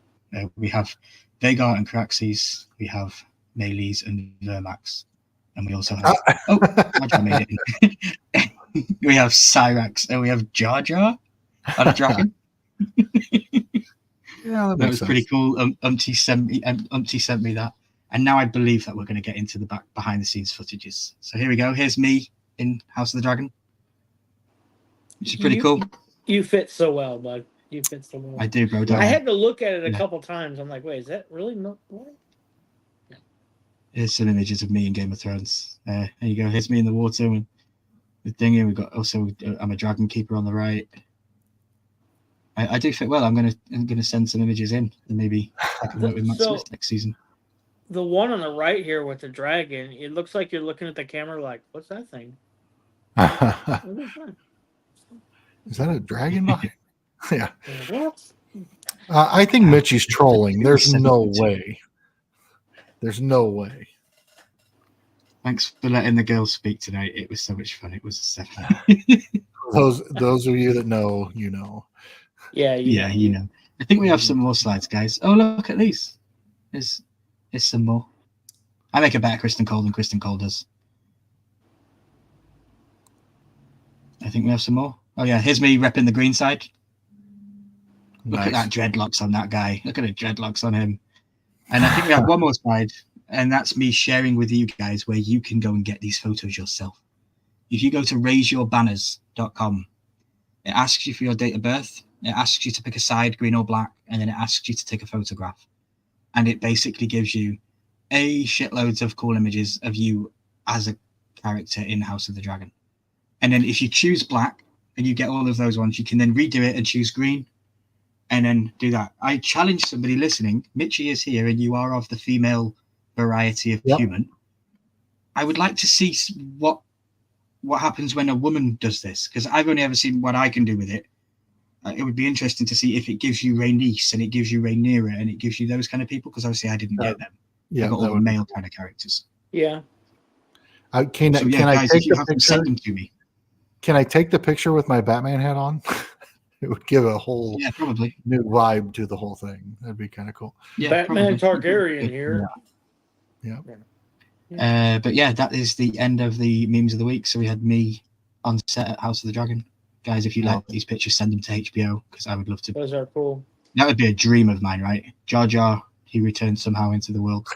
We have Vhagar and Caraxes. We have Melees and Vermax. And we also have... I made it in. We have Cyrax. And we have Jar Jar on a dragon. Yeah, that was pretty cool. Umpty sent me that. And now I believe that we're going to get into the behind the scenes footages. So here we go. Here's me in House of the Dragon, which is pretty cool. You fit so well, bud. You fit so well. I do, bro. I had to look at it a couple times. I'm like, wait, is that really not? Yeah. Here's some images of me in Game of Thrones. There you go. Here's me in the water and the thing here. We've got also. I'm a dragon keeper on the right. I do fit well. I'm gonna send some images in and maybe I can work with Matt Smith next season. The one on the right here with the dragon, it looks like you're looking at the camera like, what's that thing? Is that a dragon? Yeah. I think Mitchie's trolling. There's no way. There's no way. Thanks for letting the girls speak tonight. It was so much fun. It was a 7. Those of you that know, you know. Yeah, you know. I think we have some more slides, guys. Oh, look at these. There's some more. I make a better Criston Cole than Criston Cole does. I think we have some more. Oh yeah, here's me repping the green side. Look at that dreadlocks on that guy. Look at the dreadlocks on him. And I think we have one more slide, and that's me sharing with you guys where you can go and get these photos yourself. If you go to raiseyourbanners.com, it asks you for your date of birth. It asks you to pick a side, green or black, and then it asks you to take a photograph. And it basically gives you shitloads of cool images of you as a character in House of the Dragon. And then if you choose black and you get all of those ones, you can then redo it and choose green and then do that. I challenge somebody listening. Mitchie is here and you are of the female variety of human. I would like to see what happens when a woman does this, because I've only ever seen what I can do with it. It would be interesting to see if it gives you Rhaenys and it gives you Rhaenyra and it gives you those kind of people, because obviously I didn't get them. Yeah, I got all the male kind of characters. Yeah. Can I guys, take if you the have them, picture? send them to me. Can I take the picture with my Batman hat on? It would give a whole probably new vibe to the whole thing. That'd be kind of cool. Yeah, Batman probably. Targaryen here. But yeah, that is the end of the memes of the week. So we had me on set at House of the Dragon. Guys, if you like these pictures, send them to HBO, because I would love to. Those are cool. That would be a dream of mine, right? Jar Jar, he returns somehow into the world.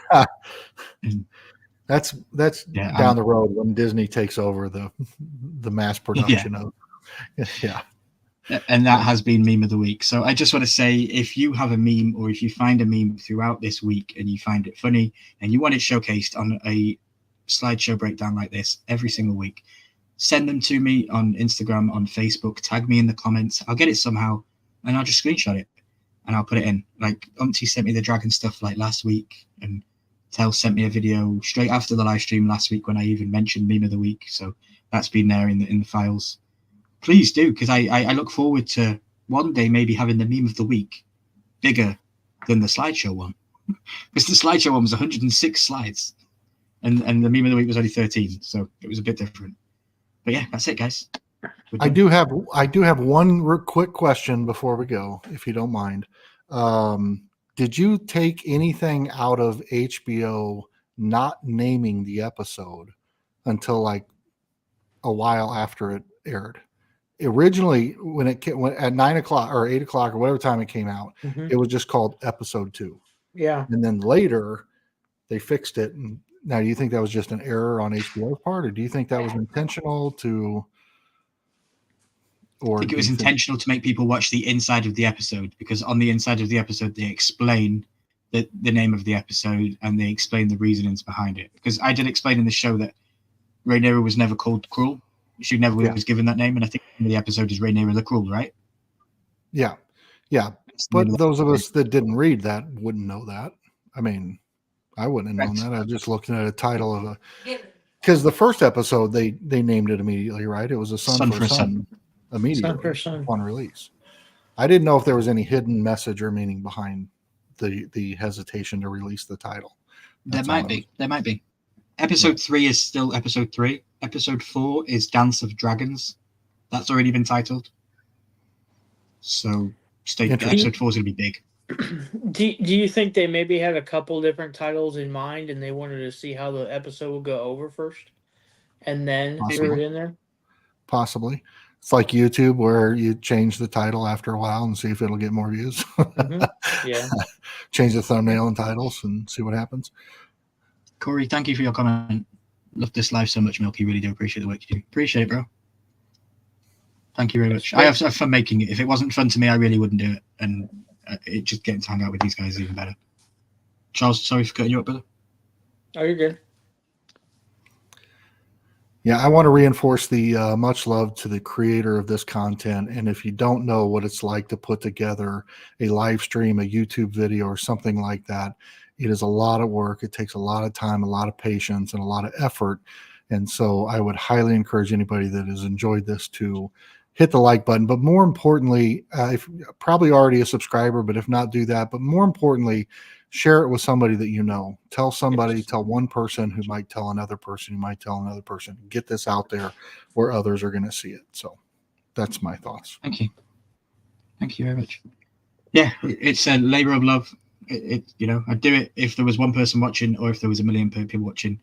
That's down the road when Disney takes over the mass production of. Yeah. And that has been meme of the week. So I just want to say, if you have a meme or if you find a meme throughout this week and you find it funny and you want it showcased on a slideshow breakdown like this every single week, send them to me on Instagram, on Facebook, tag me in the comments. I'll get it somehow and I'll just screenshot it and I'll put it in. Like Umpty sent me the dragon stuff like last week, and Tel sent me a video straight after the live stream last week when I even mentioned meme of the week. So that's been there in the files. Please do, because I look forward to one day maybe having the meme of the week bigger than the slideshow one. Because the slideshow one was 106 slides and the meme of the week was only 13. So it was a bit different. But yeah, that's it, guys. I do have one quick question before we go, if you don't mind. Did you take anything out of HBO not naming the episode until like a while after it aired? Originally, when at 9 o'clock or 8 o'clock or whatever time it came out, it was just called episode 2. Yeah. And then later they fixed it. And now, do you think that was just an error on HBO's part, or do you think that was intentional to? I think it was intentional to make people watch the inside of the episode, because on the inside of the episode they explain the name of the episode and they explain the reasonings behind it. Because I did explain in the show that Rhaenyra was never called Cruel. She never was given that name, and I think the episode is Rhaenyra the Cruel, right? Yeah. But those of us that didn't read that wouldn't know that. I mean, I wouldn't have known that. I was just looking at a title of because the first episode they named it immediately, right? It was a son for a son immediately upon release. I didn't know if there was any hidden message or meaning behind the hesitation to release the title. There might be. Episode 3 is still episode 3. Episode 4 is Dance of Dragons. That's already been titled. So episode 4 is going to be big. Do you think they maybe had a couple different titles in mind and they wanted to see how the episode would go over first and then threw it in there? Possibly. It's like YouTube, where you change the title after a while and see if it'll get more views. Yeah. Change the thumbnail and titles and see what happens. Corey, thank you for your comment. Love this live so much, Milky. Really do appreciate the work you do. Appreciate it, bro. Thank you very much. I have fun making it. If it wasn't fun to me, I really wouldn't do it. And it just getting to hang out with these guys is even better. Charles, sorry for cutting you up, brother. Oh, you're good. Yeah, I want to reinforce the much love to the creator of this content. And if you don't know what it's like to put together a live stream, a YouTube video, or something like that, it is a lot of work. It takes a lot of time, a lot of patience, and a lot of effort. And so I would highly encourage anybody that has enjoyed this to hit the like button. But more importantly, if probably already a subscriber, but if not, do that. But more importantly, share it with somebody that you know. Tell somebody, tell one person who might tell another person, who might tell another person. Get this out there where others are going to see it. So that's my thoughts. Thank you. Thank you very much. Yeah, it's a labor of love. I'd do it if there was one person watching, or if there was a million people watching.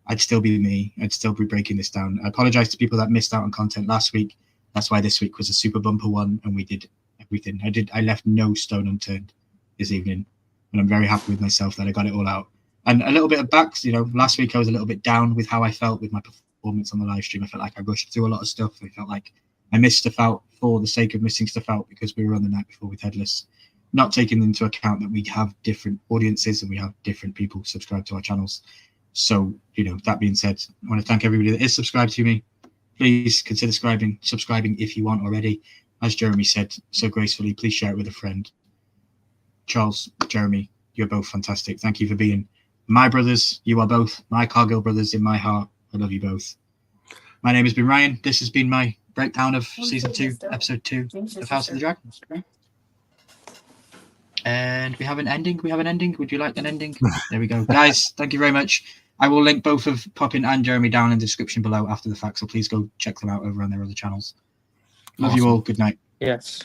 I'd still be me. I'd still be breaking this down. I apologize to people that missed out on content last week. That's why this week was a super bumper one, and we did everything. I left no stone unturned this evening, and I'm very happy with myself that I got it all out. And a little bit of backs, last week I was a little bit down with how I felt with my performance on the live stream. I felt like I rushed through a lot of stuff. I felt like I missed stuff out for the sake of missing stuff out, because we were on the night before with Headless. not taking into account that we have different audiences and we have different people subscribed to our channels. So, you know, that being said, I want to thank everybody that is subscribed to me. Please consider subscribing if you want already. As Jeremy said so gracefully, please share it with a friend. Charles, Jeremy, you're both fantastic. Thank you for being my brothers. You are both my Cargill brothers in my heart. I love you both. My name has been Ryan. This has been my breakdown of Season 2, Episode 2 of House of the Dragon. And we have an ending. Would you like an ending? There we go. Guys, thank you very much. I will link both of Poppin and Jeremy down in the description below after the fact, so please go check them out over on their other channels. Love you all. Good night. Yes.